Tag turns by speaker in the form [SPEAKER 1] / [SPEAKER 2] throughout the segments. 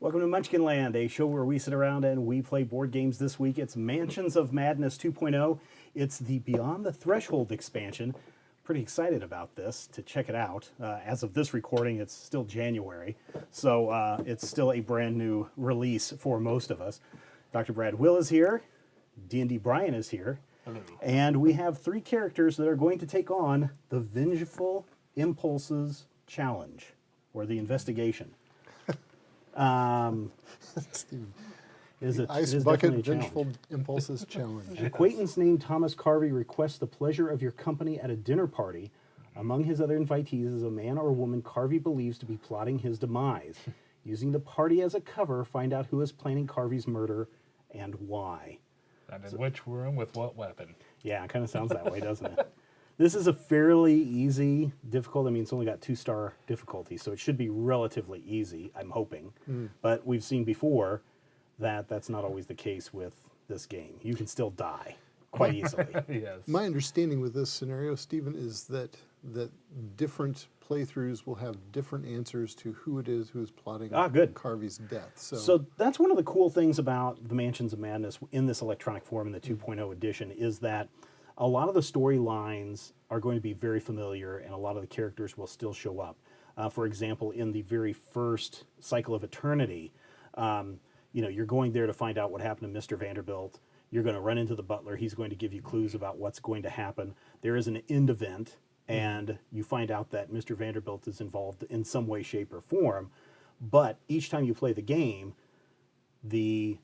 [SPEAKER 1] Welcome to Munchkin Land, a show where we sit around and we play board games. This week it's Mansions of Madness 2.0. It's the Beyond the Threshold expansion. Pretty excited about this, to check it out. As of this recording, it's still January, so it's still a brand new release for most of us. Dr. Brad Will is here, D&D Brian is here, and we have three characters that are going to take on the Vengeful Impulses Challenge, or the investigation.
[SPEAKER 2] Is it Ice Bucket Vengeful Impulses Challenge.
[SPEAKER 1] An acquaintance named Thomas Carvey requests the pleasure of your company at a dinner party. Among his other invitees is a man or woman Carvey believes to be plotting his demise. Using the party as a cover, find out who is planning Carvey's murder and why.
[SPEAKER 3] And in which room with what weapon?
[SPEAKER 1] Yeah, it kind of sounds that way, doesn't it? This is a fairly easy difficult. I mean, it's only got 2-star difficulty, so it should be relatively easy, I'm hoping. But we've seen before that that's not always the case with this game. You can still die quite easily.
[SPEAKER 3] Yes.
[SPEAKER 2] My understanding with this scenario, Stephen, is that different playthroughs will have different answers to who it is who is plotting Carvey's death.
[SPEAKER 1] So that's one of the cool things about the Mansions of Madness in this electronic form in the 2.0 edition is that a lot of the storylines are going to be very familiar, and a lot of the characters will still show up. For example, in the very first Cycle of Eternity, you're going there to find out what happened to Mr. Vanderbilt. You're going to run into the butler. He's going to give you clues about what's going to happen. There is an end event, and you find out that Mr. Vanderbilt is involved in some way, shape, or form. But each time you play the game, the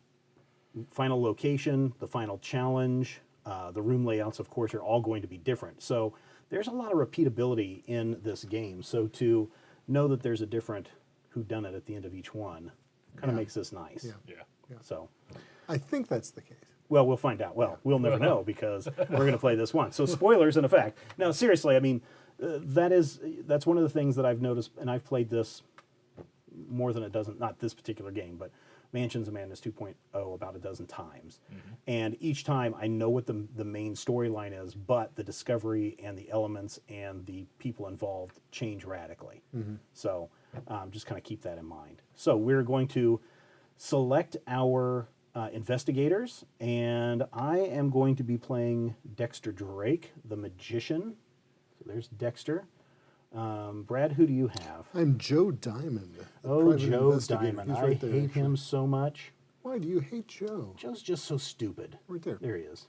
[SPEAKER 1] final location, the final challenge, the room layouts, of course, are all going to be different. So there's a lot of repeatability in this game. So to know that there's a different whodunit at the end of each one kind of makes this nice.
[SPEAKER 3] Yeah.
[SPEAKER 1] So
[SPEAKER 2] I think that's the case.
[SPEAKER 1] well, we'll find out. Well, we'll never know because we're going to play this one. So spoilers in effect. Now, seriously, I mean, that's one of the things that I've noticed, and I've played this more than a dozen, not this particular game, but Mansions of Madness 2.0 about a dozen times. And each time I know what the main storyline is, but the discovery and the elements and the people involved change radically. So just kind of keep that in mind. So we're going to select our investigators, and I am going to be playing Dexter Drake, the magician. So there's Dexter. Brad, who do you have?
[SPEAKER 2] I'm Joe Diamond.
[SPEAKER 1] Oh, Joe Diamond. I hate him so much.
[SPEAKER 2] Why do you hate Joe?
[SPEAKER 1] Joe's just so stupid.
[SPEAKER 2] Right there.
[SPEAKER 1] There he is.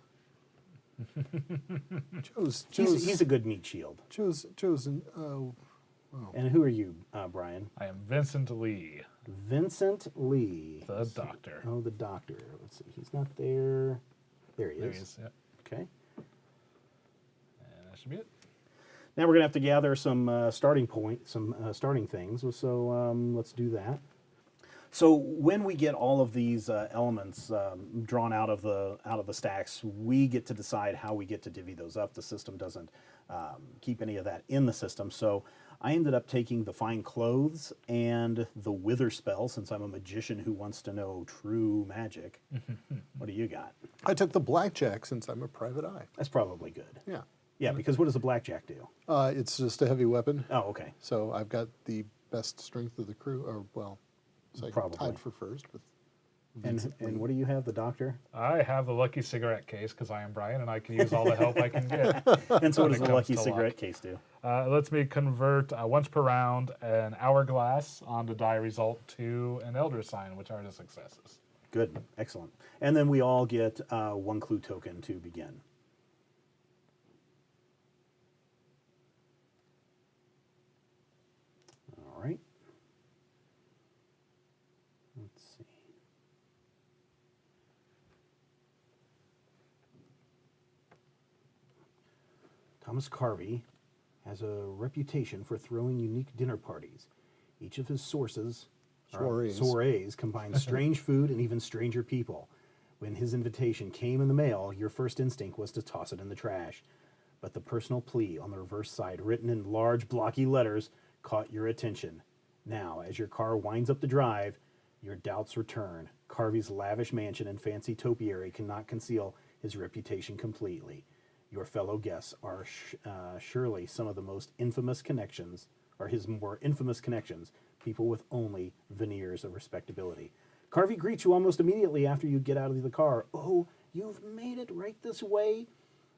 [SPEAKER 2] He's
[SPEAKER 1] a good meat shield.
[SPEAKER 2] Joe's
[SPEAKER 1] And who are you, Brian?
[SPEAKER 3] I am Vincent Lee.
[SPEAKER 1] Vincent Lee.
[SPEAKER 3] The doctor.
[SPEAKER 1] Oh, the doctor. Let's see. He's not there. There he is.
[SPEAKER 3] There he is, yeah.
[SPEAKER 1] Okay.
[SPEAKER 3] And that should be it.
[SPEAKER 1] Now we're going to have to gather some starting things. So let's do that. So when we get all of these elements drawn out of the stacks, we get to decide how we get to divvy those up. The system doesn't keep any of that in the system. So I ended up taking the Fine Clothes and the Wither spell, since I'm a magician who wants to know true magic. What do you got?
[SPEAKER 2] I took the Blackjack since I'm a private eye.
[SPEAKER 1] That's probably good.
[SPEAKER 2] Yeah.
[SPEAKER 1] Yeah, because what does a blackjack do?
[SPEAKER 2] It's just a heavy weapon.
[SPEAKER 1] Oh, okay.
[SPEAKER 2] So I've got the best strength of the crew, or well, so
[SPEAKER 1] Probably.
[SPEAKER 2] tied for first with
[SPEAKER 1] And what do you have, the doctor?
[SPEAKER 3] I have the lucky cigarette case because I am Brian and I can use all the help I can get.
[SPEAKER 1] And so what does
[SPEAKER 3] When
[SPEAKER 1] the
[SPEAKER 3] it
[SPEAKER 1] lucky
[SPEAKER 3] comes to
[SPEAKER 1] cigarette
[SPEAKER 3] luck.
[SPEAKER 1] case do?
[SPEAKER 3] It lets me convert once per round an hourglass on the die result to an elder sign, which are the successes.
[SPEAKER 1] Good, excellent. And then we all get one clue token to begin. All right. Let's see. Thomas Carvey has a reputation for throwing unique dinner parties. Each of his soirees combine strange food and even stranger people. When his invitation came in the mail, your first instinct was to toss it in the trash. But the personal plea on the reverse side, written in large blocky letters, caught your attention. Now, as your car winds up the drive, your doubts return. Carvey's lavish mansion and fancy topiary cannot conceal his reputation completely. Your fellow guests are surely some of the most infamous connections, or his more infamous connections, people with only veneers of respectability. Carvey greets you almost immediately after you get out of the car. Oh, you've made it right this way?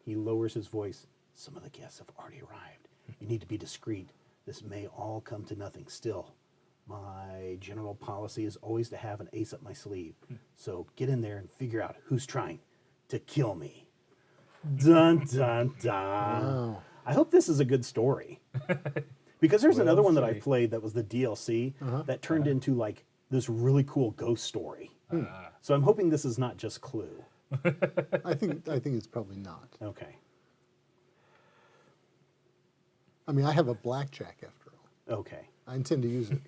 [SPEAKER 1] He lowers his voice. Some of the guests have already arrived. You need to be discreet. This may all come to nothing. Still, my general policy is always to have an ace up my sleeve. So get in there and figure out who's trying to kill me. Dun, dun, dun.
[SPEAKER 2] Wow.
[SPEAKER 1] I hope this is a good story. Because there's another one that I
[SPEAKER 3] see.
[SPEAKER 1] played that was the DLC that turned into like this really cool ghost story. So I'm hoping this is not just Clue.
[SPEAKER 2] I think it's probably not.
[SPEAKER 1] Okay.
[SPEAKER 2] I mean, I have a blackjack after all.
[SPEAKER 1] Okay.
[SPEAKER 2] I intend to use it.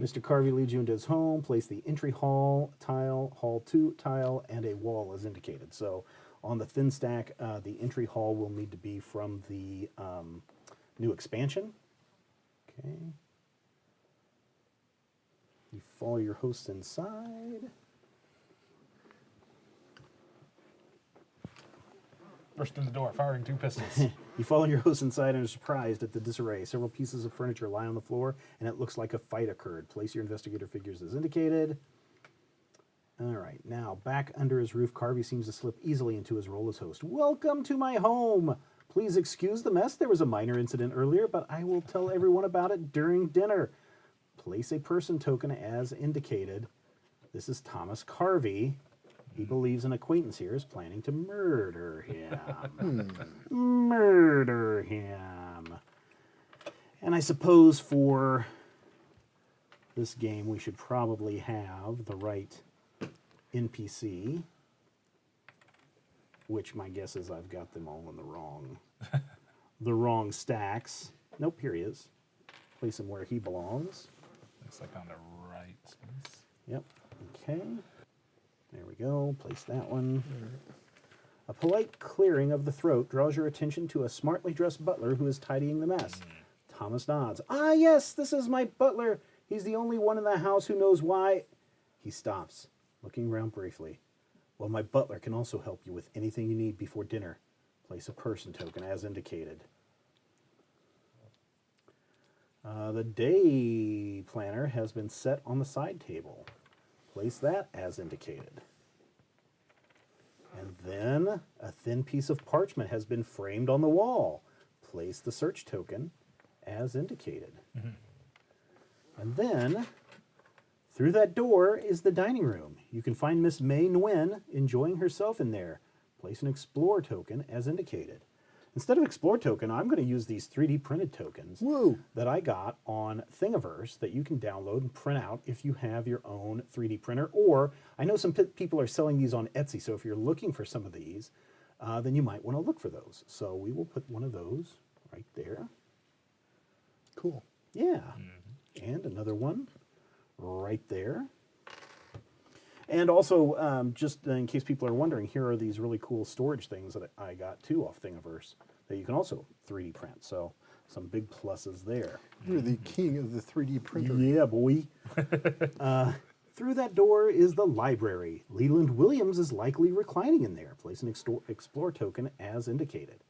[SPEAKER 1] Mr. Carvey leads you into his home. Place the entry hall tile, hall 2 tile, and a wall as indicated. So on the thin stack, the entry hall will need to be from the new expansion. Okay. You follow your hosts inside.
[SPEAKER 3] Burst in the door, firing 2 pistols.
[SPEAKER 1] You follow your host inside and are surprised at the disarray. Several pieces of furniture lie on the floor, and it looks like a fight occurred. Place your investigator figures as indicated. All right, now back under his roof, Carvey seems to slip easily into his role as host. Welcome to my home. Please excuse the mess. There was a minor incident earlier, but I will tell everyone about it during dinner. Place a person token as indicated. This is Thomas Carvey. He believes an acquaintance here is planning to murder him. Murder him. And I suppose for this game, we should probably have the right NPC, which my guess is I've got them all in the wrong stacks. Nope, here he is. Place him where he belongs.
[SPEAKER 3] Looks like on the right space.
[SPEAKER 1] Yep. Okay. There we go. Place that one. A polite clearing of the throat draws your attention to a smartly dressed butler who is tidying the mess. Thomas nods. Ah, yes, this is my butler. He's the only one in the house who knows why. He stops, looking around briefly. Well, my butler can also help you with anything you need before dinner. Place a person token as indicated. The day planner has been set on the side table. Place that as indicated. And then a thin piece of parchment has been framed on the wall. Place the search token as indicated. And then through that door is the dining room. You can find Miss May Nguyen enjoying herself in there. Place an explore token as indicated. Instead of explore token, I'm going to use these 3D printed tokens
[SPEAKER 2] Whoa.
[SPEAKER 1] that I got on Thingiverse that you can download and print out if you have your own 3D printer. Or I know some people are selling these on Etsy, so if you're looking for some of these, then you might want to look for those. So we will put one of those right there.
[SPEAKER 2] Cool.
[SPEAKER 1] Yeah. And another one right there. And also, just in case people are wondering, here are these really cool storage things that I got too off Thingiverse that you can also 3D print. So some big pluses there.
[SPEAKER 2] You're the king of the 3D printer.
[SPEAKER 1] Yeah, boy. Through that door is the library. Leland Williams is likely reclining in there. Place an explore token as indicated.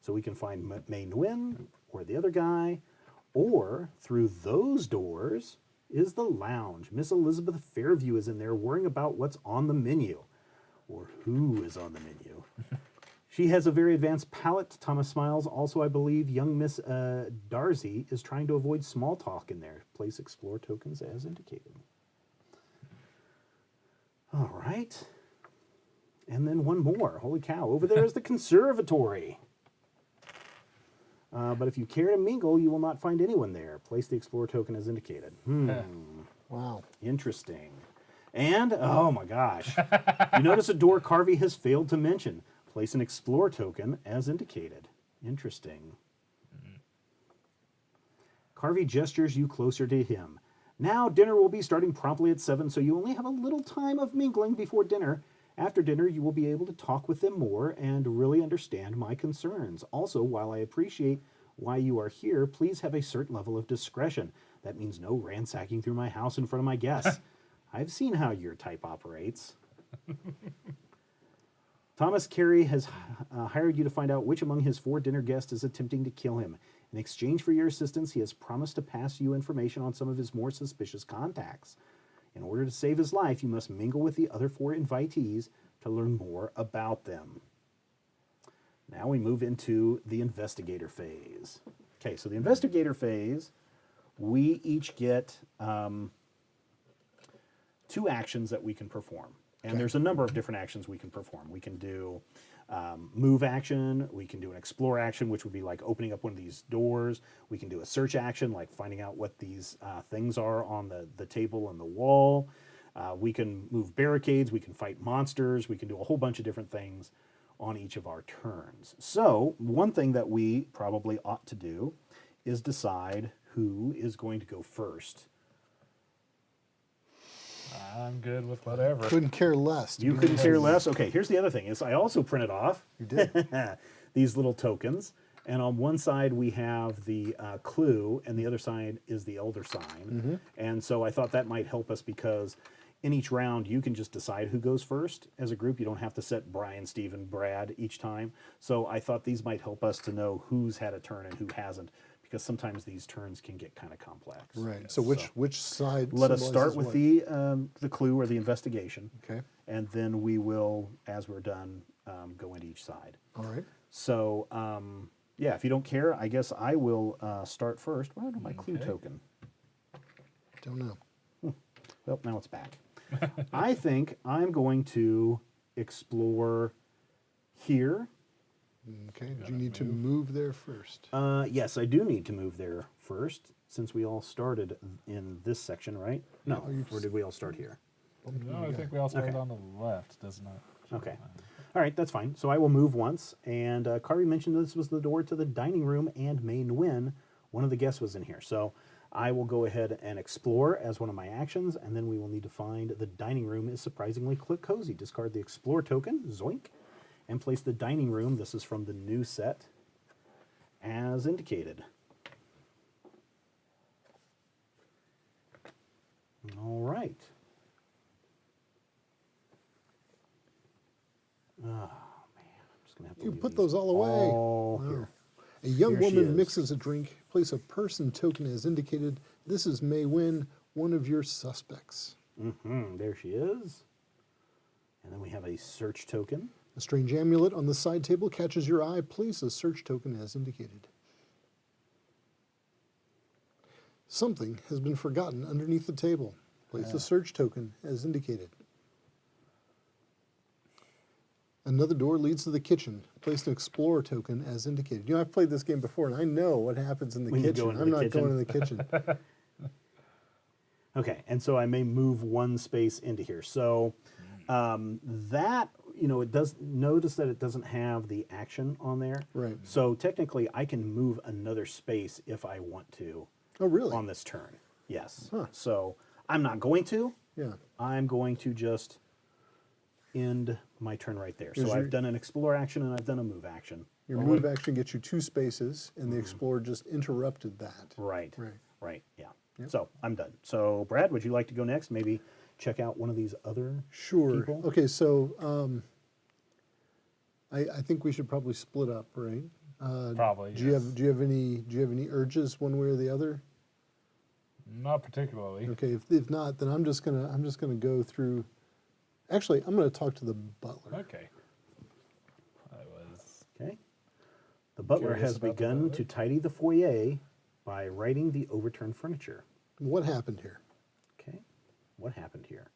[SPEAKER 1] So we can find May Nguyen or the other guy. Or through those doors is the lounge. Miss Elizabeth Fairview is in there worrying about what's on the menu. Or who is on the menu. She has a very advanced palate. Thomas smiles. Also, I believe young Miss Darcy is trying to avoid small talk in there. Place explore tokens as indicated. All right. And then one more. Holy cow. Over there is the conservatory. But if you care to mingle, you will not find anyone there. Place the explore token as indicated.
[SPEAKER 2] Wow.
[SPEAKER 1] Interesting. And, oh my gosh. You notice a door Carvey has failed to mention. Place an explore token as indicated. Interesting. Carvey gestures you closer to him. Now dinner will be starting promptly at 7, so you only have a little time of mingling before dinner. After dinner, you will be able to talk with them more and really understand my concerns. Also, while I appreciate why you are here, please have a certain level of discretion. That means no ransacking through my house in front of my guests. I've seen how your type operates. Thomas Carey has hired you to find out which among his 4 dinner guests is attempting to kill him. In exchange for your assistance, he has promised to pass you information on some of his more suspicious contacts. In order to save his life, you must mingle with the other 4 invitees to learn more about them. Now we move into the investigator phase. Okay, so the investigator phase, we each get 2 actions that we can perform. And there's a number of different actions we can perform. We can do move action. We can do an explore action, which would be like opening up one of these doors. We can do a search action, like finding out what these things are on the table and the wall. We can move barricades. We can fight monsters. We can do a whole bunch of different things on each of our turns. So one thing that we probably ought to do is decide who is going to go first.
[SPEAKER 3] I'm good with whatever.
[SPEAKER 2] Couldn't care less.
[SPEAKER 1] You couldn't care less? Okay, here's the other thing is I also printed off
[SPEAKER 2] You did.
[SPEAKER 1] these little tokens. And on one side we have the clue, and the other side is the elder sign. And so I thought that might help us because in each round you can just decide who goes first as a group. You don't have to set Brian, Stephen, Brad each time. So I thought these might help us to know who's had a turn and who hasn't, because sometimes these turns can get kind of complex.
[SPEAKER 2] Right. So which side?
[SPEAKER 1] Let us start with
[SPEAKER 2] what?
[SPEAKER 1] the clue or the investigation.
[SPEAKER 2] Okay.
[SPEAKER 1] And then we will, as we're done, go into each side.
[SPEAKER 2] All right.
[SPEAKER 1] So, yeah, if you don't care, I guess I will start first. Where do my clue token?
[SPEAKER 2] Don't know.
[SPEAKER 1] Well, now it's back. I think I'm going to explore here.
[SPEAKER 2] Okay. Do you need to move there first?
[SPEAKER 1] Yes, I do need to move there first, since we all started in this section, right? No, or did we all start here?
[SPEAKER 3] No, I think we all started
[SPEAKER 1] Okay.
[SPEAKER 3] on the left, doesn't it?
[SPEAKER 1] Okay. All right, that's fine. So I will move once. And Carvey mentioned this was the door to the dining room and main win. One of the guests was in here. So I will go ahead and explore as one of my actions, and then we will need to find the dining room is surprisingly cozy. Discard the explore token, zoink, and place the dining room, this is from the new set, as indicated. All right. Oh, man, I'm just going to have to
[SPEAKER 2] You
[SPEAKER 1] leave
[SPEAKER 2] put
[SPEAKER 1] these
[SPEAKER 2] those all away.
[SPEAKER 1] all
[SPEAKER 2] Wow.
[SPEAKER 1] here.
[SPEAKER 2] A young
[SPEAKER 1] Here she
[SPEAKER 2] woman
[SPEAKER 1] is.
[SPEAKER 2] mixes a drink. Place a person token as indicated. This is May Win, one of your suspects.
[SPEAKER 1] There she is. And then we have a search token.
[SPEAKER 2] A strange amulet on the side table catches your eye. Place a search token as indicated. Something has been forgotten underneath the table. Place a search token as indicated. Another door leads to the kitchen. Place an explorer token as indicated. You know, I've played this game before, and I know what happens in the
[SPEAKER 1] When you go
[SPEAKER 2] kitchen.
[SPEAKER 1] into
[SPEAKER 2] I'm
[SPEAKER 1] the
[SPEAKER 2] not
[SPEAKER 1] kitchen.
[SPEAKER 2] going in the kitchen.
[SPEAKER 1] Okay, and so I may move one space into here. So that, you know, it does notice that it doesn't have the action on there.
[SPEAKER 2] Right.
[SPEAKER 1] So technically I can move another space if I want to
[SPEAKER 2] Oh, really?
[SPEAKER 1] on this turn. Yes.
[SPEAKER 2] Huh.
[SPEAKER 1] So I'm not going to.
[SPEAKER 2] Yeah.
[SPEAKER 1] I'm going to just end my turn right there.
[SPEAKER 2] Is
[SPEAKER 1] So
[SPEAKER 2] your-
[SPEAKER 1] I've done an explore action and I've done a move action.
[SPEAKER 2] Your move action gets you 2 spaces, and the explorer just interrupted that.
[SPEAKER 1] Right.
[SPEAKER 2] Right.
[SPEAKER 1] Right. Yeah.
[SPEAKER 2] Yep.
[SPEAKER 1] So I'm done. So Brad, would you like to go next? Maybe check out one of these other
[SPEAKER 2] Sure.
[SPEAKER 1] people?
[SPEAKER 2] Okay, so I think we should probably split up, right?
[SPEAKER 3] Probably.
[SPEAKER 2] Do you have any urges one way or the other?
[SPEAKER 3] Not particularly.
[SPEAKER 2] Okay, if not, then I'm just gonna go through. Actually, I'm gonna talk to the butler.
[SPEAKER 3] Okay. I was.
[SPEAKER 1] Okay. The butler
[SPEAKER 3] Curious
[SPEAKER 1] has
[SPEAKER 3] about the
[SPEAKER 1] begun
[SPEAKER 3] butler.
[SPEAKER 1] to tidy the foyer by righting the overturned furniture.
[SPEAKER 2] What happened here?
[SPEAKER 1] Okay. What happened here?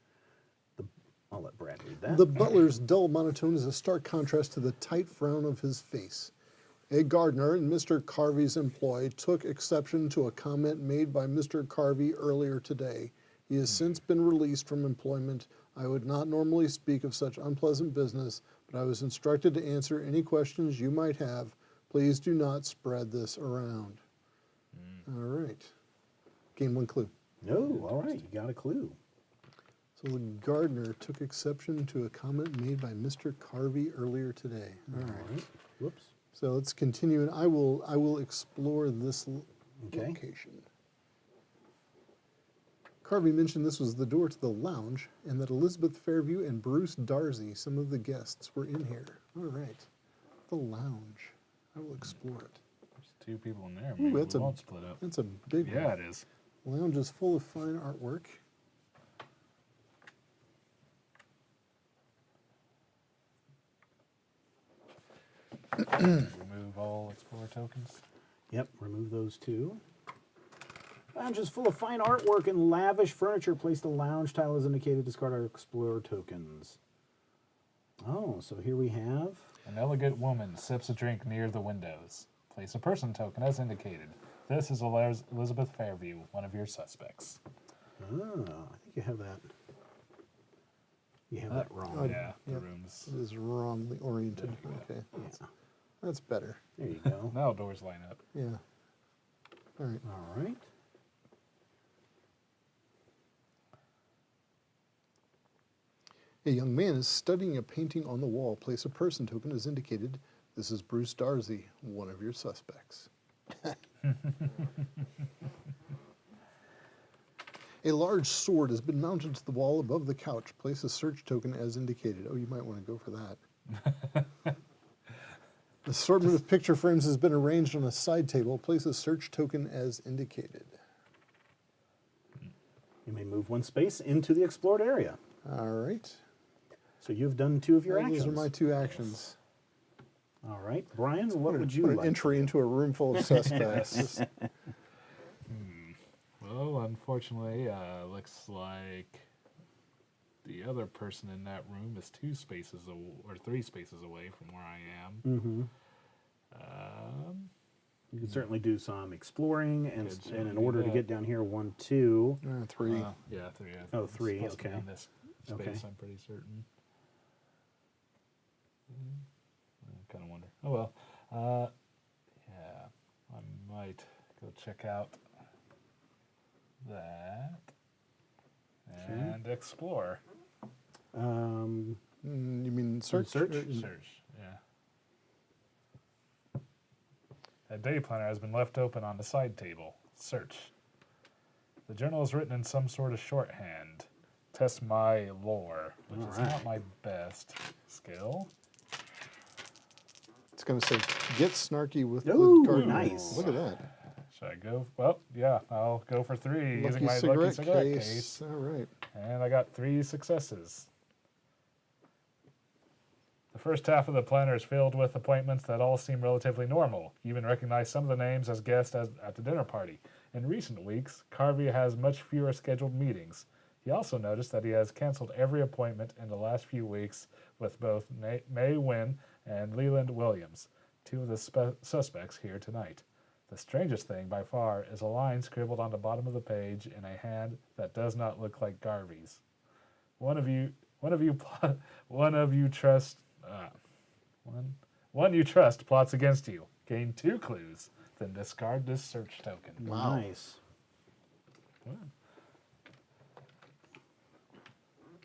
[SPEAKER 1] I'll let Brad read that.
[SPEAKER 2] The butler's dull monotone is a stark contrast to the tight frown of his face. A gardener in Mr. Carvey's employ took exception to a comment made by Mr. Carvey earlier today. He has since been released from employment. I would not normally speak of such unpleasant business, but I was instructed to answer any questions you might have. Please do not spread this around. All right. Gain 1 clue.
[SPEAKER 1] No, all right, you got a clue.
[SPEAKER 2] So the gardener took exception to a comment made by Mr. Carvey earlier today. All right.
[SPEAKER 1] Whoops.
[SPEAKER 2] So let's continue, and I will explore this
[SPEAKER 1] Okay.
[SPEAKER 2] location. Carvey mentioned this was the door to the lounge and that Elizabeth Fairview and Bruce Darcy, some of the guests, were in here. All right. The lounge. I will explore it.
[SPEAKER 3] There's 2 people in there.
[SPEAKER 2] Ooh,
[SPEAKER 3] Maybe
[SPEAKER 2] that's
[SPEAKER 3] we
[SPEAKER 2] a-
[SPEAKER 3] won't split up.
[SPEAKER 2] That's a big
[SPEAKER 3] Yeah,
[SPEAKER 2] one.
[SPEAKER 3] it is.
[SPEAKER 2] Lounge is full of fine artwork.
[SPEAKER 3] Remove all Explorer tokens.
[SPEAKER 1] Yep, remove those 2. Lounge is full of fine artwork and lavish furniture. Place the lounge tile as indicated. Discard our Explorer tokens. Oh, so here we have...
[SPEAKER 3] An elegant woman sips a drink near the windows. Place a person token as indicated. This is Elizabeth Fairview, one of your suspects.
[SPEAKER 1] I think you have that. You have that wrong.
[SPEAKER 3] Yeah, the
[SPEAKER 2] Yep.
[SPEAKER 3] room's...
[SPEAKER 2] It is wrongly oriented. Okay.
[SPEAKER 1] Yeah.
[SPEAKER 2] That's better.
[SPEAKER 1] There you go.
[SPEAKER 3] Now doors line up.
[SPEAKER 2] Yeah. All right.
[SPEAKER 1] All right.
[SPEAKER 2] A young man is studying a painting on the wall. Place a person token as indicated. This is Bruce Darcy, one of your suspects. A large sword has been mounted to the wall above the couch. Place a search token as indicated. Oh, you might want to go for that. An assortment of picture frames has been arranged on a side table. Place a search token as indicated.
[SPEAKER 1] You may move 1 space into the explored area.
[SPEAKER 2] All right.
[SPEAKER 1] So you've done 2 of your
[SPEAKER 2] Well,
[SPEAKER 1] actions.
[SPEAKER 2] those are my 2 actions.
[SPEAKER 1] All right. Brian, what would you
[SPEAKER 2] Put an
[SPEAKER 1] like?
[SPEAKER 2] entry into a room full of suspects.
[SPEAKER 3] Well, unfortunately, looks like the other person in that room is 2 spaces or 3 spaces away from where I am.
[SPEAKER 1] Mm-hmm. You can certainly do some exploring, and
[SPEAKER 3] Could
[SPEAKER 1] in
[SPEAKER 3] certainly do
[SPEAKER 1] order to
[SPEAKER 3] that.
[SPEAKER 1] get down here, 1, 2.
[SPEAKER 2] 3.
[SPEAKER 3] Yeah, 3.
[SPEAKER 1] Oh,
[SPEAKER 3] It's
[SPEAKER 1] 3,
[SPEAKER 3] supposed to be
[SPEAKER 1] okay.
[SPEAKER 3] in this space,
[SPEAKER 1] Okay.
[SPEAKER 3] I'm pretty certain. I kind of wonder. Oh well. Yeah, I might go check out that and explore.
[SPEAKER 1] Um,
[SPEAKER 2] You mean search?
[SPEAKER 1] Search?
[SPEAKER 3] Search, yeah. A day planner has been left open on the side table. Search. The journal is written in some sort of shorthand. Test my lore, which is
[SPEAKER 1] Alright.
[SPEAKER 3] not my best skill.
[SPEAKER 2] It's going to say, get snarky with
[SPEAKER 1] Ooh,
[SPEAKER 2] the garden.
[SPEAKER 1] nice.
[SPEAKER 2] Look at that.
[SPEAKER 3] Should I go? Well, yeah, I'll go for 3 using
[SPEAKER 2] Lucky
[SPEAKER 3] my
[SPEAKER 2] cigarette,
[SPEAKER 3] lucky cigarette
[SPEAKER 2] case.
[SPEAKER 3] case.
[SPEAKER 2] All right.
[SPEAKER 3] And I got 3 successes. The first half of the planner is filled with appointments that all seem relatively normal. You even recognize some of the names as guests at the dinner party. In recent weeks, Carvey has much fewer scheduled meetings. He also noticed that he has canceled every appointment in the last few weeks with both May Wynn and Leland Williams, 2 of the suspects here tonight. The strangest thing by far is a line scribbled on the bottom of the page in a hand that does not look like Garvey's. One you trust plots against you. Gain 2 clues, then discard this search token.
[SPEAKER 2] Wow.
[SPEAKER 1] Nice.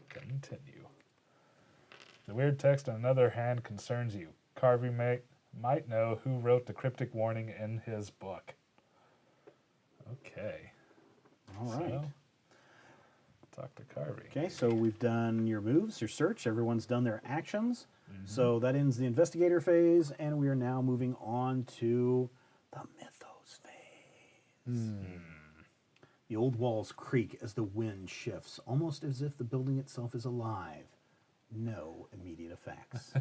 [SPEAKER 3] Continue. The weird text on another hand concerns you. Carvey might know who wrote the cryptic warning in his book. Okay.
[SPEAKER 1] All right.
[SPEAKER 3] So, talk to Carvey.
[SPEAKER 1] Okay, so we've done your moves, your search. Everyone's done their actions. So that ends the investigator phase, and we are now moving on to the mythos phase. The old walls creak as the wind shifts, almost as if the building itself is alive. No immediate effects.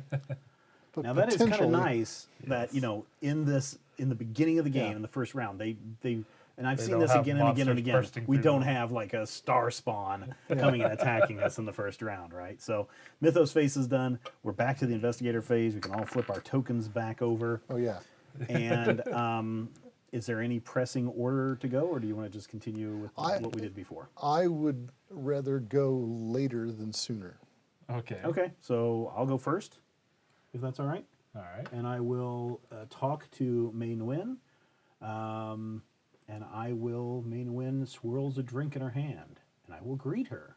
[SPEAKER 2] But
[SPEAKER 1] Now that is kind of
[SPEAKER 2] potentially-
[SPEAKER 1] nice that, you know, in the beginning of the game,
[SPEAKER 3] Yeah.
[SPEAKER 1] in the first round, they and I've
[SPEAKER 3] They
[SPEAKER 1] seen
[SPEAKER 3] don't
[SPEAKER 1] this
[SPEAKER 3] have
[SPEAKER 1] again and again and
[SPEAKER 3] monsters
[SPEAKER 1] again.
[SPEAKER 3] bursting
[SPEAKER 1] We
[SPEAKER 3] through
[SPEAKER 1] don't
[SPEAKER 3] them.
[SPEAKER 1] have like a star spawn coming and attacking us in the first round, right? So Mythos phase is done. We're back to the investigator phase. We can all flip our tokens back over.
[SPEAKER 2] Oh, yeah.
[SPEAKER 1] And is there any pressing order to go, or do you want to just continue with what we did before?
[SPEAKER 2] I would rather go later than sooner.
[SPEAKER 3] Okay.
[SPEAKER 1] Okay, so I'll go first, if that's all right.
[SPEAKER 3] All right.
[SPEAKER 1] And I will talk to May Nguyen. And I will, May Nguyen swirls a drink in her hand, and I will greet her.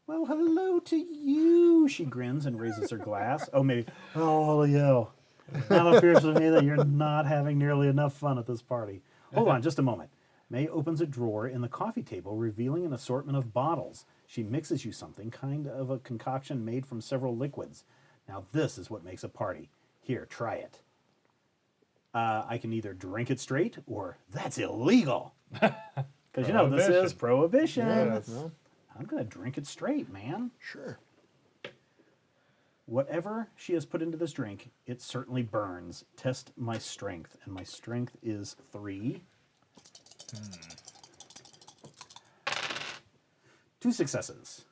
[SPEAKER 1] Well, hello to you, she grins and raises her glass. Oh, maybe, oh, yo. Now it appears to me that you're not having nearly enough fun at this party. Hold on just a moment. May opens a drawer in the coffee table, revealing an assortment of bottles. She mixes you something, kind of a concoction made from several liquids. Now this is what makes a party. Here, try it. I can either drink it straight or that's illegal. Because you know this is prohibition.
[SPEAKER 2] Yeah, well,
[SPEAKER 1] I'm going to drink it straight, man.
[SPEAKER 2] sure.
[SPEAKER 1] Whatever she has put into this drink, it certainly burns. Test my strength, and my strength is 3. 2 successes.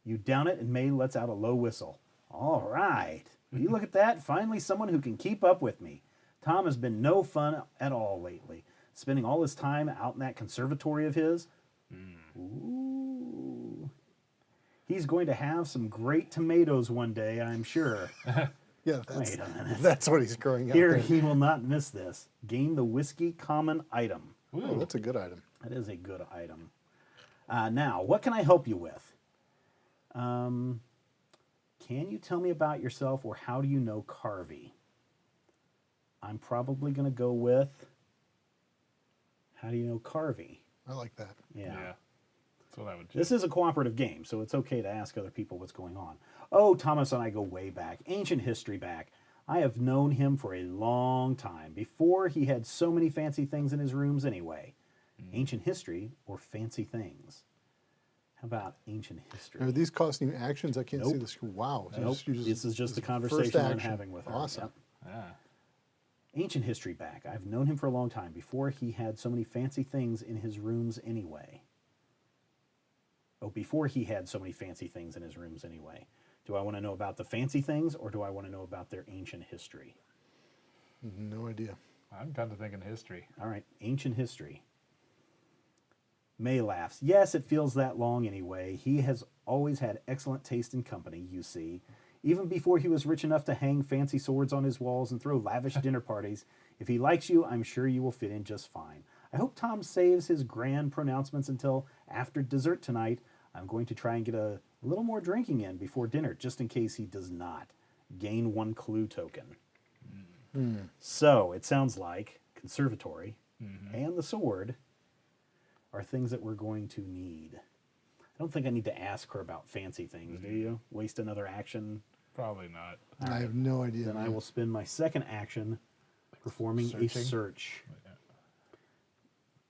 [SPEAKER 1] You down it, and May lets out a low whistle. All right. Will you look at that? Finally, someone who can keep up with me. Tom has been no fun at all lately. Spending all his time out in that conservatory of his. Ooh. He's going to have some great tomatoes one day, I'm sure.
[SPEAKER 2] Yeah, that's,
[SPEAKER 1] Wait a minute.
[SPEAKER 2] that's what he's growing out
[SPEAKER 1] Here,
[SPEAKER 2] there.
[SPEAKER 1] he will not miss this. Gain the whiskey common item.
[SPEAKER 2] Oh, that's a good item.
[SPEAKER 1] That is a good item. Now, what can I help you with? Can you tell me about yourself, or how do you know Carvey? I'm probably going to go with, how do you know Carvey?
[SPEAKER 2] I like that.
[SPEAKER 1] Yeah.
[SPEAKER 3] That's what I would do.
[SPEAKER 1] This is a cooperative game, so it's okay to ask other people what's going on. Oh, Thomas and I go way back, ancient history back. I have known him for a long time, before he had so many fancy things in his rooms anyway. Ancient history or fancy things? How about ancient history?
[SPEAKER 2] Are these costing you actions? I can't see
[SPEAKER 1] Nope.
[SPEAKER 2] the screen. Wow.
[SPEAKER 1] Nope. This is just the conversation I'm having with her.
[SPEAKER 2] Awesome.
[SPEAKER 1] Yep.
[SPEAKER 3] Yeah.
[SPEAKER 1] Ancient history back. I've known him for a long time, before he had so many fancy things in his rooms anyway. Oh, before he had so many fancy things in his rooms anyway. Do I want to know about the fancy things, or do I want to know about their ancient history?
[SPEAKER 2] No idea.
[SPEAKER 3] I'm kind of thinking history.
[SPEAKER 1] All right, ancient history. May laughs. Yes, it feels that long anyway. He has always had excellent taste in company, you see. Even before he was rich enough to hang fancy swords on his walls and throw lavish dinner parties. If he likes you, I'm sure you will fit in just fine. I hope Tom saves his grand pronouncements until after dessert tonight. I'm going to try and get a little more drinking in before dinner, just in case he does not. Gain 1 clue token. So, it sounds like conservatory and the sword are things that we're going to need. I don't think I need to ask her about fancy things, do you? Waste another action?
[SPEAKER 3] Probably not.
[SPEAKER 2] I have no idea.
[SPEAKER 1] Then I will spend my second action performing a
[SPEAKER 3] Searching?
[SPEAKER 1] search.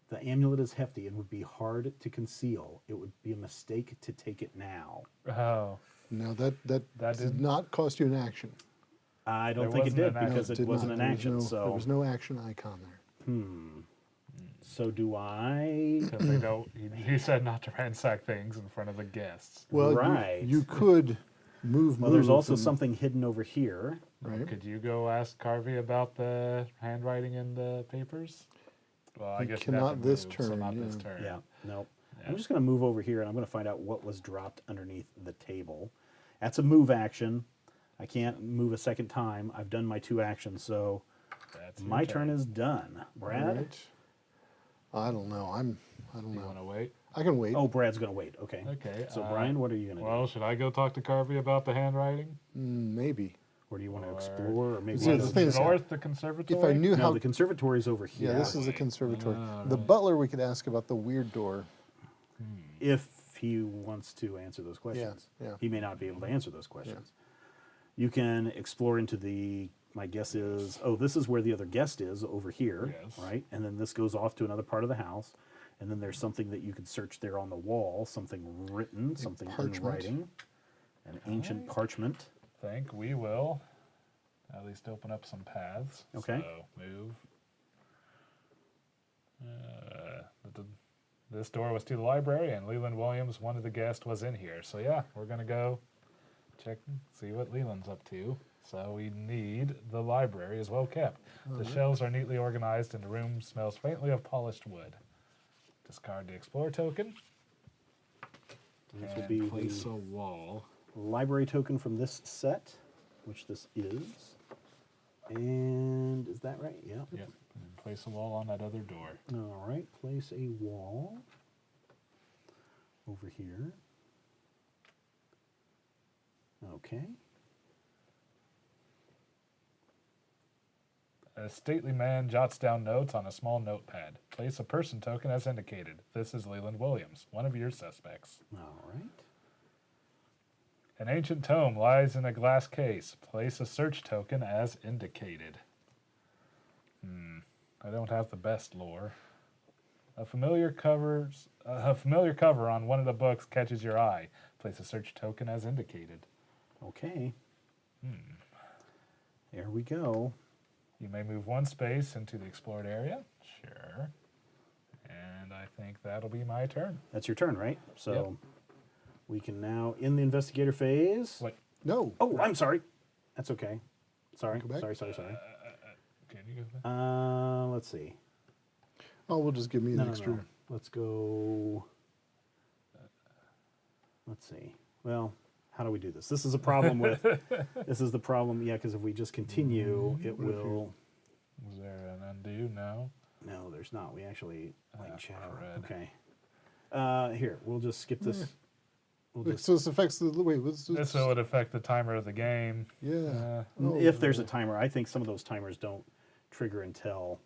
[SPEAKER 1] The amulet is hefty and would be hard to conceal. It would be a mistake to take it now.
[SPEAKER 3] Oh.
[SPEAKER 2] No, that did
[SPEAKER 3] didn't-
[SPEAKER 2] not cost you an action.
[SPEAKER 1] I don't
[SPEAKER 3] There
[SPEAKER 1] think it
[SPEAKER 3] wasn't
[SPEAKER 1] did
[SPEAKER 3] an action.
[SPEAKER 1] because
[SPEAKER 2] No,
[SPEAKER 1] it
[SPEAKER 2] did
[SPEAKER 1] wasn't
[SPEAKER 2] not.
[SPEAKER 1] an
[SPEAKER 2] There was
[SPEAKER 1] action.
[SPEAKER 2] no-
[SPEAKER 1] So
[SPEAKER 2] there was no action icon there.
[SPEAKER 1] So do I?
[SPEAKER 3] Because they don't. He said not to ransack things in front of the guests.
[SPEAKER 2] Well,
[SPEAKER 1] Right.
[SPEAKER 2] you could move.
[SPEAKER 1] Well, there's also
[SPEAKER 2] and-
[SPEAKER 1] something hidden over here.
[SPEAKER 2] Right.
[SPEAKER 3] Could you go ask Carvey about the handwriting in the papers? Well, I
[SPEAKER 2] You
[SPEAKER 3] guess
[SPEAKER 2] cannot
[SPEAKER 3] have to
[SPEAKER 2] this
[SPEAKER 3] move, so
[SPEAKER 2] turn,
[SPEAKER 3] not this
[SPEAKER 2] yeah.
[SPEAKER 3] turn.
[SPEAKER 1] Yeah, nope.
[SPEAKER 3] Yeah.
[SPEAKER 1] I'm just going to move over here and I'm going to find out what was dropped underneath the table. That's a move action. I can't move a second time. I've done my 2 actions, so
[SPEAKER 3] That's your
[SPEAKER 1] my turn is done. Brad?
[SPEAKER 2] Right. I don't know. I don't
[SPEAKER 3] You
[SPEAKER 2] know.
[SPEAKER 3] want to wait?
[SPEAKER 2] I can wait.
[SPEAKER 1] Oh, Brad's going to wait. Okay.
[SPEAKER 3] Okay.
[SPEAKER 1] So, Brian, what are you going to
[SPEAKER 3] Well, should I go talk to Carvey about the handwriting?
[SPEAKER 2] Maybe.
[SPEAKER 1] do? Or do you want to
[SPEAKER 3] or-
[SPEAKER 1] explore? Or maybe
[SPEAKER 2] See, the thing is-
[SPEAKER 3] North, the conservatory?
[SPEAKER 2] If I knew
[SPEAKER 1] no,
[SPEAKER 2] how.
[SPEAKER 1] the conservatory's over here.
[SPEAKER 2] Yeah, this is the conservatory. The
[SPEAKER 3] right.
[SPEAKER 2] butler, we could ask about the weird door.
[SPEAKER 1] If he wants to answer those questions.
[SPEAKER 2] yeah.
[SPEAKER 1] He may not be able to answer those questions. You can explore into the, my guess is, oh, this is where the other guest is, over here,
[SPEAKER 3] Yes.
[SPEAKER 1] right? And then this goes off to another part of the house. And then there's something that you could search there on the wall, something written, something in
[SPEAKER 2] parchment.
[SPEAKER 1] writing, an ancient parchment.
[SPEAKER 3] Think we will at least open up some paths.
[SPEAKER 1] Okay.
[SPEAKER 3] So move. This door was to the library, and Leland Williams, one of the guests, was in here. So yeah, we're gonna go check, see what Leland's up to. So we need the library is well kept. The shelves are neatly organized, and the room smells faintly of polished wood. Discard the explore token.
[SPEAKER 1] This will
[SPEAKER 3] and
[SPEAKER 1] be
[SPEAKER 3] place
[SPEAKER 1] the
[SPEAKER 3] a wall.
[SPEAKER 1] library token from this set, which this is. And is that right? Yeah.
[SPEAKER 3] Yep. And place a wall on that other door.
[SPEAKER 1] All right, place a wall over here. Okay.
[SPEAKER 3] A stately man jots down notes on a small notepad. Place a person token as indicated. This is Leland Williams, one of your suspects.
[SPEAKER 1] All right.
[SPEAKER 3] An ancient tome lies in a glass case. Place a search token as indicated. I don't have the best lore. A familiar cover on one of the books catches your eye. Place a search token as indicated.
[SPEAKER 1] Okay. There we go.
[SPEAKER 3] You may move one space into the explored area. Sure. And I think that'll be my turn.
[SPEAKER 1] That's your turn, right? So
[SPEAKER 3] Yep.
[SPEAKER 1] we can now, in the investigator phase.
[SPEAKER 3] Wait,
[SPEAKER 2] No.
[SPEAKER 1] Oh, I'm sorry. That's okay. Sorry.
[SPEAKER 2] Go back.
[SPEAKER 1] Sorry.
[SPEAKER 3] can you go back?
[SPEAKER 1] Let's see.
[SPEAKER 2] Oh, we'll just give me an
[SPEAKER 1] No.
[SPEAKER 2] extra.
[SPEAKER 1] Let's go. Let's see. Well, how do we do this? This is a problem with. This is the problem. Yeah, because if we just continue, it will.
[SPEAKER 3] Was there an undo? No.
[SPEAKER 1] No, there's not. We actually light and shadow.
[SPEAKER 3] crud.
[SPEAKER 1] Okay. Here, we'll just skip this. We'll just,
[SPEAKER 2] So this affects the wait. What's
[SPEAKER 3] This would affect the timer of the game.
[SPEAKER 2] Yeah.
[SPEAKER 1] if there's a timer, I think some of those timers don't trigger until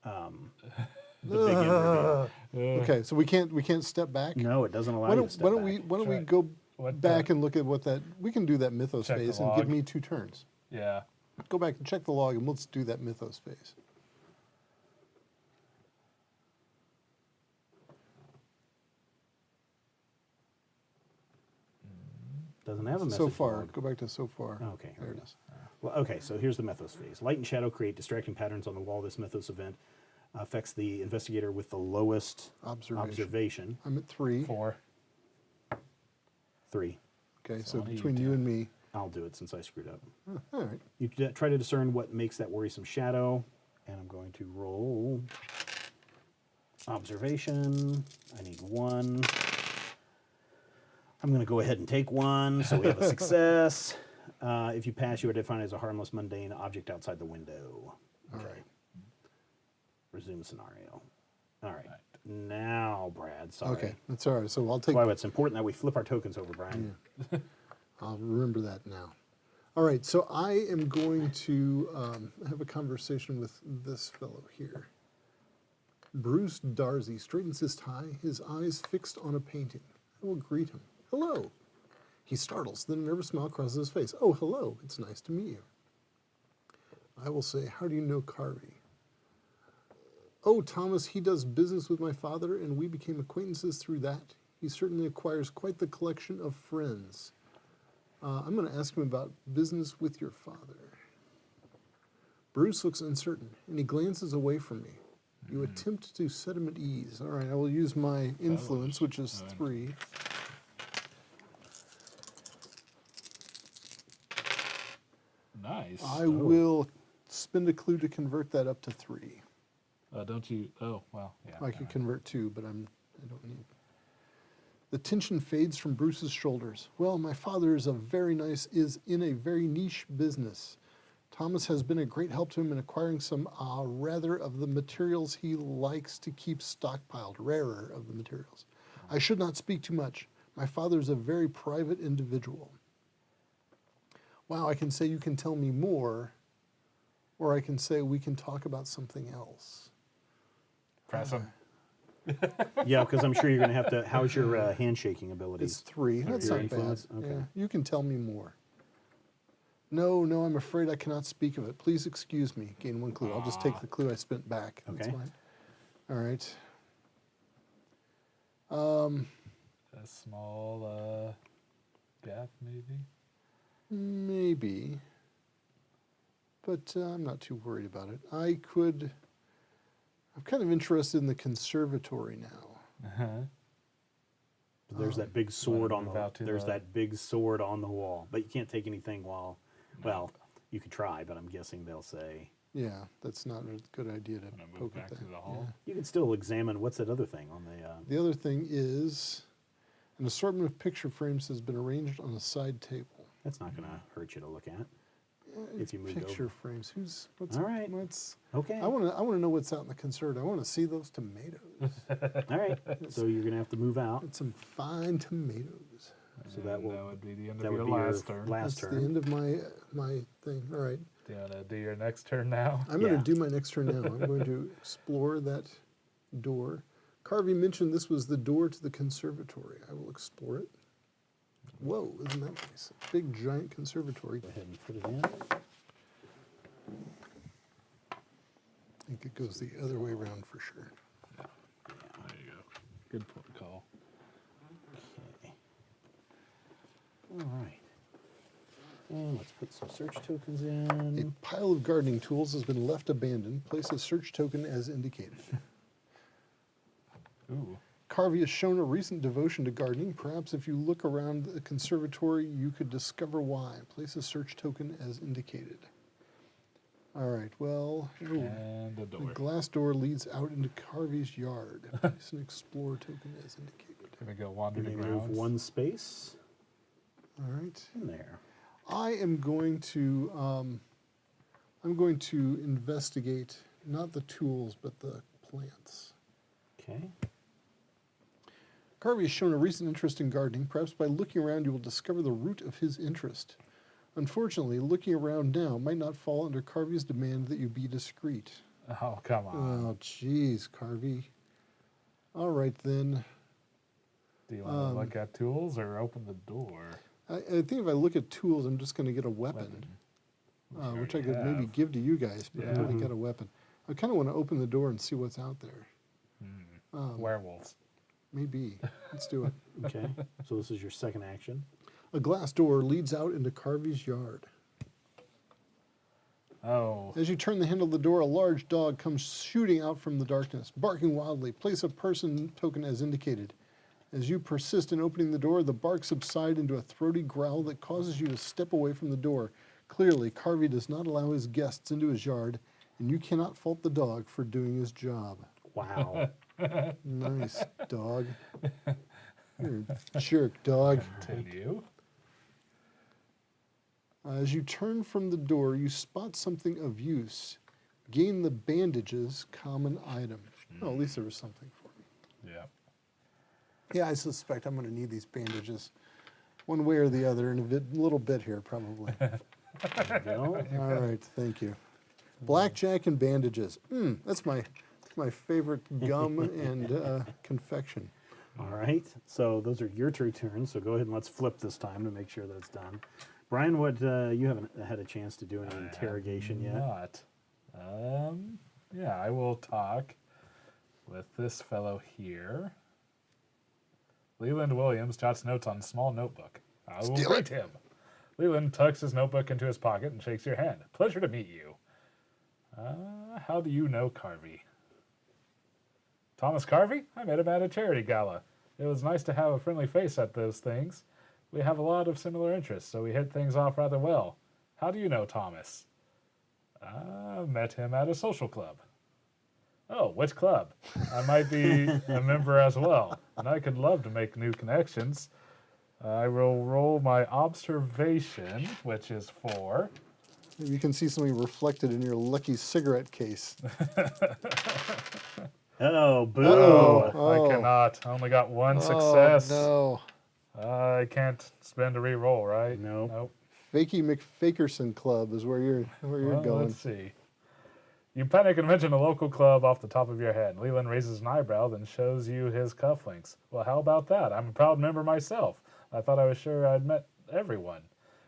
[SPEAKER 1] the big end reveal.
[SPEAKER 2] Okay, so we can't step back.
[SPEAKER 1] No, it doesn't allow
[SPEAKER 2] Why
[SPEAKER 1] you
[SPEAKER 2] don't,
[SPEAKER 1] to step
[SPEAKER 2] why don't
[SPEAKER 1] back.
[SPEAKER 2] we why don't we
[SPEAKER 3] Try-
[SPEAKER 2] go
[SPEAKER 3] what
[SPEAKER 2] back
[SPEAKER 3] the-
[SPEAKER 2] and look at what that we can do that mythos
[SPEAKER 3] Check the
[SPEAKER 2] phase and give
[SPEAKER 3] log.
[SPEAKER 2] me 2 turns.
[SPEAKER 3] Yeah.
[SPEAKER 2] Go back and check the log and let's do that mythos phase.
[SPEAKER 1] Doesn't have a message
[SPEAKER 2] So far,
[SPEAKER 1] log.
[SPEAKER 2] go back to so far.
[SPEAKER 1] Okay,
[SPEAKER 2] there it is.
[SPEAKER 1] Well, okay, so here's the mythos phase. Light and shadow create distracting patterns on the wall. This mythos event affects the investigator with the lowest observation.
[SPEAKER 2] I'm at 3.
[SPEAKER 3] 4.
[SPEAKER 1] 3.
[SPEAKER 2] Okay,
[SPEAKER 3] So
[SPEAKER 2] so
[SPEAKER 3] only you
[SPEAKER 2] between
[SPEAKER 3] do
[SPEAKER 2] you
[SPEAKER 3] it.
[SPEAKER 2] and me.
[SPEAKER 1] I'll do it since I screwed up.
[SPEAKER 2] All right.
[SPEAKER 1] You try to discern what makes that worrisome shadow, and I'm going to roll observation. I need 1. I'm going to go ahead and take 1, so we have a success. If you pass, you are defined as a harmless, mundane object outside the window. Okay. Resume scenario. All right. Now, Brad, sorry.
[SPEAKER 2] Okay, that's all right. So I'll take.
[SPEAKER 1] That's why it's important that we flip our tokens over, Brian.
[SPEAKER 2] I'll remember that now. All right, so I am going to have a conversation with this fellow here. Bruce Darcy straightens his tie, his eyes fixed on a painting. I will greet him. Hello. He startles, then a nervous smile crosses his face. Oh, hello. It's nice to meet you. I will say, how do you know Carvey? Oh, Thomas, he does business with my father, and we became acquaintances through that. He certainly acquires quite the collection of friends. I'm going to ask him about business with your father. Bruce looks uncertain, and he glances away from me. You attempt to set him at ease. All right, I will use my influence, which is 3.
[SPEAKER 3] Nice.
[SPEAKER 2] I will spend a clue to convert that up to 3.
[SPEAKER 3] Don't you? Oh, well, yeah.
[SPEAKER 2] I could convert 2, but I don't need. The tension fades from Bruce's shoulders. Well, my father is in a very niche business. Thomas has been a great help to him in acquiring some rather of the materials he likes to keep stockpiled, rarer of the materials. I should not speak too much. My father is a very private individual. Wow, I can say you can tell me more, or I can say we can talk about something else.
[SPEAKER 3] Press him.
[SPEAKER 1] Yeah, because I'm sure you're going to have to. How's your handshaking abilities?
[SPEAKER 2] It's 3. That's
[SPEAKER 1] your
[SPEAKER 2] not bad.
[SPEAKER 1] influence? Okay.
[SPEAKER 2] Yeah, you can tell me more. No, I'm afraid I cannot speak of it. Please excuse me. Gain 1 clue. I'll just take the clue I spent back. That's
[SPEAKER 1] Okay.
[SPEAKER 2] fine. All right.
[SPEAKER 3] A small gap, maybe.
[SPEAKER 2] Maybe. But I'm not too worried about it. I'm kind of interested in the conservatory now.
[SPEAKER 1] But there's that big sword on
[SPEAKER 3] move out
[SPEAKER 1] the.
[SPEAKER 3] to
[SPEAKER 1] There's
[SPEAKER 3] the-
[SPEAKER 1] that big sword on the wall, but you can't take anything while. Well, you could try, but I'm guessing they'll say
[SPEAKER 2] Yeah, that's not a good idea to
[SPEAKER 3] I'm gonna move
[SPEAKER 2] poke
[SPEAKER 3] back
[SPEAKER 2] at
[SPEAKER 3] to
[SPEAKER 2] that.
[SPEAKER 3] the hall.
[SPEAKER 1] you can still examine what's that other thing on the.
[SPEAKER 2] The other thing is an assortment of picture frames has been arranged on a side table.
[SPEAKER 1] That's not going to hurt you to look at. If you moved
[SPEAKER 2] Picture
[SPEAKER 1] over.
[SPEAKER 2] frames.
[SPEAKER 1] All right. Okay.
[SPEAKER 2] I want to know what's out in the conservatory. I want to see those tomatoes.
[SPEAKER 1] All right. So you're going to have to move out.
[SPEAKER 2] It's some fine tomatoes.
[SPEAKER 1] So that will.
[SPEAKER 3] That would be the end
[SPEAKER 1] That
[SPEAKER 3] of
[SPEAKER 1] would
[SPEAKER 3] your
[SPEAKER 1] be your
[SPEAKER 3] last turn.
[SPEAKER 1] last
[SPEAKER 2] That's the
[SPEAKER 1] turn.
[SPEAKER 2] end of my thing. All right.
[SPEAKER 3] Do you want to do your next turn now?
[SPEAKER 2] I'm going
[SPEAKER 1] Yeah.
[SPEAKER 2] to do my next turn now. I'm going to explore that door. Carvey mentioned this was the door to the conservatory. I will explore it. Whoa, isn't that nice? Big, giant conservatory.
[SPEAKER 1] Go ahead and put it in.
[SPEAKER 2] I think it goes the other way around for sure.
[SPEAKER 3] There you go. Good call.
[SPEAKER 1] Okay. All right. And let's put some search tokens
[SPEAKER 2] A
[SPEAKER 1] in.
[SPEAKER 2] pile of gardening tools has been left abandoned. Place a search token as indicated.
[SPEAKER 3] Ooh.
[SPEAKER 2] Carvey has shown a recent devotion to gardening. Perhaps if you look around the conservatory, you could discover why. Place a search token as indicated. All right, well, ooh,
[SPEAKER 3] And a
[SPEAKER 2] the
[SPEAKER 3] door.
[SPEAKER 2] glass door leads out into Carvey's yard. Place an explore token as indicated.
[SPEAKER 3] Can we go wander
[SPEAKER 1] You
[SPEAKER 3] the
[SPEAKER 1] may move
[SPEAKER 3] grounds?
[SPEAKER 1] one space
[SPEAKER 2] All right.
[SPEAKER 1] in there.
[SPEAKER 2] I am going to investigate not the tools but the plants.
[SPEAKER 1] Okay.
[SPEAKER 2] Carvey has shown a recent interest in gardening. Perhaps by looking around you will discover the root of his interest. Unfortunately, looking around now might not fall under Carvey's demand that you be discreet.
[SPEAKER 3] Oh, come on.
[SPEAKER 2] Oh, jeez, Carvey. All right, then.
[SPEAKER 3] Do you want to look at tools or open the door?
[SPEAKER 2] I think if I look at tools, I'm just going to get a weapon, which I could maybe
[SPEAKER 3] have.
[SPEAKER 2] give to you guys, but I've
[SPEAKER 3] Yeah.
[SPEAKER 2] already got a weapon. I kind of want to open the door and see what's out there.
[SPEAKER 3] Werewolves.
[SPEAKER 2] Maybe. Let's do it.
[SPEAKER 1] Okay. So this is your second action.
[SPEAKER 2] A glass door leads out into Carvey's yard.
[SPEAKER 3] Oh,
[SPEAKER 2] As you turn the handle of the door, a large dog comes shooting out from the darkness, barking wildly. Place a person token as indicated. As you persist in opening the door, the bark subsides into a throaty growl that causes you to step away from the door. Clearly, Carvey does not allow his guests into his yard, and you cannot fault the dog for doing his job.
[SPEAKER 1] Wow.
[SPEAKER 2] Nice, dog. You're a jerk, dog.
[SPEAKER 3] continue.
[SPEAKER 2] As you turn from the door, you spot something of use. Gain the bandages, common item. Oh, at least there was something for me.
[SPEAKER 3] Yeah.
[SPEAKER 2] Yeah, I suspect I'm going to need these bandages one way or the other in a little bit here, probably.
[SPEAKER 1] There you go.
[SPEAKER 2] All right, thank you. Blackjack and bandages. That's my favorite gum and confection.
[SPEAKER 1] All right. So those are your two turns. So go ahead and let's flip this time to make sure that it's done. Brian, what you haven't had a chance to do any interrogation yet?
[SPEAKER 3] Not. Yeah, I will talk with this fellow here. Leland Williams jots notes on a small notebook. I will
[SPEAKER 2] Steal
[SPEAKER 3] greet him. Leland tucks his notebook into his pocket and shakes your hand. Pleasure to meet you. How do you know Carvey? Thomas Carvey? I met him at a charity gala. It was nice to have a friendly face at those things. We have a lot of similar interests, so we hit things off rather well. How do you know Thomas? I met him at a social club. Oh, which club? I might be a member as well, and I could love to make new connections. I will roll my observation, which is 4.
[SPEAKER 2] You can see something reflected in your lucky cigarette case.
[SPEAKER 1] Oh, boo.
[SPEAKER 2] Oh.
[SPEAKER 3] I cannot. I only got 1 success.
[SPEAKER 2] Oh,
[SPEAKER 3] I can't spend a re-roll, right?
[SPEAKER 1] Nope.
[SPEAKER 3] Nope.
[SPEAKER 2] no. Fakey McFakerson Club is where you're
[SPEAKER 3] Well,
[SPEAKER 2] going.
[SPEAKER 3] let's see. You panic and mention a local club off the top of your head. Leland raises an eyebrow, then shows you his cufflinks. Well, how about that? I'm a proud member myself. I thought I was sure I'd met everyone.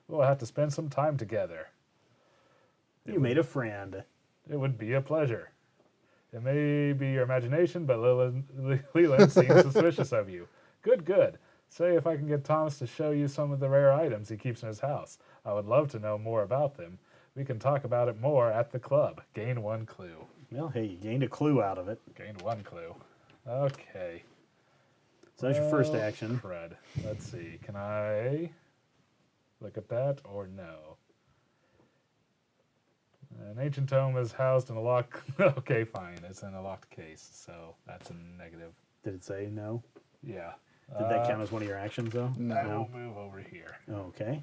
[SPEAKER 3] We'll have to spend some time together.
[SPEAKER 1] You made a friend.
[SPEAKER 3] It would be a pleasure. It may be your imagination, but Leland seems suspicious of you. Good, good. Say if I can get Thomas to show you some of the rare items he keeps in his house. I would love to know more about them. We can talk about it more at the club. Gain 1 clue.
[SPEAKER 1] Well, hey, you gained a clue out of it.
[SPEAKER 3] Gained 1 clue. Okay.
[SPEAKER 1] So that's your first
[SPEAKER 3] Well,
[SPEAKER 1] action.
[SPEAKER 3] crud. Let's see. Can I look at that or no? An ancient tome is housed in a locked... Okay, fine. It's in a locked case, so that's a negative.
[SPEAKER 1] Did it say no?
[SPEAKER 3] Yeah.
[SPEAKER 1] Did that count as one of your actions, though?
[SPEAKER 3] I will move over here,
[SPEAKER 1] Okay.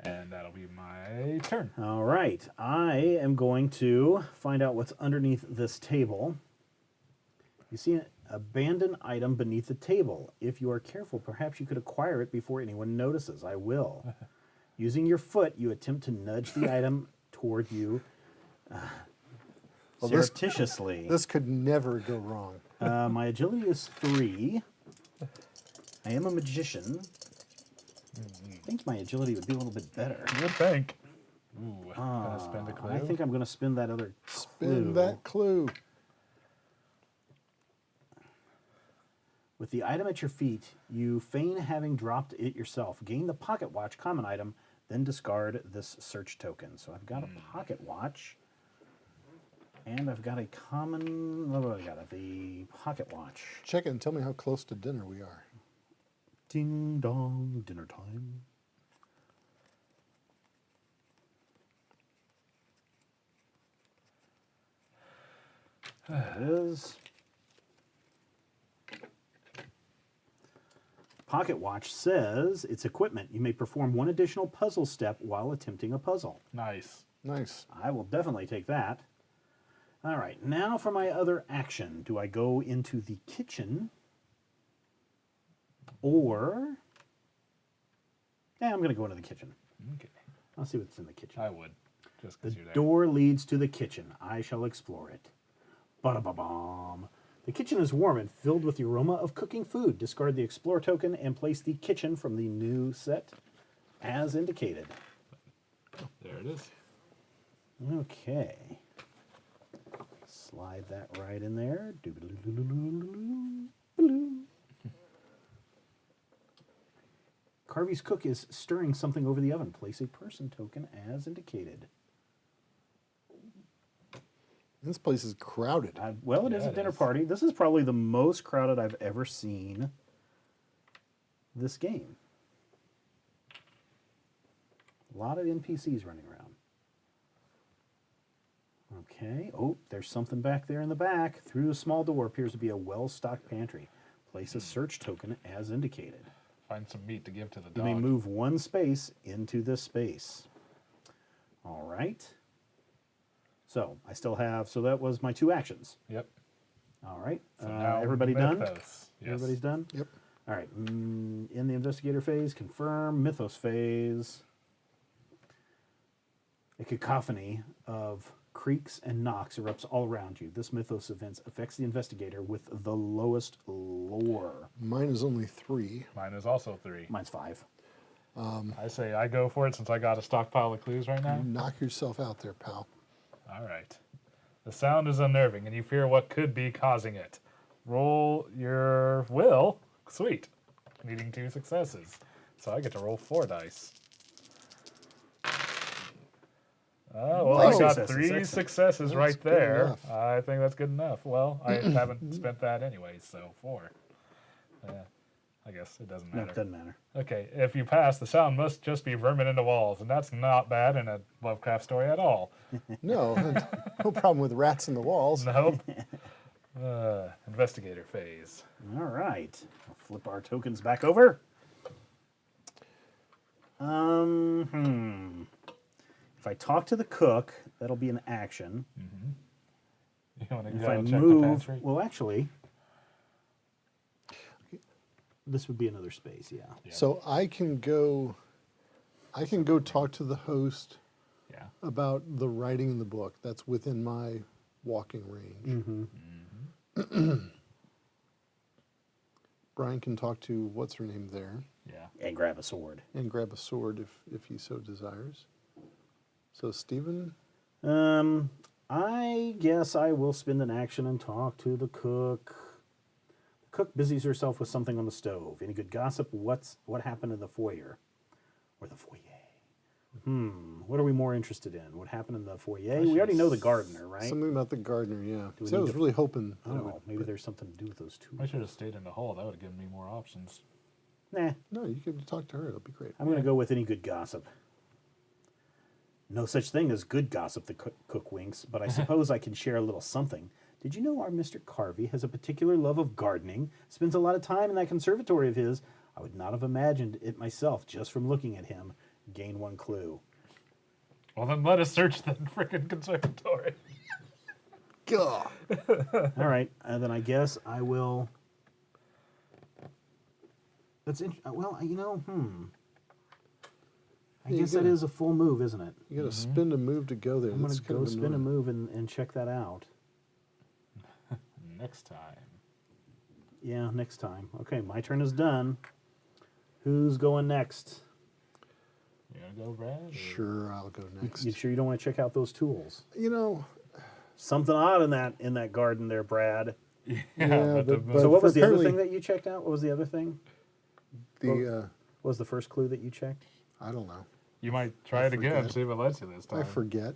[SPEAKER 3] and that'll be my turn.
[SPEAKER 1] All right. I am going to find out what's underneath this table. You see an abandoned item beneath the table. If you are careful, perhaps you could acquire it before anyone notices. I will. Using your foot, you attempt to nudge the item toward you
[SPEAKER 2] Well, this-
[SPEAKER 1] surreptitiously.
[SPEAKER 2] This could never go wrong.
[SPEAKER 1] My agility is 3. I am a magician. I think my agility would be a little bit better.
[SPEAKER 3] You would think. Ooh, gonna spend a clue.
[SPEAKER 1] I think I'm going to spin that other
[SPEAKER 2] Spin
[SPEAKER 1] clue.
[SPEAKER 2] that clue.
[SPEAKER 1] With the item at your feet, you feign having dropped it yourself. Gain the pocket watch, common item, then discard this search token. So I've got a pocket watch, and I've got a common. What do I got? The pocket watch.
[SPEAKER 2] Check it and tell me how close to dinner we are.
[SPEAKER 1] Ding dong, dinner time. There it is. Pocket watch says it's equipment. You may perform one additional puzzle step while attempting a puzzle.
[SPEAKER 3] Nice.
[SPEAKER 2] Nice.
[SPEAKER 1] I will definitely take that. All right, now for my other action. Do I go into the kitchen or... Yeah, I'm going to go into the kitchen.
[SPEAKER 3] Okay.
[SPEAKER 1] I'll see what's in the kitchen.
[SPEAKER 3] I would. Just
[SPEAKER 1] The
[SPEAKER 3] because you're there.
[SPEAKER 1] door leads to the kitchen. I shall explore it. Ba-da-ba-bom. The kitchen is warm and filled with the aroma of cooking food. Discard the Explore token and place the kitchen from the new set as indicated.
[SPEAKER 3] There it is.
[SPEAKER 1] Okay. Slide that right in there. Carvey's cook is stirring something over the oven. Place a person token as indicated.
[SPEAKER 2] This place is crowded.
[SPEAKER 1] Well, it is
[SPEAKER 3] Yeah,
[SPEAKER 1] a
[SPEAKER 3] it
[SPEAKER 1] dinner
[SPEAKER 3] is.
[SPEAKER 1] party. This is probably the most crowded I've ever seen this game. A lot of NPCs running around. Okay. Oh, there's something back there in the back. Through the small door appears to be a well-stocked pantry. Place a search token as indicated.
[SPEAKER 3] Find some meat to give to the
[SPEAKER 1] You
[SPEAKER 3] dog.
[SPEAKER 1] may move one space into this space. All right. So I still have, so that was my 2 actions.
[SPEAKER 3] Yep.
[SPEAKER 1] All right.
[SPEAKER 3] So now
[SPEAKER 1] Everybody done?
[SPEAKER 3] Mythos. Yes.
[SPEAKER 1] Everybody's done?
[SPEAKER 2] Yep.
[SPEAKER 1] All right. In the investigator phase, confirm. Mythos phase. A cacophony of creaks and knocks erupts all around you. This mythos event affects the investigator with the lowest lore.
[SPEAKER 2] Mine is only 3.
[SPEAKER 3] Mine is also 3.
[SPEAKER 1] Mine's 5.
[SPEAKER 3] I say I go for it since I got a stockpile of clues right now.
[SPEAKER 2] Knock yourself out there, pal.
[SPEAKER 3] All right. The sound is unnerving, and you fear what could be causing it. Roll your will. Sweet. Needing 2 successes. So I get to roll 4 dice. Oh, well,
[SPEAKER 1] Nice
[SPEAKER 3] I got
[SPEAKER 1] successes.
[SPEAKER 3] 3
[SPEAKER 1] Excellent.
[SPEAKER 3] successes
[SPEAKER 2] That's
[SPEAKER 3] right
[SPEAKER 2] good
[SPEAKER 3] there.
[SPEAKER 2] enough.
[SPEAKER 3] I think that's good enough. Well, I haven't spent that anyway, so 4. I guess it doesn't
[SPEAKER 1] No,
[SPEAKER 3] matter.
[SPEAKER 1] it doesn't matter.
[SPEAKER 3] Okay, if you pass, the sound must just be vermin in the walls, and that's not bad in a Lovecraft story at all.
[SPEAKER 2] No, no problem with rats in the walls.
[SPEAKER 3] Nope. Investigator phase.
[SPEAKER 1] All right. I'll flip our tokens back over. If I talk to the cook, that'll be an action.
[SPEAKER 3] You want to
[SPEAKER 1] If
[SPEAKER 3] go
[SPEAKER 1] I
[SPEAKER 3] check the
[SPEAKER 1] move,
[SPEAKER 3] pantry?
[SPEAKER 1] well, actually, this would be another space. Yeah.
[SPEAKER 2] So I can go talk to the host
[SPEAKER 3] Yeah.
[SPEAKER 2] about the writing in the book. That's within my walking range. Brian can talk to what's her name there
[SPEAKER 3] Yeah.
[SPEAKER 1] And grab a sword.
[SPEAKER 2] and grab a sword if he so desires. So Stephen,
[SPEAKER 1] I guess I will spend an action and talk to the cook. The cook busies herself with something on the stove. Any good gossip? What happened in the foyer? Or the foyer? What are we more interested in? What happened in the foyer? We already know the gardener, right?
[SPEAKER 2] something about the gardener, yeah.
[SPEAKER 1] we
[SPEAKER 2] See, I
[SPEAKER 1] need
[SPEAKER 2] was
[SPEAKER 1] to-
[SPEAKER 2] really hoping. that it
[SPEAKER 1] Oh,
[SPEAKER 2] would-
[SPEAKER 1] maybe there's something to do with those 2.
[SPEAKER 3] I should have stayed in the hall. That would have given me more options.
[SPEAKER 1] Nah,
[SPEAKER 2] No, you can talk to her. It'll be great.
[SPEAKER 1] I'm going to go with any good gossip. No such thing as good gossip, the cook winks, but I suppose I can share a little something. Did you know our Mr. Carvey has a particular love of gardening? Spends a lot of time in that conservatory of his. I would not have imagined it myself just from looking at him. Gain 1 clue.
[SPEAKER 3] Well, then let us search the frickin' conservatory.
[SPEAKER 2] God.
[SPEAKER 1] All right, and then I guess I will. That's well, I guess that is a full move, isn't it?
[SPEAKER 2] You got to spend a move to go there.
[SPEAKER 1] I'm going
[SPEAKER 2] That's
[SPEAKER 1] to
[SPEAKER 2] kind
[SPEAKER 1] go
[SPEAKER 2] of
[SPEAKER 1] spin a
[SPEAKER 2] annoying.
[SPEAKER 1] move and check that out.
[SPEAKER 3] Next time.
[SPEAKER 1] Yeah, next time. Okay, my turn is done. Who's going next?
[SPEAKER 3] You gonna go, Brad? or-
[SPEAKER 2] Sure, I'll go next.
[SPEAKER 1] You sure you don't want to check out those tools?
[SPEAKER 2] You know,
[SPEAKER 1] Something odd in that garden there, Brad.
[SPEAKER 3] Yeah,
[SPEAKER 2] Yeah,
[SPEAKER 3] but,
[SPEAKER 2] but-
[SPEAKER 1] So what was the other
[SPEAKER 2] apparently-
[SPEAKER 1] thing that you checked out? What was the other thing?
[SPEAKER 2] the
[SPEAKER 1] What was the first clue that you checked?
[SPEAKER 2] I don't know.
[SPEAKER 3] you might try
[SPEAKER 2] I
[SPEAKER 3] it again,
[SPEAKER 2] forget.
[SPEAKER 3] see if it lets you this time.
[SPEAKER 2] I forget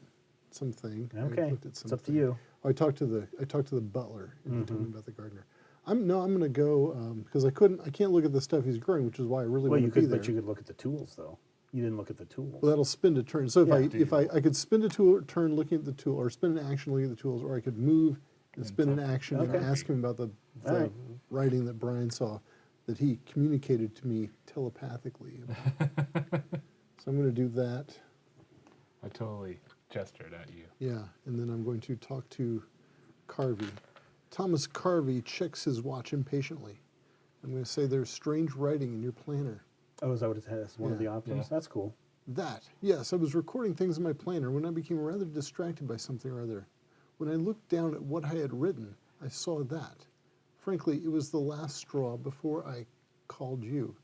[SPEAKER 2] something. I
[SPEAKER 1] Okay,
[SPEAKER 2] looked at
[SPEAKER 1] it's up to
[SPEAKER 2] something.
[SPEAKER 1] you.
[SPEAKER 2] Oh, I talked to the butler and he told me about the gardener. I'm going to go because I can't look at the stuff he's growing, which is why I really
[SPEAKER 1] Well,
[SPEAKER 2] want
[SPEAKER 1] you
[SPEAKER 2] to be
[SPEAKER 1] could,
[SPEAKER 2] there.
[SPEAKER 1] but you could look at the tools though. You didn't look at the tools.
[SPEAKER 2] Well, that'll spend a turn. So
[SPEAKER 1] Yeah.
[SPEAKER 2] if I could spend a turn looking at the tool, or spend an action looking at the tools, or I could move and spend an action and
[SPEAKER 1] Okay.
[SPEAKER 2] ask him about the
[SPEAKER 1] All right.
[SPEAKER 2] writing that Brian saw, that he communicated to me telepathically. So I'm going to do that.
[SPEAKER 3] I totally gestured at you.
[SPEAKER 2] Yeah, and then I'm going to talk to Carvey. Thomas Carvey checks his watch impatiently. I'm going to say there's strange writing in your planner.
[SPEAKER 1] Oh, is that what it has? One of the
[SPEAKER 2] Yeah.
[SPEAKER 1] options?
[SPEAKER 3] Yeah.
[SPEAKER 1] That's cool.
[SPEAKER 2] That, yes, I was recording things in my planner when I became rather distracted by something or other. When I looked down at what I had written, I saw that. Frankly, it was the last straw before I called you.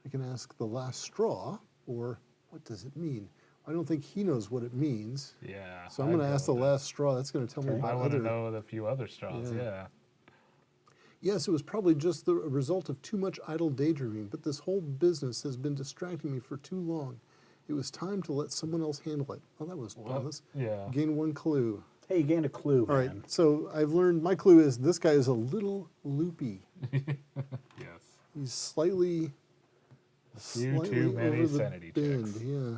[SPEAKER 2] I can ask the last straw, or what does it mean? I don't think he knows what it means.
[SPEAKER 3] Yeah.
[SPEAKER 2] So I'm going to
[SPEAKER 3] I'd
[SPEAKER 2] ask
[SPEAKER 3] go
[SPEAKER 2] the
[SPEAKER 3] with
[SPEAKER 2] last straw. That's going to tell me
[SPEAKER 1] Okay.
[SPEAKER 3] that. I
[SPEAKER 2] about
[SPEAKER 3] want to
[SPEAKER 2] other.
[SPEAKER 3] know the few other straws,
[SPEAKER 2] Yeah.
[SPEAKER 3] yeah.
[SPEAKER 2] Yes, it was probably just the result of too much idle daydreaming, but this whole business has been distracting me for too long. It was time to let someone else handle it. Oh, that was promise.
[SPEAKER 3] Yeah.
[SPEAKER 2] Gain one clue.
[SPEAKER 1] Hey, you gained a clue,
[SPEAKER 2] All
[SPEAKER 1] man.
[SPEAKER 2] right, so I've learned my clue is this guy is a little loopy.
[SPEAKER 3] Yes.
[SPEAKER 2] He's slightly,
[SPEAKER 3] few too many
[SPEAKER 2] over the
[SPEAKER 3] sanity
[SPEAKER 2] bend.
[SPEAKER 3] checks.
[SPEAKER 2] Yeah.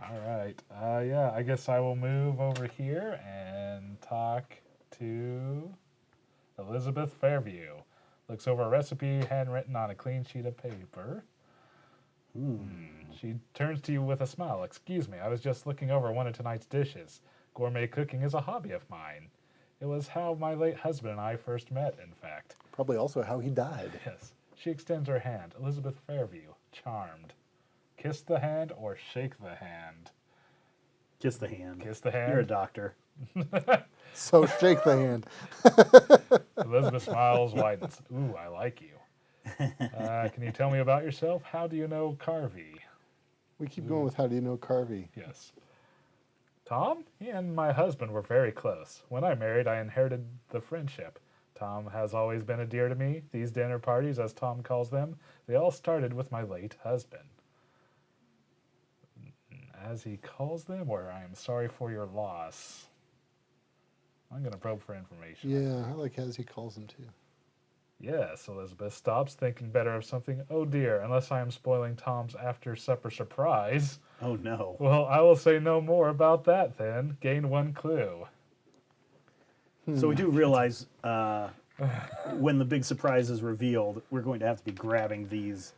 [SPEAKER 3] All right. Yeah, I guess I will move over here and talk to Elizabeth Fairview. Looks over a recipe handwritten on a clean sheet of paper. She turns to you with a smile. Excuse me, I was just looking over one of tonight's dishes. Gourmet cooking is a hobby of mine. It was how my late husband and I first met, in fact.
[SPEAKER 2] Probably also how he died.
[SPEAKER 3] Yes. She extends her hand. Elizabeth Fairview, charmed. Kiss the hand or shake the hand?
[SPEAKER 1] Kiss the hand.
[SPEAKER 3] Kiss the hand.
[SPEAKER 1] You're a doctor.
[SPEAKER 2] So shake the hand.
[SPEAKER 3] Elizabeth smiles, widens. Ooh, I like you. Can you tell me about yourself? How do you know Carvey?
[SPEAKER 2] We keep going with how do you know Carvey?
[SPEAKER 3] Yes. Tom, he and my husband were very close. When I married, I inherited the friendship. Tom has always been a dear to me. These dinner parties, as Tom calls them, they all started with my late husband. As he calls them, or I am sorry for your loss. I'm going to probe for information.
[SPEAKER 2] Yeah, I like as he calls him too.
[SPEAKER 3] Yes, Elizabeth stops, thinking better of something. Oh dear, unless I am spoiling Tom's after-supper surprise.
[SPEAKER 1] Oh, no.
[SPEAKER 3] Well, I will say no more about that then. Gain one clue.
[SPEAKER 1] So we do realize when the big surprise is revealed, we're going to have to be grabbing these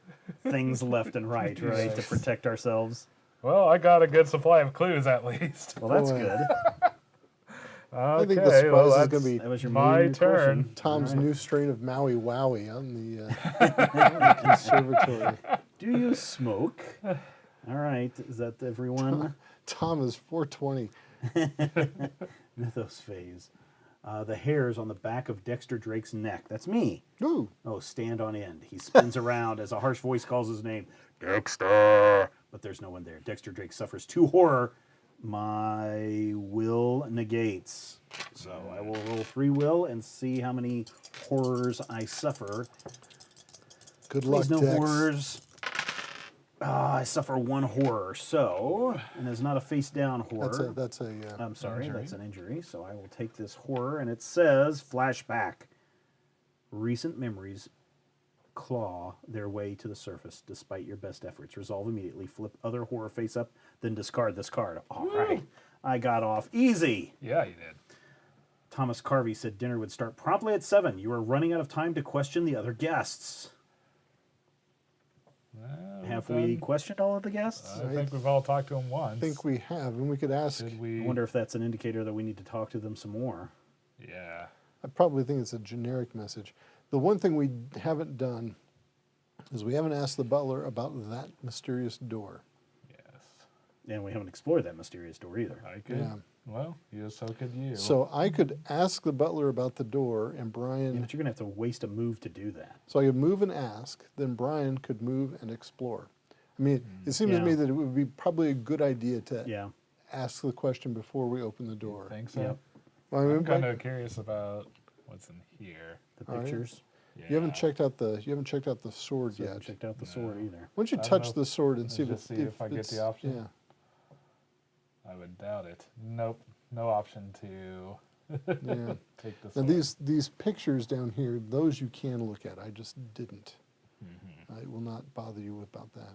[SPEAKER 1] things left and right, right, to protect ourselves.
[SPEAKER 3] Well, I got a good supply of clues at least.
[SPEAKER 1] Well, that's
[SPEAKER 2] Boy.
[SPEAKER 1] good.
[SPEAKER 2] I think the
[SPEAKER 3] Okay,
[SPEAKER 2] surprise
[SPEAKER 3] well,
[SPEAKER 2] is
[SPEAKER 3] that's
[SPEAKER 2] going to be
[SPEAKER 1] That was your
[SPEAKER 3] my
[SPEAKER 1] main
[SPEAKER 3] turn.
[SPEAKER 1] question.
[SPEAKER 2] Tom's new strain of Maui Wowie on the conservatory.
[SPEAKER 1] Do you smoke? All right. Is that everyone?
[SPEAKER 2] Tom is 420.
[SPEAKER 1] Mythos phase. The hairs on the back of Dexter Drake's neck. That's me.
[SPEAKER 2] Ooh,
[SPEAKER 1] Oh, stand on end. He spins around as a harsh voice calls his name. Dexter! But there's no one there. Dexter Drake suffers 2 horror. My will negates. So I will roll 3 will and see how many horrors I suffer.
[SPEAKER 2] good luck,
[SPEAKER 1] Please no
[SPEAKER 2] Dex.
[SPEAKER 1] horrors. I suffer 1 horror. So, and it's not a face down horror.
[SPEAKER 2] That's a
[SPEAKER 1] I'm sorry,
[SPEAKER 3] Injury.
[SPEAKER 1] that's an injury. So I will take this horror, and it says flashback. Recent memories claw their way to the surface despite your best efforts. Resolve immediately. Flip other horror face up, then discard this card. All right. I got off easy.
[SPEAKER 3] Yeah, you did.
[SPEAKER 1] Thomas Carvey said dinner would start promptly at 7. You are running out of time to question the other guests.
[SPEAKER 3] Well,
[SPEAKER 1] Have
[SPEAKER 3] then,
[SPEAKER 1] we questioned all of the guests?
[SPEAKER 3] I think we've all talked to him once.
[SPEAKER 2] I think we have, and we could ask.
[SPEAKER 3] Did we?
[SPEAKER 1] I wonder if that's an indicator that we need to talk to them some more.
[SPEAKER 3] Yeah.
[SPEAKER 2] I probably think it's a generic message. The one thing we haven't done is we haven't asked the butler about that mysterious door.
[SPEAKER 3] Yes.
[SPEAKER 1] And we haven't explored that mysterious door either.
[SPEAKER 3] I could.
[SPEAKER 2] Yeah.
[SPEAKER 3] Well, so could you.
[SPEAKER 2] So I could ask the butler about the door, and
[SPEAKER 1] Yeah,
[SPEAKER 2] Brian.
[SPEAKER 1] but you're going to have to waste a move to do that.
[SPEAKER 2] So I could move and ask, then Brian could move and explore. I mean, it seems to me
[SPEAKER 1] Yeah.
[SPEAKER 2] that it would be probably a good idea to
[SPEAKER 1] Yeah.
[SPEAKER 2] ask the question before we open the door.
[SPEAKER 3] think so?
[SPEAKER 1] Yep.
[SPEAKER 2] Well, I mean,
[SPEAKER 3] I'm
[SPEAKER 2] Brian,
[SPEAKER 3] kind of curious about what's in here.
[SPEAKER 1] The
[SPEAKER 2] All right.
[SPEAKER 1] pictures.
[SPEAKER 2] you haven't
[SPEAKER 3] Yeah.
[SPEAKER 2] checked out the sword
[SPEAKER 1] So I
[SPEAKER 2] yet.
[SPEAKER 1] haven't checked out the sword either.
[SPEAKER 2] Why don't you
[SPEAKER 3] I don't
[SPEAKER 2] touch
[SPEAKER 3] know.
[SPEAKER 2] the sword and
[SPEAKER 3] Let's
[SPEAKER 2] see if,
[SPEAKER 3] just
[SPEAKER 2] it,
[SPEAKER 3] see if I get
[SPEAKER 2] it's-
[SPEAKER 3] the option.
[SPEAKER 2] Yeah.
[SPEAKER 3] I would doubt it. Nope. No option to
[SPEAKER 2] Yeah.
[SPEAKER 3] take this.
[SPEAKER 2] Now these pictures down here, those you can look at. I just didn't. I will not bother you about that.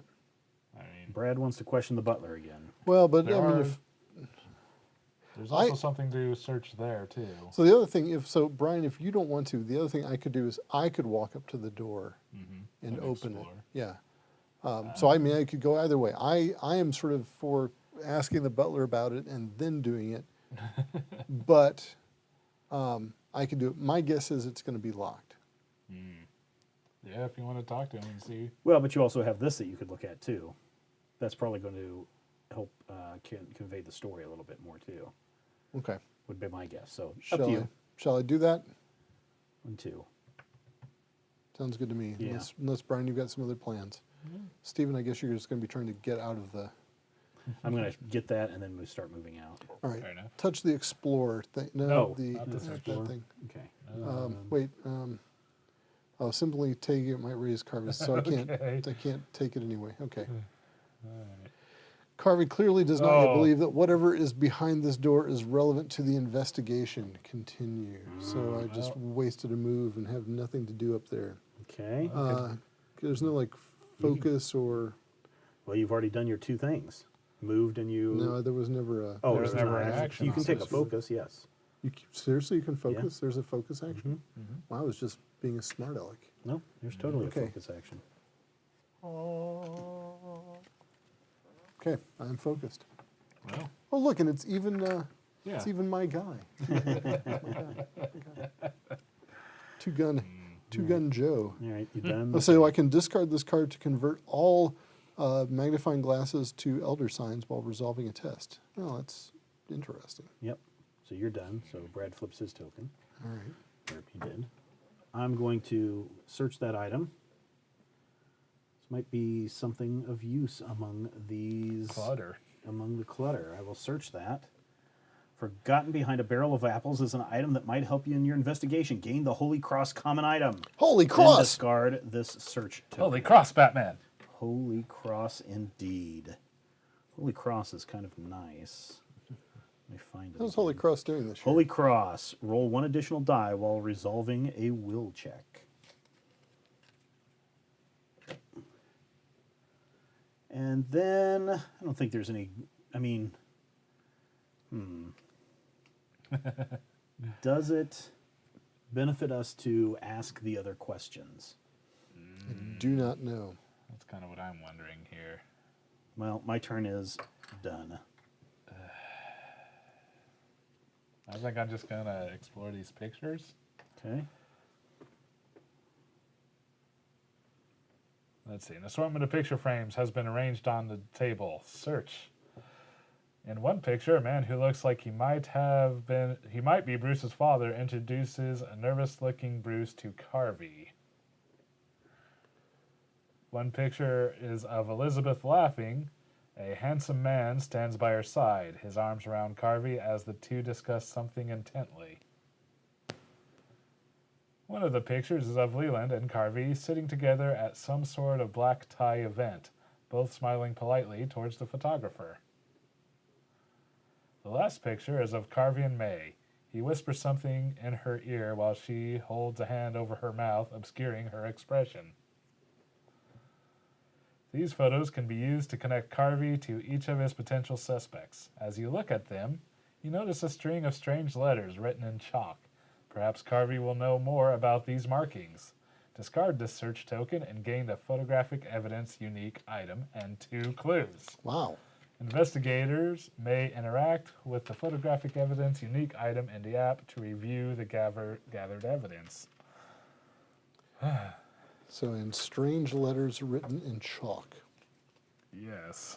[SPEAKER 3] I mean,
[SPEAKER 1] Brad wants to question the butler again.
[SPEAKER 2] Well, but
[SPEAKER 3] There
[SPEAKER 2] I mean,
[SPEAKER 3] are-
[SPEAKER 2] if
[SPEAKER 3] there's also something to search there too.
[SPEAKER 2] so, the other thing, Brian, if you don't want to, the other thing I could do is I could walk up to the door and open
[SPEAKER 3] explore.
[SPEAKER 2] it. Yeah. So I mean, I could go either way. I am sort of for asking the butler about it and then doing it, but I could do it. My guess is it's going to be locked.
[SPEAKER 3] Yeah, if you want to talk to him and see.
[SPEAKER 1] Well, but you also have this that you could look at too. That's probably going to help convey the story a little bit more too.
[SPEAKER 2] Okay.
[SPEAKER 1] Would be my guess. So up to you.
[SPEAKER 2] Shall I do that?
[SPEAKER 1] 1, 2.
[SPEAKER 2] Sounds good to me.
[SPEAKER 1] Yeah.
[SPEAKER 2] Unless Brian, you've got some other plans. Stephen, I guess you're just going to be trying to get out of the.
[SPEAKER 1] I'm going to get that and then we start moving out.
[SPEAKER 2] All right.
[SPEAKER 3] Fair enough.
[SPEAKER 2] Touch the explorer thing. No,
[SPEAKER 1] No,
[SPEAKER 2] the
[SPEAKER 3] not this
[SPEAKER 2] that
[SPEAKER 1] explorer.
[SPEAKER 2] thing.
[SPEAKER 1] Okay.
[SPEAKER 2] Wait. Simply taking it might raise Carvey, so I can't.
[SPEAKER 3] Okay.
[SPEAKER 2] I can't take it anyway. Okay. Carvey clearly does not yet
[SPEAKER 3] Oh.
[SPEAKER 2] believe that whatever is behind this door is relevant to the investigation. Continue. So I just wasted a move and have nothing to do up there.
[SPEAKER 1] Okay.
[SPEAKER 2] There's no like focus or
[SPEAKER 1] Well, you've already done your 2 things. Moved and you.
[SPEAKER 2] no. There was never a.
[SPEAKER 1] Oh,
[SPEAKER 3] There was
[SPEAKER 1] there's
[SPEAKER 3] never
[SPEAKER 1] not
[SPEAKER 3] an
[SPEAKER 1] action.
[SPEAKER 3] action
[SPEAKER 1] You can take a
[SPEAKER 3] associated.
[SPEAKER 1] focus, yes.
[SPEAKER 2] Seriously, you can focus. There's a focus action.
[SPEAKER 3] Mm-hmm.
[SPEAKER 2] Well, I was just being a smart aleck.
[SPEAKER 1] No, there's totally
[SPEAKER 2] Okay.
[SPEAKER 1] a focus action.
[SPEAKER 2] Okay, I'm focused.
[SPEAKER 3] Well,
[SPEAKER 2] Oh, look, and it's even.
[SPEAKER 3] yeah.
[SPEAKER 2] It's even my guy. Two gun Joe.
[SPEAKER 1] All right, you done?
[SPEAKER 2] So I can discard this card to convert all magnifying glasses to elder signs while resolving a test. Oh, that's interesting.
[SPEAKER 1] Yep. So you're done. So Brad flips his token.
[SPEAKER 2] All right.
[SPEAKER 1] Or he did. I'm going to search that item. This might be something of use among these.
[SPEAKER 3] Clutter.
[SPEAKER 1] Among the clutter. I will search that. Forgotten behind a barrel of apples is an item that might help you in your investigation. Gain the Holy Cross common item.
[SPEAKER 2] Holy
[SPEAKER 1] Then
[SPEAKER 2] cross!
[SPEAKER 1] discard this search token.
[SPEAKER 3] Holy cross, Batman.
[SPEAKER 1] Holy Cross indeed. Holy Cross is kind of nice. Let me find it.
[SPEAKER 2] How's Holy
[SPEAKER 1] again.
[SPEAKER 2] Cross doing this year?
[SPEAKER 1] Holy Cross. Roll 1 additional die while resolving a will check. And then, I don't think there's any, I mean, does it benefit us to ask the other questions?
[SPEAKER 2] I do not know.
[SPEAKER 3] That's kind of what I'm wondering here.
[SPEAKER 1] Well, my turn is done.
[SPEAKER 3] I think I'm just going to explore these pictures.
[SPEAKER 1] Okay.
[SPEAKER 3] Let's see. An assortment of picture frames has been arranged on the table. Search. In one picture, a man who looks like he might be Bruce's father introduces a nervous-looking Bruce to Carvey. One picture is of Elizabeth laughing. A handsome man stands by her side, his arms around Carvey as the two discuss something intently. One of the pictures is of Leland and Carvey sitting together at some sort of black tie event, both smiling politely towards the photographer. The last picture is of Carvey and May. He whispers something in her ear while she holds a hand over her mouth, obscuring her expression. These photos can be used to connect Carvey to each of his potential suspects. As you look at them, you notice a string of strange letters written in chalk. Perhaps Carvey will know more about these markings. Discard this search token and gain the photographic evidence unique item and 2 clues.
[SPEAKER 2] Wow.
[SPEAKER 3] Investigators may interact with the photographic evidence unique item in the app to review the gathered evidence.
[SPEAKER 2] So, in strange letters written in chalk.
[SPEAKER 3] Yes.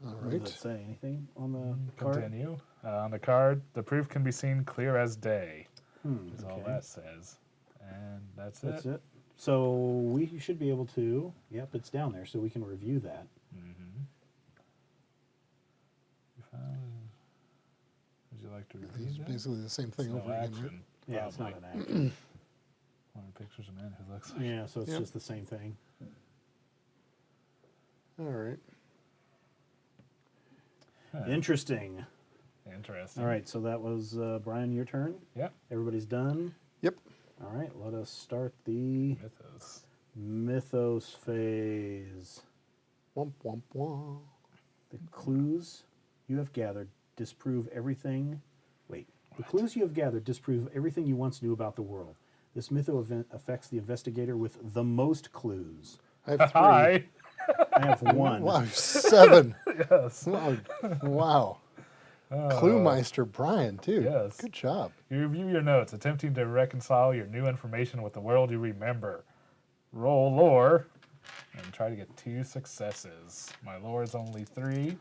[SPEAKER 2] All
[SPEAKER 1] What does
[SPEAKER 2] right.
[SPEAKER 1] it say? Anything on the card?
[SPEAKER 3] Continue. On the card, the proof can be seen clear as day. Is all
[SPEAKER 1] Okay.
[SPEAKER 3] that says. And that's
[SPEAKER 1] That's
[SPEAKER 3] it.
[SPEAKER 1] it. So we should be able to. Yep, it's down there, so we can review that.
[SPEAKER 3] Would you like to review
[SPEAKER 2] It's
[SPEAKER 3] that?
[SPEAKER 2] basically the same thing
[SPEAKER 3] It's no
[SPEAKER 2] over again. Right?
[SPEAKER 3] action.
[SPEAKER 1] Yeah, it's not
[SPEAKER 3] probably.
[SPEAKER 1] an action.
[SPEAKER 3] One of the pictures of man who looks like.
[SPEAKER 1] Yeah, so it's
[SPEAKER 2] Yep.
[SPEAKER 1] just the same thing.
[SPEAKER 2] All right.
[SPEAKER 3] Huh.
[SPEAKER 1] Interesting.
[SPEAKER 3] Interesting.
[SPEAKER 1] All right, so that was Brian. Your turn.
[SPEAKER 3] Yep.
[SPEAKER 1] Everybody's done.
[SPEAKER 2] Yep.
[SPEAKER 1] All right, let us start the
[SPEAKER 3] Mythos.
[SPEAKER 1] mythos phase.
[SPEAKER 2] Womp womp womp.
[SPEAKER 1] The clues you have gathered disprove everything. Wait. The clues you have gathered disprove everything you once knew about the world. This mytho event affects the investigator with the most clues.
[SPEAKER 2] I have 3.
[SPEAKER 3] Hi.
[SPEAKER 1] I have one.
[SPEAKER 2] Wow, 7.
[SPEAKER 3] Yes.
[SPEAKER 2] Wow. Cluemeister Brian, too.
[SPEAKER 3] Yes.
[SPEAKER 2] Good job.
[SPEAKER 3] You review your notes, attempting to reconcile your new information with the world you remember. Roll lore, and try to get 2 successes. My lore is only 3.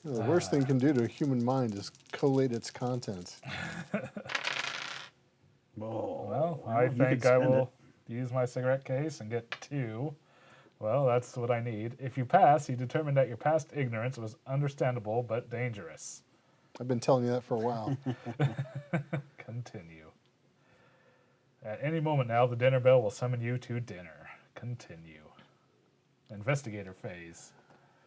[SPEAKER 2] The worst thing you can do to a human mind is collate its contents.
[SPEAKER 1] Oh,
[SPEAKER 3] Well,
[SPEAKER 1] well,
[SPEAKER 3] I
[SPEAKER 1] you could
[SPEAKER 3] think I
[SPEAKER 1] spend
[SPEAKER 3] will use my cigarette case and get 2. Well, that's what I need. If you pass, you determine that your past ignorance was understandable but dangerous.
[SPEAKER 2] I've been telling you that for a while.
[SPEAKER 3] Continue. At any moment now, the dinner bell will summon you to dinner. Continue. Investigator phase.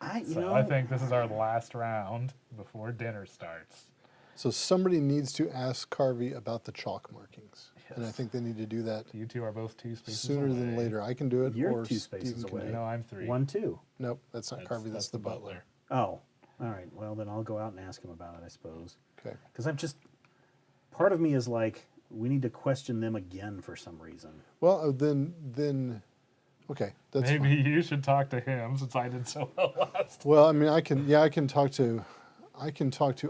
[SPEAKER 3] I think this is our last round before dinner starts.
[SPEAKER 2] So somebody needs to ask Carvey about the chalk markings. And I
[SPEAKER 3] Yes.
[SPEAKER 2] think they need to do that
[SPEAKER 3] You two are both 2 spaces
[SPEAKER 2] sooner than
[SPEAKER 3] away.
[SPEAKER 2] later. I can do it,
[SPEAKER 1] You're
[SPEAKER 2] or
[SPEAKER 1] 2 spaces
[SPEAKER 2] Stephen can
[SPEAKER 1] away.
[SPEAKER 2] do it.
[SPEAKER 3] No, I'm 3.
[SPEAKER 1] 1, 2.
[SPEAKER 2] Nope, that's not Carvey, that's the butler.
[SPEAKER 1] Oh, all right. Well, then I'll go out and ask him about it, I suppose.
[SPEAKER 2] Okay.
[SPEAKER 1] Because I'm just, part of me is like, we need to question them again for some reason.
[SPEAKER 2] Well, then, okay, that's
[SPEAKER 3] Maybe
[SPEAKER 2] fine.
[SPEAKER 3] you should talk to him since I did so well last.
[SPEAKER 2] Well, I mean, I can talk to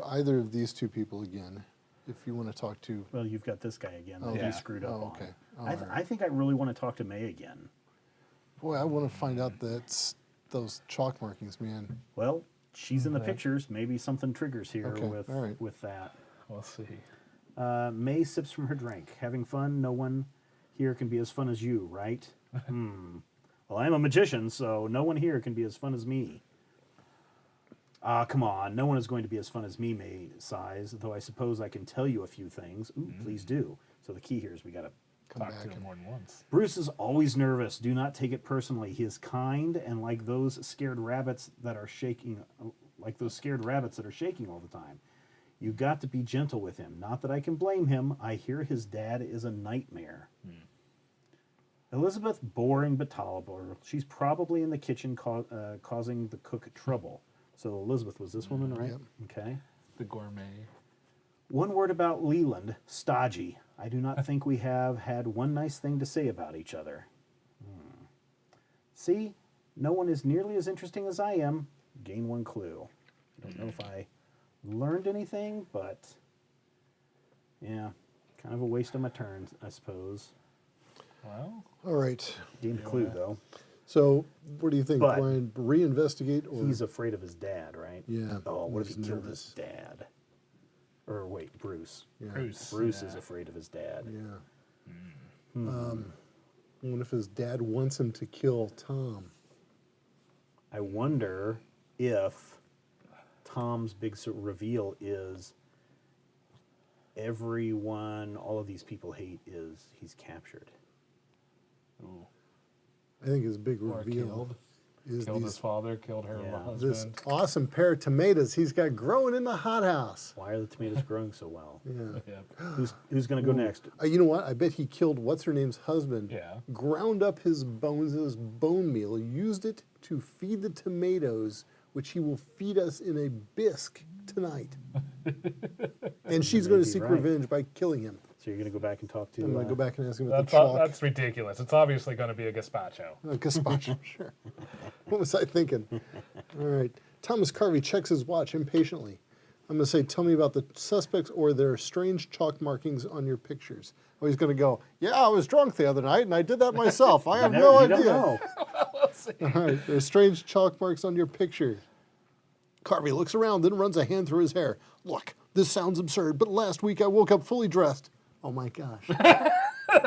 [SPEAKER 2] either of these 2 people again, if you want to talk to.
[SPEAKER 1] Well, you've got this guy again that
[SPEAKER 2] Oh,
[SPEAKER 1] you
[SPEAKER 3] yeah.
[SPEAKER 1] screwed up
[SPEAKER 2] Oh,
[SPEAKER 1] on.
[SPEAKER 2] okay. Oh,
[SPEAKER 1] I
[SPEAKER 2] all right.
[SPEAKER 1] I think I really want to talk to May again.
[SPEAKER 2] Boy, I want to find out those chalk markings, man.
[SPEAKER 1] Well, she's in the
[SPEAKER 3] Okay.
[SPEAKER 1] pictures. Maybe something triggers here
[SPEAKER 2] Okay,
[SPEAKER 1] with
[SPEAKER 2] all right.
[SPEAKER 1] with that.
[SPEAKER 3] We'll see.
[SPEAKER 1] May sips from her drink. Having fun. No one here can be as fun as you, right? Well, I'm a magician, so no one here can be as fun as me. Come on. No one is going to be as fun as me, May sighs, though I suppose I can tell you a few things. Ooh, please do. So the key here is we got to...
[SPEAKER 2] Come
[SPEAKER 3] Talk
[SPEAKER 2] back
[SPEAKER 3] to him
[SPEAKER 2] and
[SPEAKER 3] more than once.
[SPEAKER 1] Bruce is always nervous. Do not take it personally. He is kind and like those scared rabbits that are shaking, all the time. You got to be gentle with him. Not that I can blame him. I hear his dad is a nightmare. Elizabeth, boring but tolerable. She's probably in the kitchen causing the cook trouble. So Elizabeth was this woman, right?
[SPEAKER 2] Yep.
[SPEAKER 1] Okay.
[SPEAKER 3] The gourmet.
[SPEAKER 1] One word about Leland, stodgy. I do not think we have had one nice thing to say about each other. See, no one is nearly as interesting as I am. Gain 1 clue. I don't know if I learned anything, but yeah, kind of a waste of my turn, I suppose.
[SPEAKER 3] Well,
[SPEAKER 2] All right.
[SPEAKER 1] Gained a clue, though.
[SPEAKER 2] So, what do you think,
[SPEAKER 1] But-
[SPEAKER 2] Brian? Reinvestigate or
[SPEAKER 1] He's afraid of his dad, right?
[SPEAKER 2] Yeah,
[SPEAKER 1] Oh, what if he
[SPEAKER 2] he's
[SPEAKER 1] killed
[SPEAKER 2] nervous.
[SPEAKER 1] his dad? Or wait, Bruce.
[SPEAKER 2] yeah.
[SPEAKER 3] Bruce.
[SPEAKER 1] Bruce
[SPEAKER 3] yeah.
[SPEAKER 1] is afraid of his dad.
[SPEAKER 2] Yeah. What if his dad wants him to kill Tom?
[SPEAKER 1] I wonder if Tom's big reveal is everyone, all of these people hate is he's captured.
[SPEAKER 3] Ooh.
[SPEAKER 2] I think his big
[SPEAKER 3] Or
[SPEAKER 2] reveal
[SPEAKER 3] killed.
[SPEAKER 2] is
[SPEAKER 3] Killed his
[SPEAKER 2] these,
[SPEAKER 3] father, killed her
[SPEAKER 1] Yeah.
[SPEAKER 2] this
[SPEAKER 3] husband.
[SPEAKER 2] awesome pair of tomatoes he's got growing in the hothouse.
[SPEAKER 1] Why are the tomatoes growing so well?
[SPEAKER 2] Yeah.
[SPEAKER 3] Yep.
[SPEAKER 1] Who's going to go next?
[SPEAKER 2] You know what? I bet he killed what's her name's husband.
[SPEAKER 3] Yeah.
[SPEAKER 2] Ground up his bones as bone meal, used it to feed the tomatoes, which he will feed us in a bisque tonight. And she's going
[SPEAKER 1] may
[SPEAKER 2] to
[SPEAKER 1] be
[SPEAKER 2] seek
[SPEAKER 1] right.
[SPEAKER 2] revenge by killing him.
[SPEAKER 1] So you're going to go back and talk to.
[SPEAKER 2] I'm going to go back and ask him about
[SPEAKER 3] That's,
[SPEAKER 2] the chalk.
[SPEAKER 3] that's ridiculous. It's obviously going to be a gazpacho.
[SPEAKER 2] Gazpacho, sure. What was I thinking? All right. Thomas Carvey checks his watch impatiently. I'm going to say, tell me about the suspects or their strange chalk markings on your pictures. Oh, he's going to go, yeah, I was drunk the other night and I did that myself. I have no
[SPEAKER 1] you
[SPEAKER 2] idea.
[SPEAKER 1] don't know.
[SPEAKER 3] Let's see.
[SPEAKER 2] All right. There's strange chalk marks on your picture. Carvey looks around, then runs a hand through his hair. Look, this sounds absurd, but last week I woke up fully dressed. Oh my gosh.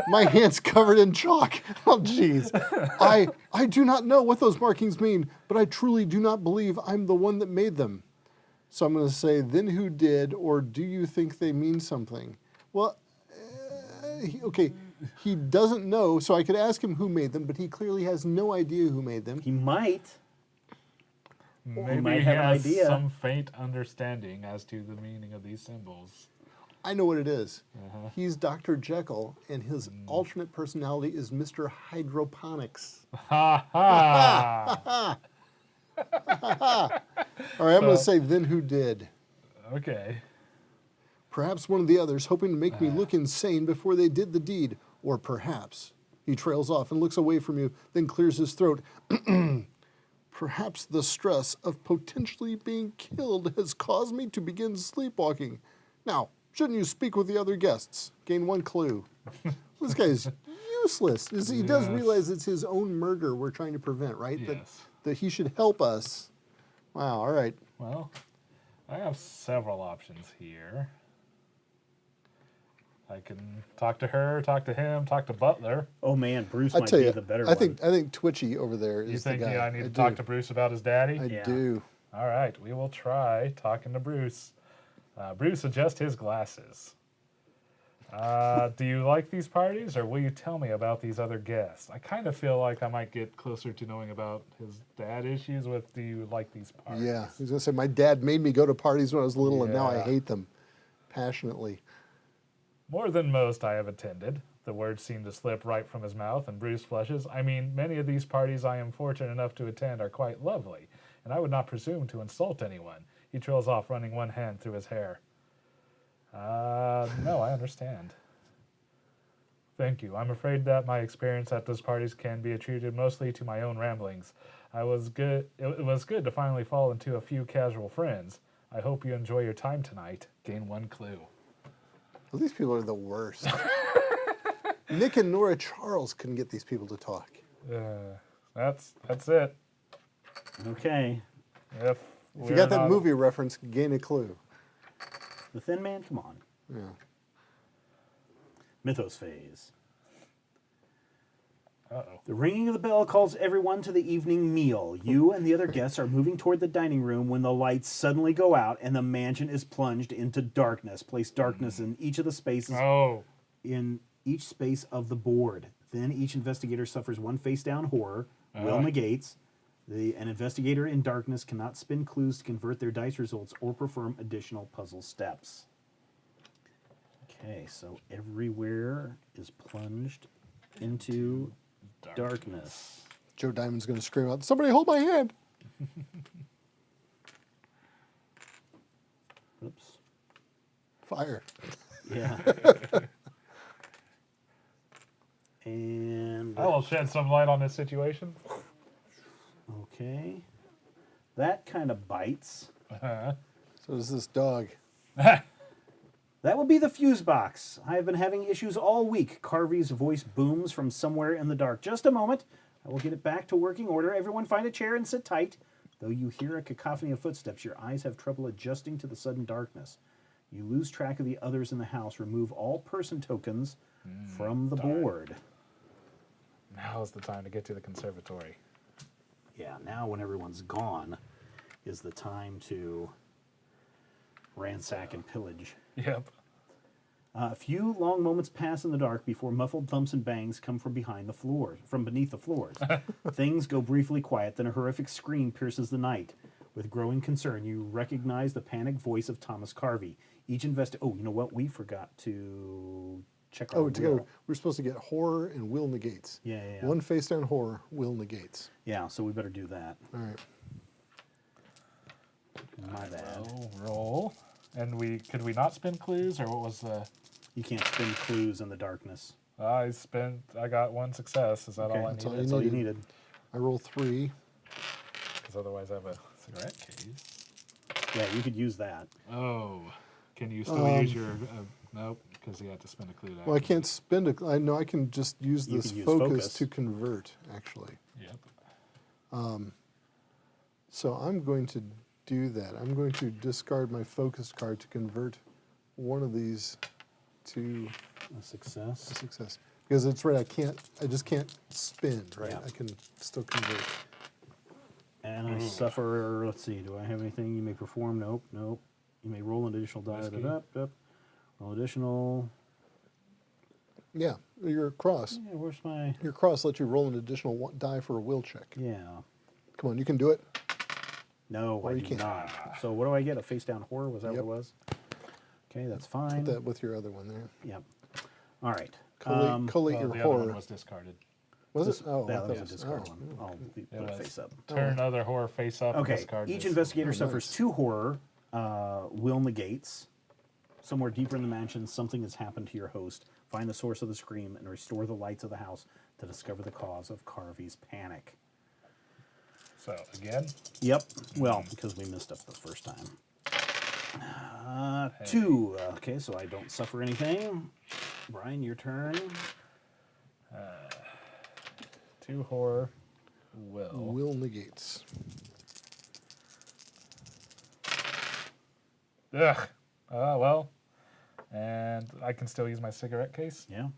[SPEAKER 2] My hands covered in chalk. Oh, jeez. I do not know what those markings mean, but I truly do not believe I'm the one that made them. So I'm going to say, then who did, or do you think they mean something? Well, okay, he doesn't know, so I could ask him who made them, but he clearly has no idea who made them.
[SPEAKER 1] He might.
[SPEAKER 3] Maybe
[SPEAKER 1] might
[SPEAKER 3] he
[SPEAKER 1] have an
[SPEAKER 3] has
[SPEAKER 1] idea.
[SPEAKER 3] some faint understanding as to the meaning of these symbols.
[SPEAKER 2] I know what it is. He's Dr. Jekyll, and his alternate personality is Mr. Hydroponics.
[SPEAKER 3] Ha ha!
[SPEAKER 2] All right, I'm going to say, then who did?
[SPEAKER 3] Okay.
[SPEAKER 2] Perhaps one of the others, hoping to make me look insane before they did the deed. Or perhaps he trails off and looks away from you, then clears his throat. Perhaps the stress of potentially being killed has caused me to begin sleepwalking. Now, shouldn't you speak with the other guests? Gain one clue. This guy's useless. He does realize it's his own murder we're trying to prevent, right?
[SPEAKER 3] Yes.
[SPEAKER 2] That he should help us. Wow, all right.
[SPEAKER 3] Well, I have several options here. I can talk to her, talk to him, talk to Butler.
[SPEAKER 1] Oh man, Bruce
[SPEAKER 2] I
[SPEAKER 1] might
[SPEAKER 2] tell
[SPEAKER 1] be
[SPEAKER 2] you,
[SPEAKER 1] the better
[SPEAKER 2] I
[SPEAKER 1] one.
[SPEAKER 2] think Twitchy over there is
[SPEAKER 3] You think
[SPEAKER 2] the guy.
[SPEAKER 3] I need to talk to Bruce about his daddy?
[SPEAKER 2] I
[SPEAKER 1] Yeah.
[SPEAKER 2] do.
[SPEAKER 3] All right, we will try talking to Bruce. Bruce, adjust his glasses. Do you like these parties, or will you tell me about these other guests? I kind of feel like I might get closer to knowing about his dad issues with, do you like these parties?
[SPEAKER 2] Yeah, he's gonna say my dad made me go to parties when I was little, and now I
[SPEAKER 3] Yeah.
[SPEAKER 2] hate them passionately.
[SPEAKER 3] More than most I have attended. The words seem to slip right from his mouth, and Bruce flushes. I mean, many of these parties I am fortunate enough to attend are quite lovely, and I would not presume to insult anyone. He trails off, running one hand through his hair. No, I understand. Thank you. I'm afraid that my experience at those parties can be attributed mostly to my own ramblings. It was good to finally fall into a few casual friends. I hope you enjoy your time tonight. Gain one clue.
[SPEAKER 2] Well, these people are the worst. Nick and Nora Charles couldn't get these people to talk.
[SPEAKER 3] That's it.
[SPEAKER 1] Okay.
[SPEAKER 3] If
[SPEAKER 2] you got that movie reference, gain a clue.
[SPEAKER 1] The Thin Man, come on.
[SPEAKER 2] Yeah.
[SPEAKER 1] Mythos phase.
[SPEAKER 3] Uh-oh.
[SPEAKER 1] The ringing of the bell calls everyone to the evening meal. You and the other guests are moving toward the dining room when the lights suddenly go out and the mansion is plunged into darkness. Place darkness in each of the spaces
[SPEAKER 3] Oh.
[SPEAKER 1] in each space of the board. Then each investigator suffers one face-down horror. Will negates. An investigator in darkness cannot spin clues to convert their dice results or perform additional puzzle steps. Okay, so everywhere is plunged into darkness.
[SPEAKER 2] Joe Diamond's going to scream out, "Somebody hold my hand!"
[SPEAKER 1] Oops.
[SPEAKER 2] Fire.
[SPEAKER 1] Yeah. And
[SPEAKER 3] I will shed some light on this situation.
[SPEAKER 1] okay, that kind of bites.
[SPEAKER 2] So does this dog.
[SPEAKER 1] That would be the fuse box. I have been having issues all week. Carvey's voice booms from somewhere in the dark. Just a moment. I will get it back to working order. Everyone find a chair and sit tight. Though you hear a cacophony of footsteps, your eyes have trouble adjusting to the sudden darkness. You lose track of the others in the house. Remove all person tokens from the board.
[SPEAKER 3] Now's the time to get to the conservatory.
[SPEAKER 1] Yeah, now when everyone's gone is the time to ransack and pillage.
[SPEAKER 3] Yep.
[SPEAKER 1] A few long moments pass in the dark before muffled thumps and bangs come from beneath the floors. Things go briefly quiet, then a horrific scream pierces the night. With growing concern, you recognize the panicked voice of Thomas Carvey. Oh, you know what? We forgot to check our will.
[SPEAKER 2] We're supposed to get horror and will negates.
[SPEAKER 1] Yeah.
[SPEAKER 2] One face down horror, will negates.
[SPEAKER 1] Yeah, so we better do that.
[SPEAKER 2] All right.
[SPEAKER 1] My bad.
[SPEAKER 3] Roll. And could we not spin clues, or what was the?
[SPEAKER 1] You can't spin clues in the darkness.
[SPEAKER 3] I got one success. Is that all I
[SPEAKER 2] that's all
[SPEAKER 3] needed?
[SPEAKER 1] That's all you needed.
[SPEAKER 2] I roll 3.
[SPEAKER 3] Because otherwise I have a cigarette case.
[SPEAKER 1] Yeah, you could use that.
[SPEAKER 3] Oh. Can you still use your... nope, because you have to spin a clue.
[SPEAKER 2] Well, I can't spend a... I know I can just use
[SPEAKER 1] You
[SPEAKER 2] this
[SPEAKER 1] can use
[SPEAKER 2] focus
[SPEAKER 1] focus.
[SPEAKER 2] to convert, actually.
[SPEAKER 3] Yep.
[SPEAKER 2] So I'm going to do that. I'm going to discard my focused card to convert one of these to
[SPEAKER 1] A success.
[SPEAKER 2] success. Because it's right, I just can't spin, right?
[SPEAKER 1] Yeah.
[SPEAKER 2] I can still convert.
[SPEAKER 1] And I suffer, let's see, do I have anything? You may perform, nope, nope. You may roll an additional die,
[SPEAKER 3] Whiskey.
[SPEAKER 1] roll additional,
[SPEAKER 2] Yeah, your cross.
[SPEAKER 1] yeah, where's my,
[SPEAKER 2] Your cross lets you roll an additional die for a will check.
[SPEAKER 1] yeah.
[SPEAKER 2] Come on, you can do it.
[SPEAKER 1] No,
[SPEAKER 2] Or
[SPEAKER 1] I
[SPEAKER 2] you
[SPEAKER 1] do
[SPEAKER 2] can't.
[SPEAKER 1] not. So what do I get? A face down horror? Was that
[SPEAKER 2] Yep.
[SPEAKER 1] what it was? Okay, that's fine.
[SPEAKER 2] Put that with your other one there.
[SPEAKER 1] Yep. All right.
[SPEAKER 2] Collate
[SPEAKER 3] Well,
[SPEAKER 2] your
[SPEAKER 3] the other
[SPEAKER 2] horror.
[SPEAKER 3] one was discarded.
[SPEAKER 2] Was
[SPEAKER 1] This-
[SPEAKER 2] it? Oh,
[SPEAKER 1] yeah,
[SPEAKER 2] I
[SPEAKER 1] that
[SPEAKER 2] thought
[SPEAKER 1] was
[SPEAKER 2] it
[SPEAKER 1] a
[SPEAKER 2] was-
[SPEAKER 1] discard
[SPEAKER 2] oh.
[SPEAKER 1] one. I'll
[SPEAKER 3] It
[SPEAKER 1] put it
[SPEAKER 3] was
[SPEAKER 1] face up.
[SPEAKER 3] turn other horror face up and
[SPEAKER 1] Okay,
[SPEAKER 3] discard
[SPEAKER 1] each
[SPEAKER 3] this.
[SPEAKER 1] investigator
[SPEAKER 2] Oh,
[SPEAKER 1] suffers
[SPEAKER 2] nice.
[SPEAKER 1] 2 horror, will negates. Somewhere deeper in the mansion, something has happened to your host. Find the source of the scream and restore the lights of the house to discover the cause of Carvey's panic.
[SPEAKER 3] So, again,
[SPEAKER 1] Yep. Well, because we missed up the first time. 2. Okay, so I don't suffer anything. Brian, your turn.
[SPEAKER 3] 2 horror will.
[SPEAKER 2] Will negates.
[SPEAKER 3] Ugh. Well. And I can still use my cigarette case.
[SPEAKER 1] Yeah.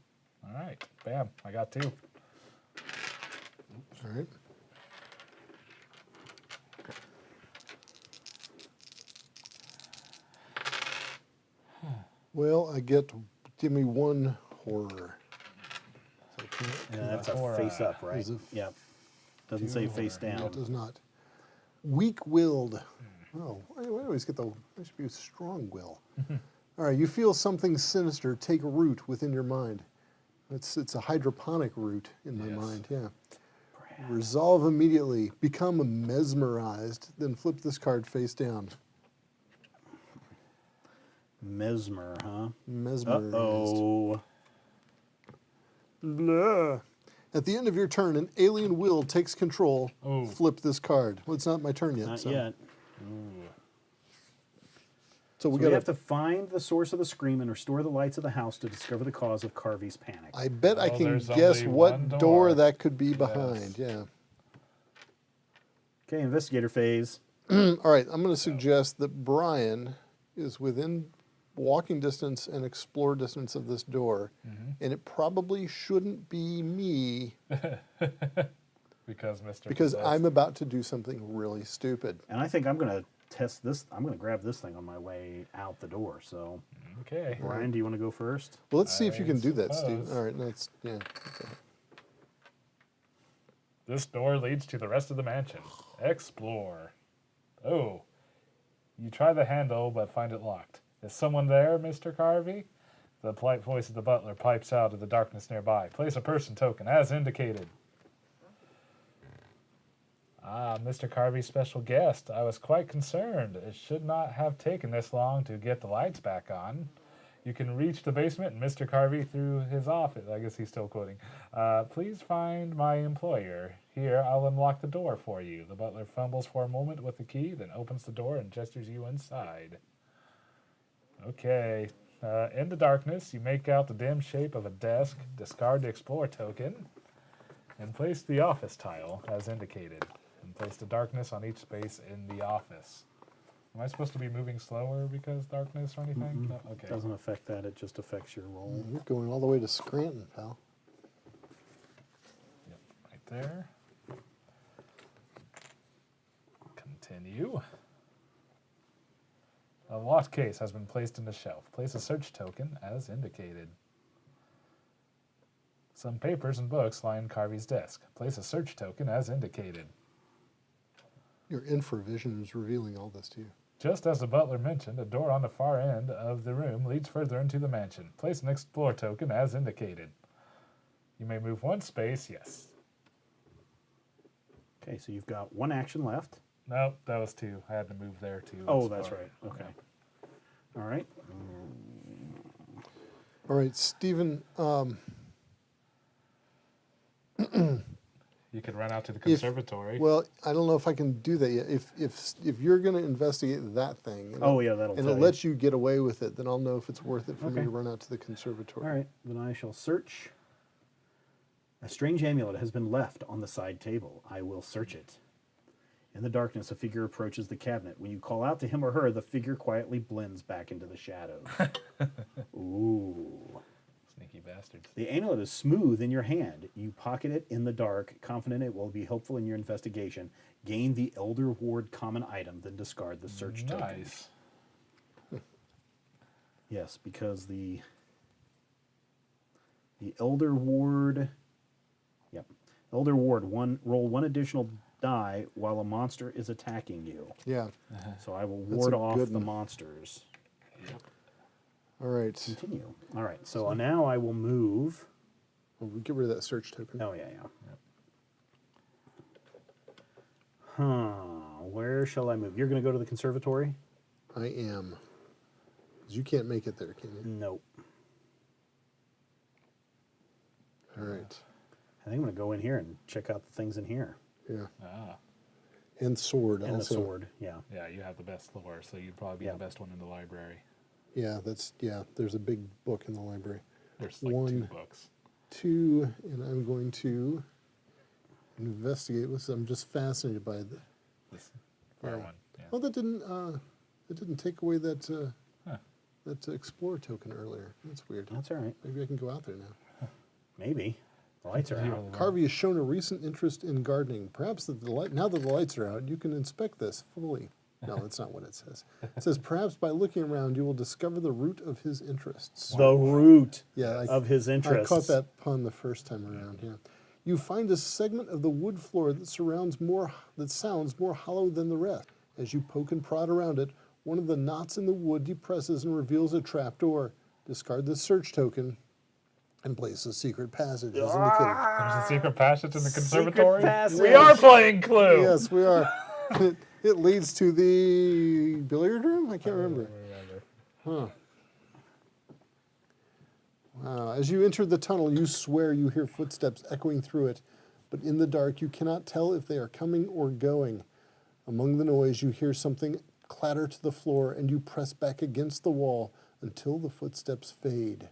[SPEAKER 3] All right. Bam. I got 2.
[SPEAKER 2] All right. Well, give me 1 horror. So I can't,
[SPEAKER 1] Yeah, that's a
[SPEAKER 3] Horror.
[SPEAKER 1] face up, right?
[SPEAKER 2] Is it
[SPEAKER 1] Yep. Doesn't
[SPEAKER 3] 2
[SPEAKER 1] say face
[SPEAKER 3] horror.
[SPEAKER 1] down.
[SPEAKER 2] it does not. Weak-willed. Oh, I always get I should be strong will. All right, you feel something sinister take root within your mind. It's a hydroponic root in my
[SPEAKER 3] Yes.
[SPEAKER 2] mind, yeah. Resolve immediately. Become mesmerized. Then flip this card face down.
[SPEAKER 1] Mesmer, huh?
[SPEAKER 2] Mesmerized.
[SPEAKER 1] Uh-oh.
[SPEAKER 2] Blah. At the end of your turn, an alien will takes control.
[SPEAKER 3] Oh.
[SPEAKER 2] Flip this card. Well, it's not my turn yet.
[SPEAKER 1] Not
[SPEAKER 2] so.
[SPEAKER 1] yet.
[SPEAKER 2] So we
[SPEAKER 1] We
[SPEAKER 2] got
[SPEAKER 1] have to find the source of the scream and restore the lights of the house to discover the cause of Carvey's panic.
[SPEAKER 2] I bet I
[SPEAKER 3] Well,
[SPEAKER 2] can
[SPEAKER 3] there's
[SPEAKER 2] guess
[SPEAKER 3] only
[SPEAKER 2] what
[SPEAKER 3] one
[SPEAKER 2] door.
[SPEAKER 3] door.
[SPEAKER 2] That could be behind. Yeah.
[SPEAKER 1] Okay, investigator phase.
[SPEAKER 2] All right. I'm going to suggest that Brian is within walking distance and explore distance of this door, and it probably shouldn't be me
[SPEAKER 3] Because Mr.
[SPEAKER 2] because
[SPEAKER 3] Possessed-
[SPEAKER 2] I'm about to do something really stupid.
[SPEAKER 1] And I think I'm going to test this. I'm going to grab this thing on my way out the door. So,
[SPEAKER 3] Okay.
[SPEAKER 1] Brian, do you want to go first?
[SPEAKER 2] Well, let's see if you
[SPEAKER 3] I
[SPEAKER 2] can do that, Steve.
[SPEAKER 3] suppose.
[SPEAKER 2] All right. That's yeah. Okay.
[SPEAKER 3] This door leads to the rest of the mansion. Explore. Oh. You try the handle, but find it locked. Is someone there, Mr. Carvey? The polite voice of the butler pipes out of the darkness nearby. Place a person token, as indicated. Ah, Mr. Carvey's special guest. I was quite concerned. It should not have taken this long to get the lights back on. You can reach the basement and Mr. Carvey through his office. I guess he's still quoting. Please find my employer. Here, I'll unlock the door for you. The butler fumbles for a moment with the key, then opens the door and gestures you inside. Okay. In the darkness, you make out the dim shape of a desk, discard the explore token, and place the office tile as indicated. And place the darkness on each space in the office. Am I supposed to be moving slower because darkness or anything? No? Okay.
[SPEAKER 1] Doesn't affect that. It just affects your roll.
[SPEAKER 2] You're going all the way to Scranton, pal.
[SPEAKER 3] Yep, right there. Continue. A locked case has been placed in the shelf. Place a search token as indicated. Some papers and books line Carvey's desk. Place a search token as indicated.
[SPEAKER 2] Your infravision is revealing all this to you.
[SPEAKER 3] Just as the butler mentioned, a door on the far end of the room leads further into the mansion. Place an explore token as indicated. You may move one space, yes.
[SPEAKER 1] Okay, so you've got 1 action left.
[SPEAKER 3] Nope, that was 2. I had to move there too.
[SPEAKER 1] Oh, that's right. Okay. All right.
[SPEAKER 2] All right, Stephen.
[SPEAKER 3] You could run out to the conservatory.
[SPEAKER 2] Well, I don't know if I can do that yet. If you're going to investigate that thing, and
[SPEAKER 1] Oh, yeah, that'll
[SPEAKER 2] and
[SPEAKER 1] tell
[SPEAKER 2] it
[SPEAKER 1] you.
[SPEAKER 2] lets you get away with it, then I'll know if it's worth it for me
[SPEAKER 1] Okay.
[SPEAKER 2] to run out to the conservatory.
[SPEAKER 1] All right, then I shall search. A strange amulet has been left on the side table. I will search it. In the darkness, a figure approaches the cabinet. When you call out to him or her, the figure quietly blends back into the shadows. Ooh.
[SPEAKER 3] Sneaky bastards.
[SPEAKER 1] The amulet is smooth in your hand. You pocket it in the dark, confident it will be helpful in your investigation. Gain the Elder Ward common item, then discard the search token.
[SPEAKER 3] Nice.
[SPEAKER 1] Yes, because the Elder Ward, Elder Ward, roll one additional die while a monster is attacking you.
[SPEAKER 2] Yeah.
[SPEAKER 1] So I will
[SPEAKER 2] That's
[SPEAKER 1] ward
[SPEAKER 2] a
[SPEAKER 1] off
[SPEAKER 2] good
[SPEAKER 1] the
[SPEAKER 2] one.
[SPEAKER 1] monsters.
[SPEAKER 2] All right.
[SPEAKER 1] Continue. All right, so now I will move.
[SPEAKER 2] Well, we'll get rid of that search token.
[SPEAKER 1] Oh, yeah. Huh, where shall I move? You're going to go to the conservatory?
[SPEAKER 2] I am. 'Cause you can't make it there, can you?
[SPEAKER 1] Nope.
[SPEAKER 2] All right.
[SPEAKER 1] I think I'm going to go in here and check out the things in here.
[SPEAKER 2] Yeah.
[SPEAKER 3] Ah.
[SPEAKER 2] And sword
[SPEAKER 1] And
[SPEAKER 2] also.
[SPEAKER 1] the sword, yeah.
[SPEAKER 3] Yeah, you have the best lore, so you'd probably be
[SPEAKER 1] Yeah.
[SPEAKER 3] the best one in the library.
[SPEAKER 2] Yeah, there's a big book in the library.
[SPEAKER 3] There's like 2
[SPEAKER 2] One.
[SPEAKER 3] books.
[SPEAKER 2] 2, and I'm going to investigate this. I'm just fascinated by the.
[SPEAKER 3] This far
[SPEAKER 2] Yeah.
[SPEAKER 3] one. Yeah.
[SPEAKER 2] Oh, that didn't take away that that explorer token earlier. That's weird.
[SPEAKER 1] That's all right.
[SPEAKER 2] Maybe I can go out there now.
[SPEAKER 1] Maybe. The lights are out.
[SPEAKER 2] Carvey has shown a recent interest in gardening. Perhaps now that the lights are out, you can inspect this fully. No, that's not what it says. It says, perhaps by looking around, you will discover the root of his interests.
[SPEAKER 1] The root
[SPEAKER 2] Yeah,
[SPEAKER 1] of his interests.
[SPEAKER 2] I caught that pun the first time around. Yeah, you find a segment of the wood floor that sounds more hollow than the rest. As you poke and prod around it, one of the knots in the wood depresses and reveals a trapdoor. Discard the search token and place a secret passage as indicated.
[SPEAKER 3] There's a secret passage in the
[SPEAKER 1] Secret
[SPEAKER 3] conservatory.
[SPEAKER 1] passage.
[SPEAKER 3] We are playing Clue.
[SPEAKER 2] Yes, we are. It leads to the billiard room? I can't remember. Huh. Wow. As you enter the tunnel, you swear you hear footsteps echoing through it, but in the dark, you cannot tell if they are coming or going. Among the noise, you hear something clatter to the floor, and you press back against the wall until the footsteps fade.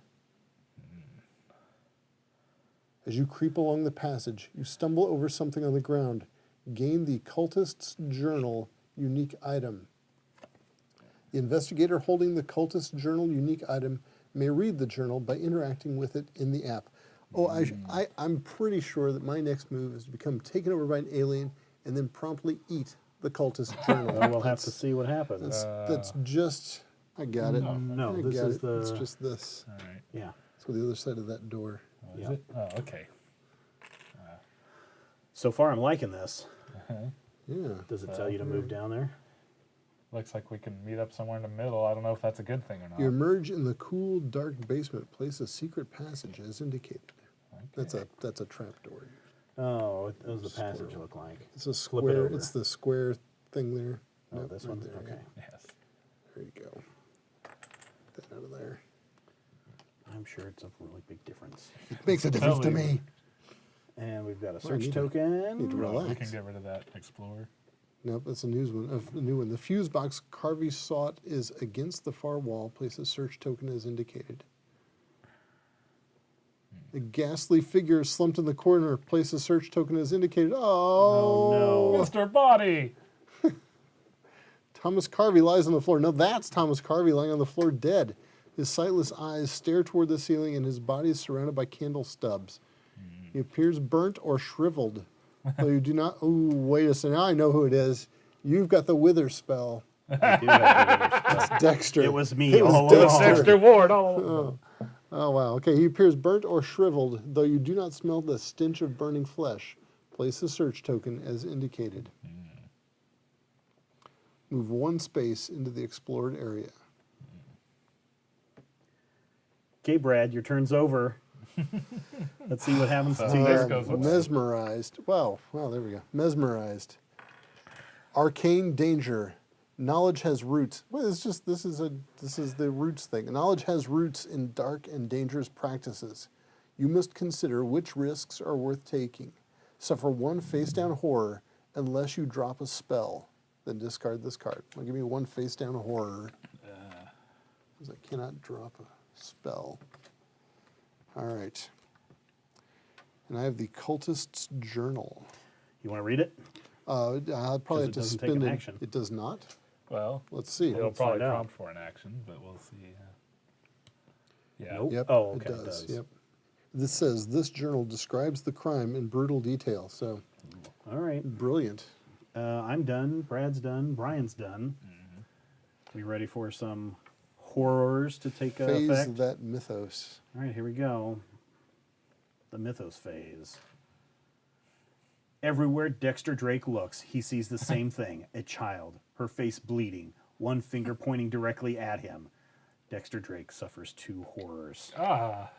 [SPEAKER 2] As you creep along the passage, you stumble over something on the ground. Gain the cultist's journal unique item. The investigator holding the cultist journal unique item may read the journal by interacting with it in the app. Oh, I'm pretty sure that my next move is to become taken over by an alien and then promptly eat the cultist journal.
[SPEAKER 1] Well, we'll have to see what happens.
[SPEAKER 2] That's just, I got it.
[SPEAKER 1] No,
[SPEAKER 2] I
[SPEAKER 1] this
[SPEAKER 2] got
[SPEAKER 1] is
[SPEAKER 2] it.
[SPEAKER 1] the...
[SPEAKER 2] It's just this.
[SPEAKER 3] All right.
[SPEAKER 1] Yeah.
[SPEAKER 2] It's on the other side of that door.
[SPEAKER 3] Oh, is
[SPEAKER 1] Yeah.
[SPEAKER 3] it? Oh, okay.
[SPEAKER 1] So far, I'm liking this.
[SPEAKER 2] Yeah.
[SPEAKER 1] Does it tell you to move down there?
[SPEAKER 3] Looks like we can meet up somewhere in the middle. I don't know if that's a good thing or not.
[SPEAKER 2] You emerge in the cool, dark basement. Place a secret passage as indicated.
[SPEAKER 3] Okay.
[SPEAKER 2] That's a trap door.
[SPEAKER 1] Oh, what does the passage look like?
[SPEAKER 2] It's a
[SPEAKER 1] Flip it
[SPEAKER 2] square.
[SPEAKER 1] over.
[SPEAKER 2] It's the square thing there.
[SPEAKER 1] Oh,
[SPEAKER 2] Nope,
[SPEAKER 1] this
[SPEAKER 2] right
[SPEAKER 1] one?
[SPEAKER 2] there,
[SPEAKER 1] Okay.
[SPEAKER 3] Yes.
[SPEAKER 2] There you go. Get that out of there.
[SPEAKER 1] I'm sure it's a really big difference.
[SPEAKER 2] It makes a difference to me.
[SPEAKER 1] And we've got a
[SPEAKER 2] Well, I
[SPEAKER 1] search
[SPEAKER 2] need to-
[SPEAKER 1] token.
[SPEAKER 2] need to
[SPEAKER 3] We
[SPEAKER 2] relax.
[SPEAKER 3] can get rid of that explorer.
[SPEAKER 2] Nope, that's a new one. A new one. The fuse box Carvey sought is against the far wall. Place a search token as indicated. A ghastly figure slumped in the corner. Place a search token as indicated. Oh,
[SPEAKER 1] no.
[SPEAKER 3] Mr. Body!
[SPEAKER 2] Thomas Carvey lies on the floor. No, that's Thomas Carvey lying on the floor dead. His sightless eyes stare toward the ceiling, and his body is surrounded by candle stubs. He appears burnt or shriveled. Though you do not. Oh, wait a second. Now I know who it is. You've got the wither spell.
[SPEAKER 1] I do have to
[SPEAKER 2] Dexter.
[SPEAKER 1] It was me
[SPEAKER 2] It was
[SPEAKER 1] all
[SPEAKER 2] Dexter.
[SPEAKER 1] along.
[SPEAKER 3] Dexter Ward all along.
[SPEAKER 2] Oh, wow. Okay, he appears burnt or shriveled, though you do not smell the stench of burning flesh. Place a search token as indicated. Move one space into the explored area.
[SPEAKER 1] Okay, Brad, your turn's over. Let's see what happens to
[SPEAKER 3] Next
[SPEAKER 1] you.
[SPEAKER 3] goes-
[SPEAKER 2] Mesmerized. Wow, there we go. Mesmerized. Arcane danger. Knowledge has roots. Well, this is the roots thing. Knowledge has roots in dark and dangerous practices. You must consider which risks are worth taking. Suffer one face-down horror unless you drop a spell. Then discard this card. Well, give me one face-down horror. Because I cannot drop a spell. All right. And I have the Cultist's Journal.
[SPEAKER 1] You want to read it?
[SPEAKER 2] I'll probably have
[SPEAKER 1] it
[SPEAKER 2] to
[SPEAKER 1] doesn't take
[SPEAKER 2] spend
[SPEAKER 1] an
[SPEAKER 2] an
[SPEAKER 1] action.
[SPEAKER 2] It does not?
[SPEAKER 3] Well,
[SPEAKER 2] Let's see.
[SPEAKER 3] it'll
[SPEAKER 1] Let's
[SPEAKER 3] probably
[SPEAKER 1] find out.
[SPEAKER 3] prompt for an action, but we'll see. Yeah.
[SPEAKER 1] Nope.
[SPEAKER 2] Yep,
[SPEAKER 1] Oh, okay,
[SPEAKER 2] it
[SPEAKER 1] it
[SPEAKER 2] does.
[SPEAKER 1] does.
[SPEAKER 2] Yep. This says, this journal describes the crime in brutal detail. So,
[SPEAKER 1] All right.
[SPEAKER 2] brilliant.
[SPEAKER 1] I'm done. Brad's done. Brian's done. We ready for some horrors to take
[SPEAKER 2] Phase
[SPEAKER 1] effect?
[SPEAKER 2] that mythos.
[SPEAKER 1] All right, here we go. The mythos phase. Everywhere Dexter Drake looks, he sees the same thing. A child, her face bleeding, one finger pointing directly at him. Dexter Drake suffers 2 horrors.
[SPEAKER 3] Ah,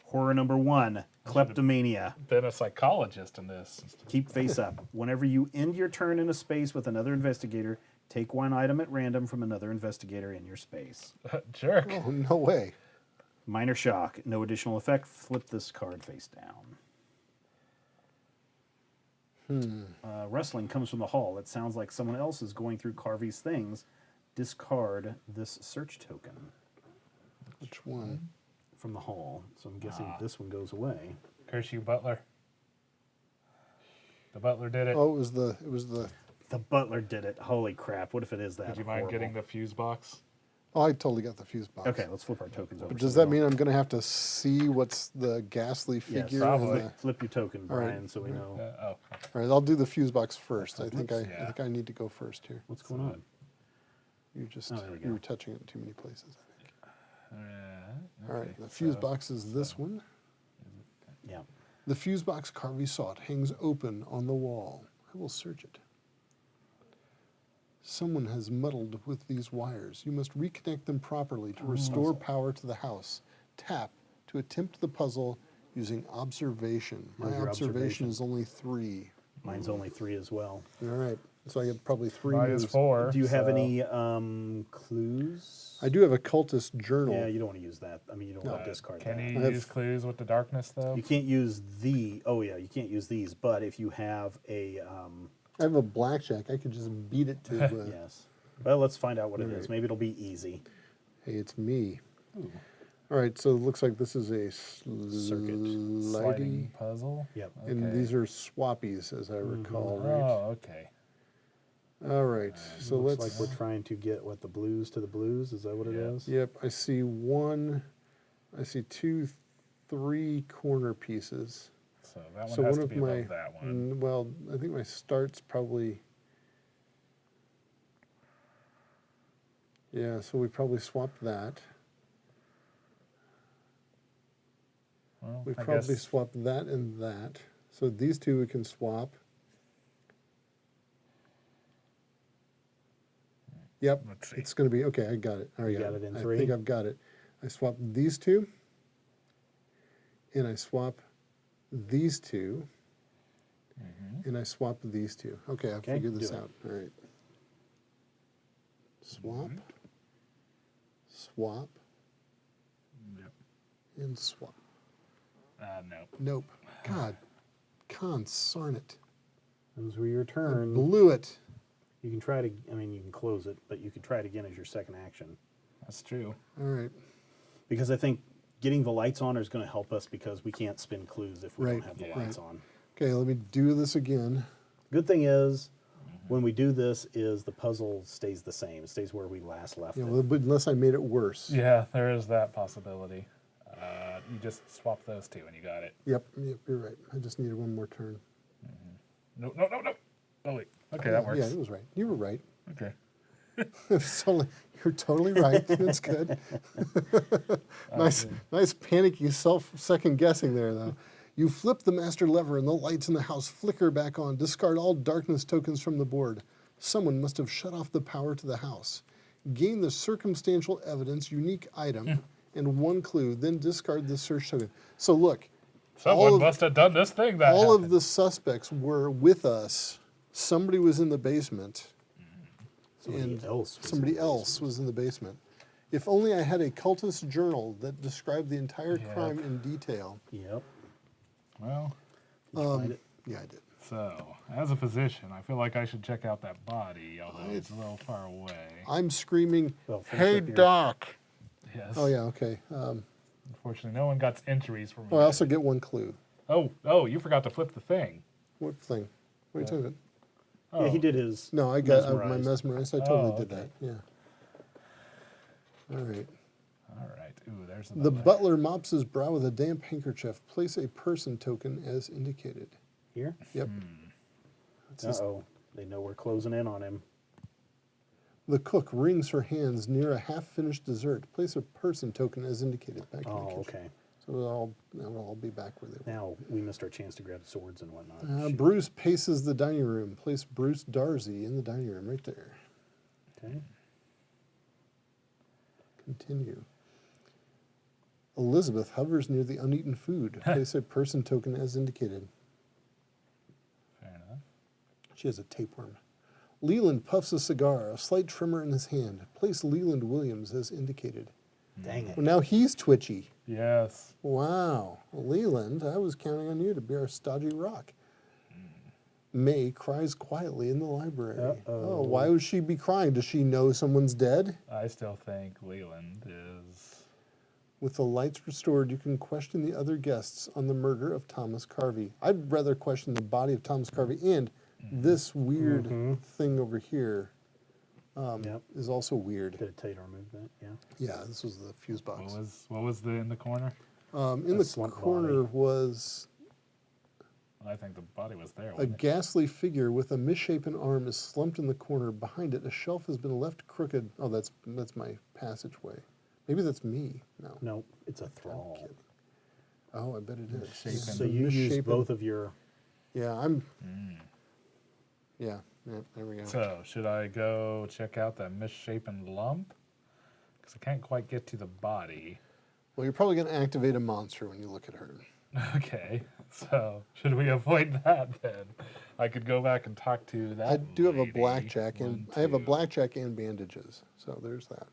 [SPEAKER 1] Horror number 1, kleptomania.
[SPEAKER 3] been a psychologist in this.
[SPEAKER 1] Keep face up. Whenever you end your turn in a space with another investigator, take 1 item at random from another investigator in your space.
[SPEAKER 3] Jerk.
[SPEAKER 2] Oh, no way.
[SPEAKER 1] Minor shock. No additional effect. Flip this card face down. Wrestling comes from the hall. It sounds like someone else is going through Carvey's things. Discard this search token
[SPEAKER 2] Which one?
[SPEAKER 1] from the hall. So I'm guessing this one goes away.
[SPEAKER 3] Curse you, Butler. The Butler did it.
[SPEAKER 2] Oh, it was the.
[SPEAKER 1] The butler did it. Holy crap. What if it is that?
[SPEAKER 3] Would you mind
[SPEAKER 1] horrible?
[SPEAKER 3] getting the fuse box?
[SPEAKER 2] Oh, I totally got the fuse box.
[SPEAKER 1] Okay, let's flip our tokens over.
[SPEAKER 2] But
[SPEAKER 1] so
[SPEAKER 2] does
[SPEAKER 1] we
[SPEAKER 2] that
[SPEAKER 1] know.
[SPEAKER 2] mean I'm going to have to see what's the ghastly
[SPEAKER 1] Yes,
[SPEAKER 2] figure?
[SPEAKER 3] probably.
[SPEAKER 2] in the-
[SPEAKER 1] Flip your token,
[SPEAKER 2] All right.
[SPEAKER 1] Brian, so we know.
[SPEAKER 3] Oh,
[SPEAKER 2] All right, I'll do the fuse box first. I think
[SPEAKER 1] Oops.
[SPEAKER 2] I think I need to go first here.
[SPEAKER 1] What's going on?
[SPEAKER 2] You just
[SPEAKER 1] Oh, there we go.
[SPEAKER 2] you were touching it in too many places. I think. All right,
[SPEAKER 3] okay,
[SPEAKER 2] the fuse
[SPEAKER 3] so-
[SPEAKER 2] box is this one.
[SPEAKER 1] Yeah.
[SPEAKER 2] The fuse box Carvey sought hangs open on the wall. I will search it. Someone has muddled with these wires. You must reconnect them properly to restore power to the house. Tap to attempt the puzzle using observation. My
[SPEAKER 1] Where's your
[SPEAKER 2] observation
[SPEAKER 1] observation?
[SPEAKER 2] is only 3.
[SPEAKER 1] Mine's only 3 as well.
[SPEAKER 2] All right, so I get probably 3
[SPEAKER 3] Mine
[SPEAKER 2] moves.
[SPEAKER 3] is 4.
[SPEAKER 1] Do you have
[SPEAKER 3] so-
[SPEAKER 1] any clues?
[SPEAKER 2] I do have a cultist journal.
[SPEAKER 1] Yeah, you don't want to use that. I mean, you don't want to discard
[SPEAKER 3] Can
[SPEAKER 1] that.
[SPEAKER 3] you
[SPEAKER 2] I have-
[SPEAKER 3] use clues with the darkness, though?
[SPEAKER 1] You can't use the. Oh yeah, you can't use these. But if you have a
[SPEAKER 2] I have a blackjack. I could just beat it to.
[SPEAKER 1] yes. Well, let's find out what it is.
[SPEAKER 2] Right.
[SPEAKER 1] Maybe it'll be easy.
[SPEAKER 2] Hey, it's me. All right, so it looks like this is a
[SPEAKER 1] Circuit.
[SPEAKER 2] sliding,
[SPEAKER 3] Sliding puzzle?
[SPEAKER 1] Yep.
[SPEAKER 2] and
[SPEAKER 3] Okay.
[SPEAKER 2] these are swappies, as I recall. Right.
[SPEAKER 3] Oh, okay.
[SPEAKER 2] All right, so
[SPEAKER 1] Looks
[SPEAKER 2] let's.
[SPEAKER 1] like we're trying to get what the blues to the blues. Is that what it
[SPEAKER 3] Yeah.
[SPEAKER 1] is?
[SPEAKER 2] Yep, I see one. I see 2, 3 corner pieces.
[SPEAKER 3] So that one
[SPEAKER 2] So
[SPEAKER 3] has
[SPEAKER 2] one
[SPEAKER 3] to
[SPEAKER 2] of
[SPEAKER 3] be
[SPEAKER 2] my.
[SPEAKER 3] above that one.
[SPEAKER 2] Well, I think my start's probably. Yeah, so we probably swapped that.
[SPEAKER 3] Well,
[SPEAKER 2] We
[SPEAKER 3] I
[SPEAKER 2] probably
[SPEAKER 3] guess
[SPEAKER 2] swapped that and that. So these 2 we can swap. Yep,
[SPEAKER 3] Let's see.
[SPEAKER 2] it's going to be, okay, I got it. All right,
[SPEAKER 1] You got it in
[SPEAKER 2] I
[SPEAKER 1] 3?
[SPEAKER 2] think I've got it. I swap these 2, and I swap these 2, and I swap these 2. Okay, I
[SPEAKER 1] Okay,
[SPEAKER 2] figured this
[SPEAKER 1] do it.
[SPEAKER 2] out. All right. Swap, swap,
[SPEAKER 3] Yep.
[SPEAKER 2] and swap.
[SPEAKER 3] No.
[SPEAKER 2] Nope. God, consarn it.
[SPEAKER 1] Those were your
[SPEAKER 2] I
[SPEAKER 1] turn.
[SPEAKER 2] blew it.
[SPEAKER 1] You can try to. I mean, you can close it, but you could try it again as your second action.
[SPEAKER 3] That's true.
[SPEAKER 2] All right.
[SPEAKER 1] Because I think getting the lights on is going to help us because we can't spin clues if we
[SPEAKER 2] Right,
[SPEAKER 1] don't have the
[SPEAKER 3] yeah.
[SPEAKER 1] lights
[SPEAKER 2] right.
[SPEAKER 1] on.
[SPEAKER 2] Okay, let me do this again.
[SPEAKER 1] Good thing is, when we do this, is the puzzle stays the same. It stays where we last left
[SPEAKER 2] Yeah,
[SPEAKER 1] it.
[SPEAKER 2] well, but unless I made it worse.
[SPEAKER 3] Yeah, there is that possibility. You just swap those 2 and you got it.
[SPEAKER 2] Yep, you're right. I just needed one more turn.
[SPEAKER 3] No. Oh, wait. Okay, that works.
[SPEAKER 2] Yeah, it was right. You were right.
[SPEAKER 3] Okay.
[SPEAKER 2] You're totally right. That's good. nice panicky second guessing there, though. You flip the master lever and the lights in the house flicker back on. Discard all darkness tokens from the board. Someone must have shut off the power to the house. Gain the circumstantial evidence unique item and 1 clue, then discard the search token. So look,
[SPEAKER 3] Someone must have done this thing that
[SPEAKER 2] all
[SPEAKER 3] happened.
[SPEAKER 2] of the suspects were with us. Somebody was in the basement. Somebody else was in the basement. If only I had a cultist journal that described the entire
[SPEAKER 3] Yep.
[SPEAKER 2] crime in detail.
[SPEAKER 1] Yep.
[SPEAKER 3] Well,
[SPEAKER 1] Did you find it?
[SPEAKER 2] Yeah, I did.
[SPEAKER 3] so, as a physician, I feel like I should check out that body, although it's a little far away.
[SPEAKER 2] I'm screaming,
[SPEAKER 1] Well, finish
[SPEAKER 2] "Hey,
[SPEAKER 1] up your-
[SPEAKER 2] Doc!"
[SPEAKER 3] Yes.
[SPEAKER 2] Oh yeah, okay.
[SPEAKER 3] Unfortunately, no one got entries from
[SPEAKER 2] Oh, I
[SPEAKER 3] me.
[SPEAKER 2] also get 1 clue.
[SPEAKER 3] Oh, you forgot to flip the thing.
[SPEAKER 2] What thing? What are you talking about?
[SPEAKER 1] Yeah, he did his.
[SPEAKER 2] No, I got my
[SPEAKER 1] mesmerized.
[SPEAKER 2] mesmerized. I totally
[SPEAKER 3] Oh,
[SPEAKER 2] did
[SPEAKER 3] okay.
[SPEAKER 2] that. Yeah. All right.
[SPEAKER 3] All right. Ooh, there's
[SPEAKER 2] The
[SPEAKER 3] butler.
[SPEAKER 2] butler mops his brow with a damp handkerchief. Place a person token as indicated.
[SPEAKER 1] Here?
[SPEAKER 2] Yep. That's his-
[SPEAKER 1] Uh-oh. They know we're closing in on him.
[SPEAKER 2] The cook wrings her hands near a half-finished dessert. Place a person token as indicated. Back in the
[SPEAKER 1] Oh,
[SPEAKER 2] kitchen.
[SPEAKER 1] okay.
[SPEAKER 2] So it'll all be back where they were.
[SPEAKER 1] Now we missed our chance to grab swords and whatnot. Shoot.
[SPEAKER 2] Bruce paces the dining room. Place Bruce Darcy in the dining room right there.
[SPEAKER 1] Okay.
[SPEAKER 2] Continue. Elizabeth hovers near the uneaten food. Place a person token as indicated.
[SPEAKER 3] Fair enough.
[SPEAKER 2] She has a tapeworm. Leland puffs a cigar, a slight tremor in his hand. Place Leland Williams as indicated.
[SPEAKER 1] Dang it.
[SPEAKER 2] Well, now he's twitchy.
[SPEAKER 3] Yes.
[SPEAKER 2] Wow. Leland, I was counting on you to be our stodgy rock. May cries quietly in the library.
[SPEAKER 1] Uh-oh.
[SPEAKER 2] Oh, why would she be crying? Does she know someone's dead?
[SPEAKER 3] I still think Leland is.
[SPEAKER 2] With the lights restored, you can question the other guests on the murder of Thomas Carvey. I'd rather question the body of Thomas Carvey and this weird thing over here
[SPEAKER 1] Yep.
[SPEAKER 2] is also weird.
[SPEAKER 1] Could have tell you to remove that. Yeah.
[SPEAKER 2] Yeah, this was the fuse box.
[SPEAKER 3] What was the in the corner?
[SPEAKER 2] In
[SPEAKER 1] A
[SPEAKER 2] the
[SPEAKER 1] slumped
[SPEAKER 2] corner
[SPEAKER 1] body.
[SPEAKER 2] was
[SPEAKER 3] I think the body was there.
[SPEAKER 2] a
[SPEAKER 3] Wasn't it?
[SPEAKER 2] ghastly figure with a misshapen arm is slumped in the corner. Behind it, a shelf has been left crooked. Oh, that's my passageway. Maybe that's me. No.
[SPEAKER 1] No, it's a
[SPEAKER 2] I'm
[SPEAKER 1] thrall.
[SPEAKER 2] kidding. Oh, I bet it is.
[SPEAKER 3] Misshapen.
[SPEAKER 1] So you use
[SPEAKER 2] Misshapen.
[SPEAKER 1] both of your.
[SPEAKER 2] Yeah, I'm. Yeah, there we go.
[SPEAKER 3] So should I go check out that misshapen lump? Because I can't quite get to the body.
[SPEAKER 2] Well, you're probably going to activate a monster when you look at her.
[SPEAKER 3] Okay, so should we avoid that then? I could go back and talk to that.
[SPEAKER 2] I do have a
[SPEAKER 3] lady.
[SPEAKER 2] blackjack and
[SPEAKER 3] One,
[SPEAKER 2] I have a
[SPEAKER 3] two.
[SPEAKER 2] blackjack and bandages. So there's that.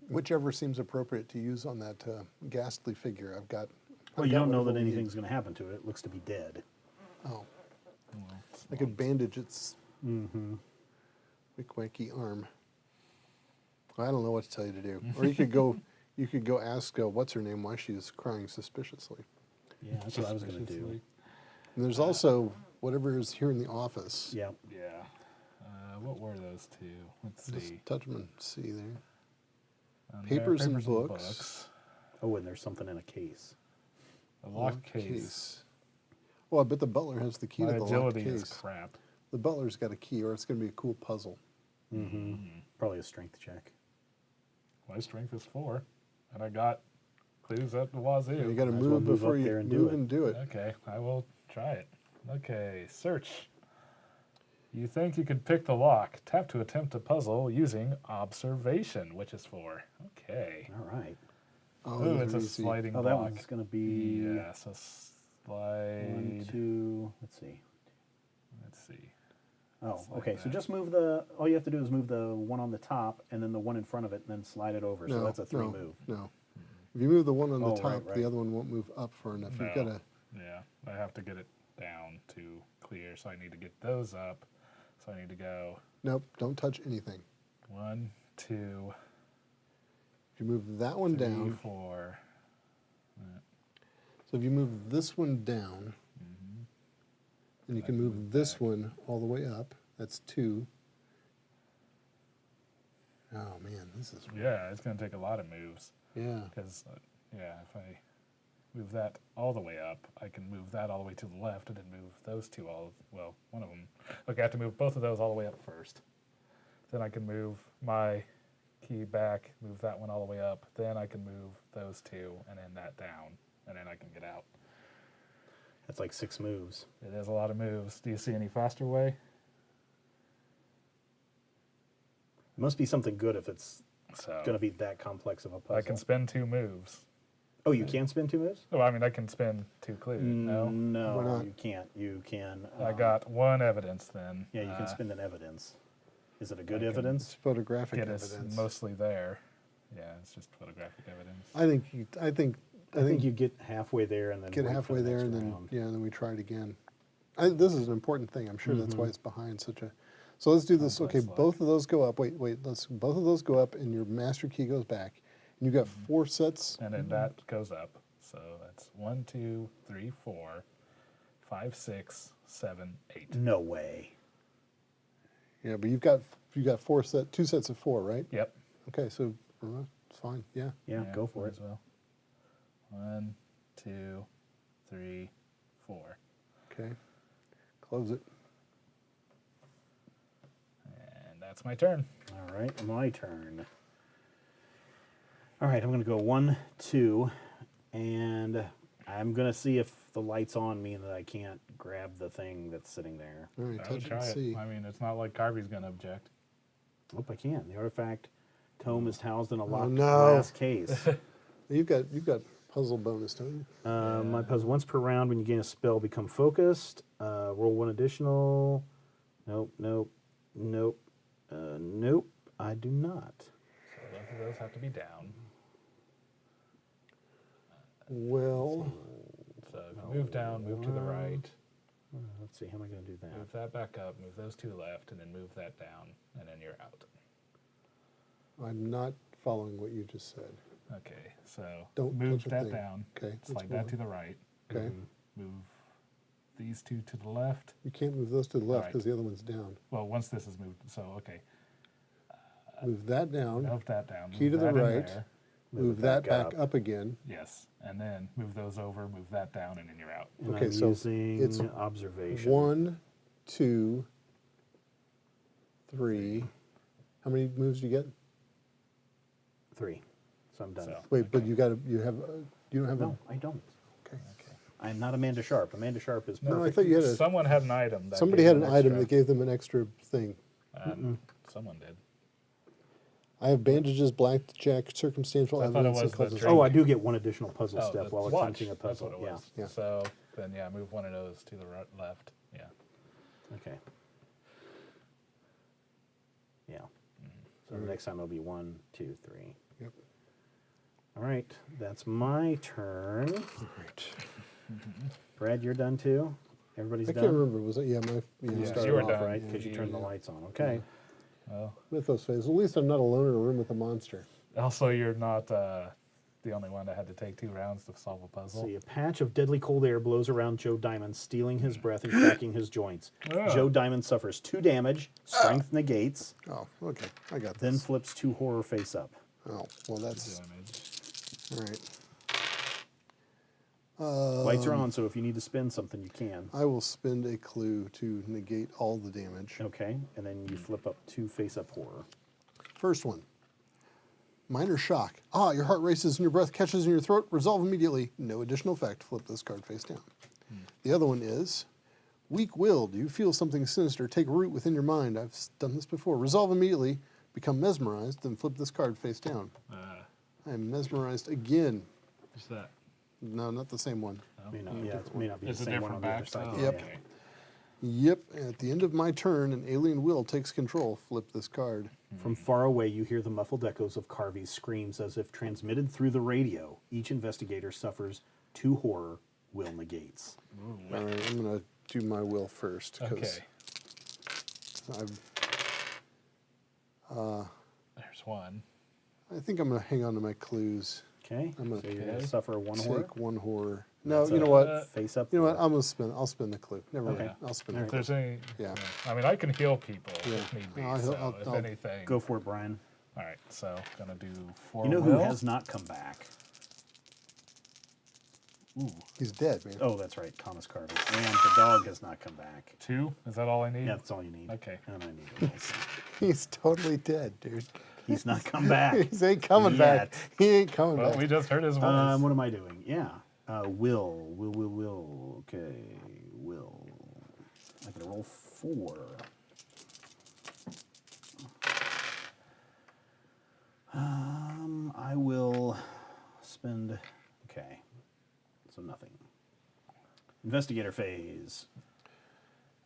[SPEAKER 2] Whichever seems appropriate to use on that ghastly figure. I've got.
[SPEAKER 1] Well,
[SPEAKER 2] I've
[SPEAKER 1] you
[SPEAKER 2] got
[SPEAKER 1] don't know
[SPEAKER 2] whatever
[SPEAKER 1] that
[SPEAKER 2] we need.
[SPEAKER 1] anything's going to happen to it. It looks to be dead.
[SPEAKER 2] Oh, I could bandage its wicky arm. I don't know what to tell you to do. Or you could go. You could go ask what's her name why she's crying suspiciously.
[SPEAKER 1] Yeah, that's what I was going to do.
[SPEAKER 2] And there's also whatever is here in the office.
[SPEAKER 1] Yeah.
[SPEAKER 3] Yeah. What were those two? Let's
[SPEAKER 2] Just
[SPEAKER 3] see.
[SPEAKER 2] touch them and see there.
[SPEAKER 3] There are
[SPEAKER 2] papers and books.
[SPEAKER 1] Oh, and there's something in a case.
[SPEAKER 3] A locked case.
[SPEAKER 2] Well, I bet the butler has the key
[SPEAKER 3] My
[SPEAKER 2] to the locked
[SPEAKER 3] agility
[SPEAKER 2] case.
[SPEAKER 3] is crap.
[SPEAKER 2] The butler's got a key, or it's going to be a cool puzzle.
[SPEAKER 1] Probably a strength check.
[SPEAKER 3] My strength is 4, and I got clues at the wazoo.
[SPEAKER 2] You got to
[SPEAKER 1] Might as well
[SPEAKER 2] move
[SPEAKER 1] move
[SPEAKER 2] before
[SPEAKER 1] up
[SPEAKER 2] you
[SPEAKER 1] there and do
[SPEAKER 2] move
[SPEAKER 1] it.
[SPEAKER 2] and do it.
[SPEAKER 3] Okay, I will try it. Okay, search. You think you could pick the lock. Tap to attempt a puzzle using observation, which is 4. Okay.
[SPEAKER 1] All right.
[SPEAKER 2] Oh,
[SPEAKER 3] Ooh,
[SPEAKER 2] those
[SPEAKER 3] it's
[SPEAKER 2] are
[SPEAKER 3] a
[SPEAKER 2] easy.
[SPEAKER 3] sliding
[SPEAKER 1] Oh, that
[SPEAKER 3] block.
[SPEAKER 1] one's going to be
[SPEAKER 3] Yeah, so slide.
[SPEAKER 1] 1, 2. Let's see.
[SPEAKER 3] Let's see.
[SPEAKER 1] Oh,
[SPEAKER 3] Just like
[SPEAKER 1] okay. So
[SPEAKER 3] that.
[SPEAKER 1] just move all you have to do is move the one on the top and then the one in front of it and then slide it over. So that's a 3 move.
[SPEAKER 2] No. If you move the one on the
[SPEAKER 1] Oh,
[SPEAKER 2] top,
[SPEAKER 1] right.
[SPEAKER 2] the other one won't move up far enough. You've
[SPEAKER 3] No.
[SPEAKER 2] got to.
[SPEAKER 3] Yeah, I have to get it down to clear, so I need to get those up. So I need to go
[SPEAKER 2] Nope, don't touch anything.
[SPEAKER 3] 1, 2,
[SPEAKER 2] If you move that one
[SPEAKER 3] 3,
[SPEAKER 2] down,
[SPEAKER 3] 4.
[SPEAKER 2] so if you move this one down, then you
[SPEAKER 3] I
[SPEAKER 2] can
[SPEAKER 3] can
[SPEAKER 2] move
[SPEAKER 3] move
[SPEAKER 2] this
[SPEAKER 3] back.
[SPEAKER 2] one all the way up. That's 2. Oh man, this is
[SPEAKER 3] Yeah, it's going to take a lot of moves.
[SPEAKER 2] yeah.
[SPEAKER 3] Because, yeah, if I move that all the way up, I can move that all the way to the left and then move those two well, one of them. Okay, I have to move both of those all the way up first. Then I can move my key back, move that one all the way up. Then I can move those two and then that down, and then I can get out.
[SPEAKER 1] That's like 6 moves.
[SPEAKER 3] It is a lot of moves. Do you see any faster way?
[SPEAKER 1] It must be something good if it's
[SPEAKER 3] So
[SPEAKER 1] going to be that complex of a puzzle.
[SPEAKER 3] I can spend 2 moves.
[SPEAKER 1] Oh, you can spin 2 moves?
[SPEAKER 3] Oh, I mean, I can spend 2 clues. No,
[SPEAKER 2] Why
[SPEAKER 1] No,
[SPEAKER 2] not?
[SPEAKER 1] you can't. You can.
[SPEAKER 3] I got 1 evidence then.
[SPEAKER 1] Yeah, you can spin an evidence. Is it a good
[SPEAKER 3] I can-
[SPEAKER 2] It's
[SPEAKER 1] evidence?
[SPEAKER 2] photographic
[SPEAKER 3] It is
[SPEAKER 2] evidence.
[SPEAKER 3] mostly there. Yeah, it's just photographic evidence.
[SPEAKER 2] I think
[SPEAKER 1] I think you get halfway there and then
[SPEAKER 2] get
[SPEAKER 1] wait for
[SPEAKER 2] halfway
[SPEAKER 1] the
[SPEAKER 2] there
[SPEAKER 1] next
[SPEAKER 2] and then
[SPEAKER 1] round.
[SPEAKER 2] then we try it again. This is an important thing. I'm sure that's
[SPEAKER 1] Mm-hmm.
[SPEAKER 2] why it's behind such a. So let's do this. Okay,
[SPEAKER 3] Complex lock.
[SPEAKER 2] both of those go up. Wait. Both of those go up, and your master key goes back. And you got 4 sets.
[SPEAKER 3] And then that goes up. So that's 1, 2, 3, 4. 5, 6, 7, 8.
[SPEAKER 1] No way.
[SPEAKER 2] Yeah, but you've got two sets of 4, right?
[SPEAKER 3] Yep.
[SPEAKER 2] Okay, so it's fine. Yeah.
[SPEAKER 1] Yeah, go for
[SPEAKER 3] might
[SPEAKER 1] it.
[SPEAKER 3] as well. 1, 2, 3, 4.
[SPEAKER 2] Okay. Close it.
[SPEAKER 3] And that's my turn.
[SPEAKER 1] All right, my turn. All right, I'm going to go 1, 2, and I'm going to see if the light's on mean that I can't grab the thing that's sitting there.
[SPEAKER 2] All right,
[SPEAKER 3] I would
[SPEAKER 2] touch
[SPEAKER 3] try
[SPEAKER 2] and
[SPEAKER 3] it.
[SPEAKER 2] see.
[SPEAKER 3] I mean, it's not like Carvey's going to object.
[SPEAKER 1] Nope, I can. The artifact tome is housed in a locked
[SPEAKER 2] no.
[SPEAKER 1] glass case.
[SPEAKER 2] You've got puzzle bonus, don't you?
[SPEAKER 1] My puzzle, once per round, when you gain a spell, become focused. Roll 1 additional. Nope, nope, nope, nope. I do not.
[SPEAKER 3] So both of those have to be down.
[SPEAKER 2] Well,
[SPEAKER 3] So if you move down, move to the right,
[SPEAKER 1] Let's see, how am I going to do that?
[SPEAKER 3] move that back up, move those 2 left, and then move that down, and then you're out.
[SPEAKER 2] I'm not following what you just said.
[SPEAKER 3] Okay, so
[SPEAKER 2] Don't
[SPEAKER 3] move
[SPEAKER 2] touch a
[SPEAKER 3] that
[SPEAKER 2] thing.
[SPEAKER 3] down,
[SPEAKER 2] Okay,
[SPEAKER 3] slide
[SPEAKER 2] let's
[SPEAKER 3] that
[SPEAKER 2] move
[SPEAKER 3] to the right,
[SPEAKER 2] Okay.
[SPEAKER 3] move these 2 to the left.
[SPEAKER 2] You can't move those to the left
[SPEAKER 3] Right.
[SPEAKER 2] because the other one's down.
[SPEAKER 3] Well, once this is moved, so okay,
[SPEAKER 2] Move that down.
[SPEAKER 3] move that down.
[SPEAKER 2] Key
[SPEAKER 3] move
[SPEAKER 2] to the
[SPEAKER 3] that in
[SPEAKER 2] right.
[SPEAKER 3] there,
[SPEAKER 2] Move
[SPEAKER 1] it
[SPEAKER 2] that
[SPEAKER 1] back
[SPEAKER 2] back up again.
[SPEAKER 3] yes, and then move those over, move that down, and then you're out.
[SPEAKER 1] And
[SPEAKER 2] Okay,
[SPEAKER 1] I'm
[SPEAKER 2] so
[SPEAKER 1] using
[SPEAKER 2] it's
[SPEAKER 1] observation.
[SPEAKER 2] 1, 2, 3. How many moves do you get?
[SPEAKER 1] 3. So I'm done.
[SPEAKER 3] So-
[SPEAKER 2] Wait, but you don't have
[SPEAKER 1] No, I don't.
[SPEAKER 2] Okay.
[SPEAKER 3] Okay.
[SPEAKER 1] I'm not Amanda Sharp. Amanda Sharp is perfect.
[SPEAKER 2] No, I thought you had
[SPEAKER 3] Someone had an item. That
[SPEAKER 2] somebody
[SPEAKER 3] gave
[SPEAKER 2] had an
[SPEAKER 3] them
[SPEAKER 2] item
[SPEAKER 3] extra.
[SPEAKER 2] that gave them an extra thing.
[SPEAKER 3] Someone did.
[SPEAKER 2] I have bandages, blackjack, circumstantial
[SPEAKER 3] I thought it
[SPEAKER 2] evidence,
[SPEAKER 3] was
[SPEAKER 2] and
[SPEAKER 3] the
[SPEAKER 2] puzzle.
[SPEAKER 3] drink.
[SPEAKER 1] Oh, I do get 1 additional puzzle
[SPEAKER 3] Oh,
[SPEAKER 1] step
[SPEAKER 3] the
[SPEAKER 1] while
[SPEAKER 3] watch.
[SPEAKER 1] attempting a
[SPEAKER 3] That's
[SPEAKER 1] puzzle.
[SPEAKER 3] what it was.
[SPEAKER 2] Yeah.
[SPEAKER 3] So then, yeah, move one of those to the right, left. Yeah.
[SPEAKER 1] Okay. Yeah. So the next time it'll be 1, 2, 3.
[SPEAKER 2] Yep.
[SPEAKER 1] All right, that's my turn.
[SPEAKER 2] Right.
[SPEAKER 1] Brad, you're done too. Everybody's
[SPEAKER 2] I
[SPEAKER 1] done.
[SPEAKER 2] can't remember. Was it? Yeah, my
[SPEAKER 1] You
[SPEAKER 3] Yeah,
[SPEAKER 1] started
[SPEAKER 3] you were
[SPEAKER 1] off
[SPEAKER 3] done.
[SPEAKER 1] right because you turned the lights on. Okay.
[SPEAKER 3] Well,
[SPEAKER 2] Mythos phase. At least I'm not alone in a room with a monster.
[SPEAKER 3] also, you're not the only one that had to take 2 rounds to solve a puzzle.
[SPEAKER 1] See, a patch of deadly cold air blows around Joe Diamond, stealing his breath and cracking his joints.
[SPEAKER 3] Ah.
[SPEAKER 1] Joe Diamond suffers 2 damage, strength negates,
[SPEAKER 2] Oh, okay. I got
[SPEAKER 1] then
[SPEAKER 2] this.
[SPEAKER 1] flips 2 horror face up.
[SPEAKER 2] Oh, well, that's
[SPEAKER 3] Damage.
[SPEAKER 2] all right.
[SPEAKER 1] Lights are on, so if you need to spin something, you can.
[SPEAKER 2] I will spend a clue to negate all the damage.
[SPEAKER 1] Okay, and then you flip up 2 face up horror.
[SPEAKER 2] First one. Minor shock. Ah, your heart races and your breath catches in your throat. Resolve immediately. No additional effect. Flip this card face down. The other one is weak-willed. You feel something sinister take root within your mind. I've done this before. Resolve immediately. Become mesmerized. Then flip this card face down. I am mesmerized again.
[SPEAKER 3] What's that?
[SPEAKER 2] No, not the same one.
[SPEAKER 1] May not, yeah, it may not be
[SPEAKER 3] It's
[SPEAKER 1] the
[SPEAKER 3] a
[SPEAKER 1] same one on
[SPEAKER 3] different
[SPEAKER 1] the other
[SPEAKER 3] back.
[SPEAKER 1] side.
[SPEAKER 3] Oh,
[SPEAKER 2] Yep.
[SPEAKER 3] okay.
[SPEAKER 2] Yep. At the end of my turn, an alien will takes control. Flip this card.
[SPEAKER 1] From far away, you hear the muffled echoes of Carvey's screams as if transmitted through the radio. Each investigator suffers 2 horror, will negates.
[SPEAKER 2] All right, I'm going to do my will first. 'cause
[SPEAKER 3] Okay.
[SPEAKER 2] I've,
[SPEAKER 3] There's one.
[SPEAKER 2] I think I'm going to hang on to my clues.
[SPEAKER 1] Okay,
[SPEAKER 2] I'm gonna
[SPEAKER 1] so you're going
[SPEAKER 3] Okay.
[SPEAKER 1] to suffer 1 horror.
[SPEAKER 2] Take 1 horror. No,
[SPEAKER 1] That's
[SPEAKER 2] you
[SPEAKER 1] a
[SPEAKER 2] know what?
[SPEAKER 1] Face up.
[SPEAKER 2] You know what?
[SPEAKER 1] horror.
[SPEAKER 2] I'm gonna spin. I'll spin the clue. Never mind.
[SPEAKER 1] Okay.
[SPEAKER 2] I'll spin
[SPEAKER 1] All
[SPEAKER 2] the
[SPEAKER 3] If
[SPEAKER 2] clue.
[SPEAKER 3] there's any,
[SPEAKER 2] Yeah.
[SPEAKER 3] I mean, I can heal people
[SPEAKER 2] Yeah.
[SPEAKER 3] if need be.
[SPEAKER 2] No,
[SPEAKER 3] so if
[SPEAKER 2] I'll-
[SPEAKER 3] anything,
[SPEAKER 1] Go for it, Brian.
[SPEAKER 3] All right, so gonna do 4.
[SPEAKER 1] You know who
[SPEAKER 3] will.
[SPEAKER 1] has not come back? Ooh.
[SPEAKER 2] He's dead, man.
[SPEAKER 1] Oh, that's right, Thomas Carvey. And the dog has not come back.
[SPEAKER 3] 2? Is that all I need?
[SPEAKER 1] Yeah, that's all you need.
[SPEAKER 3] Okay.
[SPEAKER 1] And I need it also.
[SPEAKER 2] He's totally dead, dude.
[SPEAKER 1] He's not come back.
[SPEAKER 2] He ain't coming back.
[SPEAKER 1] Yet.
[SPEAKER 2] He ain't coming
[SPEAKER 3] Well,
[SPEAKER 2] back.
[SPEAKER 3] we just heard his voice.
[SPEAKER 1] What am I doing? Yeah. Will. Okay, will. I'm going to roll 4. I will spend, okay, so nothing. Investigator phase.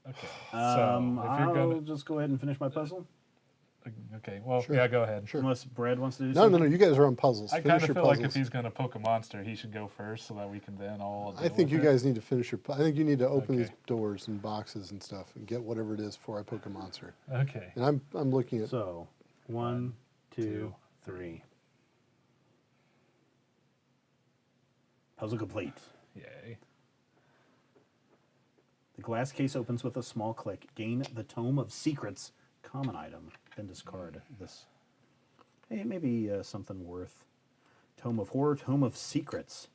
[SPEAKER 3] Okay. So if you're
[SPEAKER 1] I'll
[SPEAKER 3] gonna,
[SPEAKER 1] just go ahead and finish my puzzle.
[SPEAKER 3] okay. Well,
[SPEAKER 2] Sure.
[SPEAKER 3] yeah, go ahead.
[SPEAKER 2] Sure.
[SPEAKER 1] Unless Brad wants to do
[SPEAKER 2] No,
[SPEAKER 1] something.
[SPEAKER 2] no, no. You guys are on puzzles.
[SPEAKER 3] I
[SPEAKER 2] Finish
[SPEAKER 3] kind of
[SPEAKER 2] your
[SPEAKER 3] feel
[SPEAKER 2] puzzles.
[SPEAKER 3] like if he's gonna poke a monster, he should go first, so that we can then all.
[SPEAKER 2] I
[SPEAKER 3] deal
[SPEAKER 2] think you
[SPEAKER 3] with it.
[SPEAKER 2] guys need to finish your. I think you need to open
[SPEAKER 3] Okay.
[SPEAKER 2] these doors and boxes and stuff and get whatever it is before I poke a monster.
[SPEAKER 3] Okay.
[SPEAKER 2] And I'm looking at.
[SPEAKER 1] So, 1, 2, 3. Puzzle complete.
[SPEAKER 3] Yay.
[SPEAKER 1] The glass case opens with a small click. Gain the Tome of Secrets, common item. Then discard this. Hey, maybe something worth. Tome of Horror, Tome of Secrets.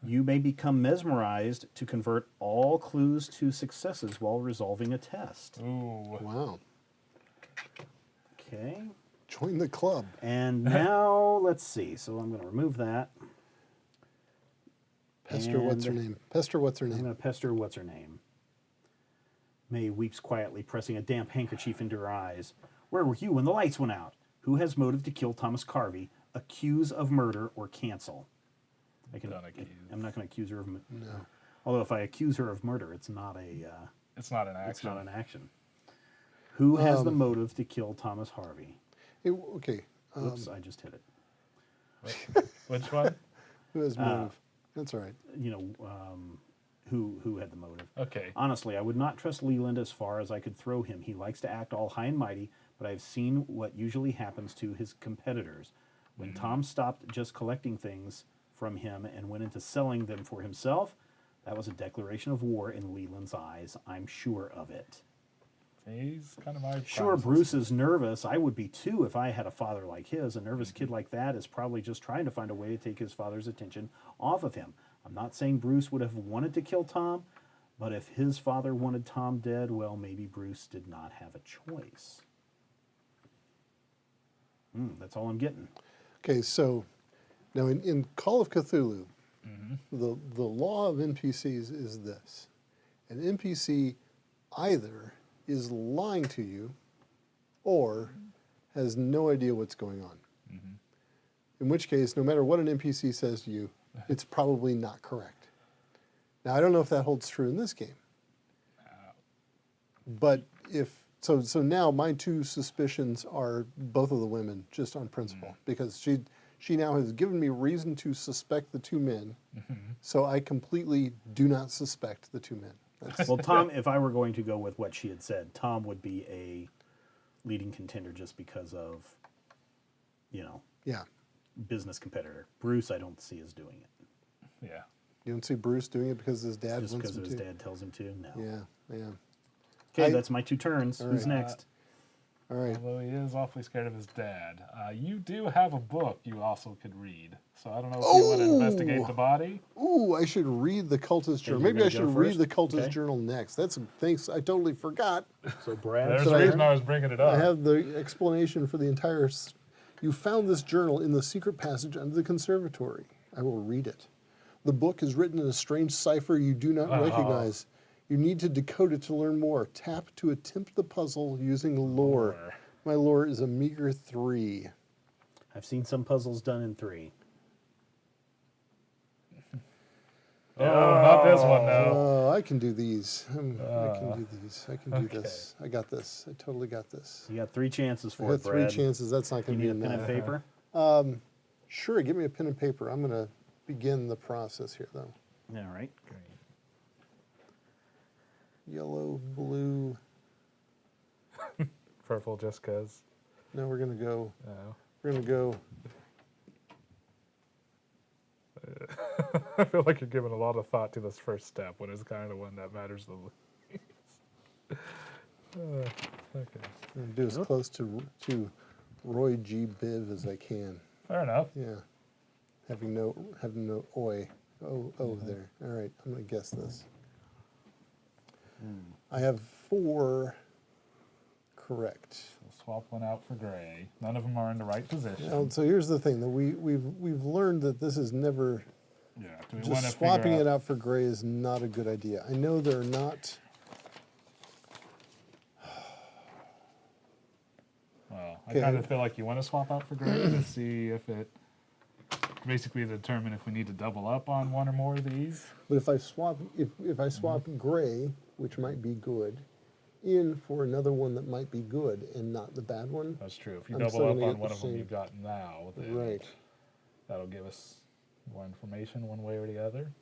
[SPEAKER 1] You may become mesmerized to convert all clues to successes while resolving a test.
[SPEAKER 3] Ooh.
[SPEAKER 2] Wow.
[SPEAKER 1] Okay.
[SPEAKER 2] Join the club.
[SPEAKER 1] And now, let's see. So I'm going to remove that.
[SPEAKER 2] Pester, what's her
[SPEAKER 1] And
[SPEAKER 2] name? Pester, what's her
[SPEAKER 1] I'm
[SPEAKER 2] name?
[SPEAKER 1] going to pester what's her name. May weeps quietly, pressing a damp handkerchief into her eyes. Where were you when the lights went out? Who has motive to kill Thomas Carvey? Accuse of murder or cancel?
[SPEAKER 3] Don't accuse.
[SPEAKER 1] I'm not going to accuse her of murder.
[SPEAKER 2] No.
[SPEAKER 1] Although if I accuse her of murder, it's not a.
[SPEAKER 3] It's not an action.
[SPEAKER 1] It's not an action. Who has the motive to kill Thomas Harvey?
[SPEAKER 2] Okay.
[SPEAKER 1] Oops, I just hit it.
[SPEAKER 3] Which one?
[SPEAKER 2] Who has motive? That's all right.
[SPEAKER 1] You know, who had the motive?
[SPEAKER 3] Okay.
[SPEAKER 1] Honestly, I would not trust Leland as far as I could throw him. He likes to act all high and mighty, but I've seen what usually happens to his competitors. When Tom stopped just collecting things from him and went into selling them for himself, that was a declaration of war in Leland's eyes. I'm sure of it.
[SPEAKER 3] He's kind of my
[SPEAKER 1] Sure,
[SPEAKER 3] promises.
[SPEAKER 1] Bruce is nervous. I would be too if I had a father like his. A nervous kid like that is probably just trying to find a way to take his father's attention off of him. I'm not saying Bruce would have wanted to kill Tom, but if his father wanted Tom dead, well, maybe Bruce did not have a choice. That's all I'm getting.
[SPEAKER 2] Okay, so now in Call of Cthulhu, the law of NPCs is this. An NPC either is lying to you or has no idea what's going on. In which case, no matter what an NPC says to you, it's probably not correct. Now, I don't know if that holds true in this game. But so now my two suspicions are both of the women, just on principle, because she now has given me reason to suspect the two men, so I completely do not suspect the two men. That's,
[SPEAKER 1] Well, Tom, if I were going to go with what she had said, Tom would be a leading contender just because of,
[SPEAKER 2] yeah.
[SPEAKER 1] business competitor. Bruce, I don't see as doing it.
[SPEAKER 3] Yeah.
[SPEAKER 2] You don't see Bruce doing it because his dad
[SPEAKER 1] Just
[SPEAKER 2] wants
[SPEAKER 1] because
[SPEAKER 2] him
[SPEAKER 1] of his
[SPEAKER 2] to?
[SPEAKER 1] dad tells him to? No.
[SPEAKER 2] Yeah.
[SPEAKER 1] Okay,
[SPEAKER 2] I-
[SPEAKER 1] that's my 2 turns.
[SPEAKER 2] All
[SPEAKER 1] Who's
[SPEAKER 2] right.
[SPEAKER 1] next?
[SPEAKER 2] All right.
[SPEAKER 3] Although he is awfully scared of his dad. You do have a book you also could read. So I don't know if you want to investigate the body.
[SPEAKER 2] Ooh, I should read the cultist journal.
[SPEAKER 1] you're
[SPEAKER 2] Maybe I
[SPEAKER 1] gonna go
[SPEAKER 2] should read
[SPEAKER 1] first?
[SPEAKER 2] the cultist
[SPEAKER 1] Okay.
[SPEAKER 2] journal next. That's thanks. I totally forgot.
[SPEAKER 1] So Brad.
[SPEAKER 3] There's
[SPEAKER 2] So
[SPEAKER 3] the
[SPEAKER 2] I-
[SPEAKER 3] reason I was bringing it up.
[SPEAKER 2] I have the explanation for the entire. You found this journal in the secret passage under the conservatory. I will read it. The book is written in a strange cipher you do not recognize. You need to decode it to learn more. Tap to attempt the puzzle using lore. My lore is a meager 3.
[SPEAKER 1] I've seen some puzzles done in 3.
[SPEAKER 3] Oh, not this one, no.
[SPEAKER 2] Oh, I can do these. I can do these. I can do this. I got this. I totally got this.
[SPEAKER 1] You got 3 chances
[SPEAKER 2] I
[SPEAKER 1] for
[SPEAKER 2] got
[SPEAKER 1] it,
[SPEAKER 2] 3
[SPEAKER 1] Brad.
[SPEAKER 2] chances. That's not
[SPEAKER 1] You
[SPEAKER 2] going to
[SPEAKER 1] need
[SPEAKER 2] be
[SPEAKER 1] a pen
[SPEAKER 2] enough.
[SPEAKER 1] and paper?
[SPEAKER 2] Sure, give me a pen and paper. I'm going to begin the process here, though.
[SPEAKER 1] All right.
[SPEAKER 2] Yellow, blue.
[SPEAKER 3] Purple just because.
[SPEAKER 2] Now we're going to go.
[SPEAKER 3] No.
[SPEAKER 2] We're going to go.
[SPEAKER 3] I feel like you're giving a lot of thought to this first step, when it's kind of the one that matters the least. Okay.
[SPEAKER 2] I'm gonna do as close to Roy G. Biv as I can.
[SPEAKER 3] Fair enough.
[SPEAKER 2] Yeah. Having no oi. Oh there. All right, I'm going to guess this. I have 4 correct.
[SPEAKER 3] We'll swap one out for gray. None of them are in the right position.
[SPEAKER 2] Now, so here's the thing that we've learned that this is never
[SPEAKER 3] Yeah. Do we want
[SPEAKER 2] just
[SPEAKER 3] to
[SPEAKER 2] swapping it out for gray is not a good idea. I know they're not.
[SPEAKER 3] Well, I
[SPEAKER 2] Okay.
[SPEAKER 3] kind of feel like you want to swap out for gray to see if it basically determine if we need to double up on one or more of these.
[SPEAKER 2] But if I swap gray, which might be good, in for another one that might be good and not the bad one.
[SPEAKER 3] That's true. If you
[SPEAKER 2] I'm
[SPEAKER 3] double
[SPEAKER 2] still
[SPEAKER 3] up
[SPEAKER 2] gonna
[SPEAKER 3] on
[SPEAKER 2] get
[SPEAKER 3] one
[SPEAKER 2] the
[SPEAKER 3] of them
[SPEAKER 2] same-
[SPEAKER 3] you've got now, then
[SPEAKER 2] Right.
[SPEAKER 3] that'll give us more information one way or the other.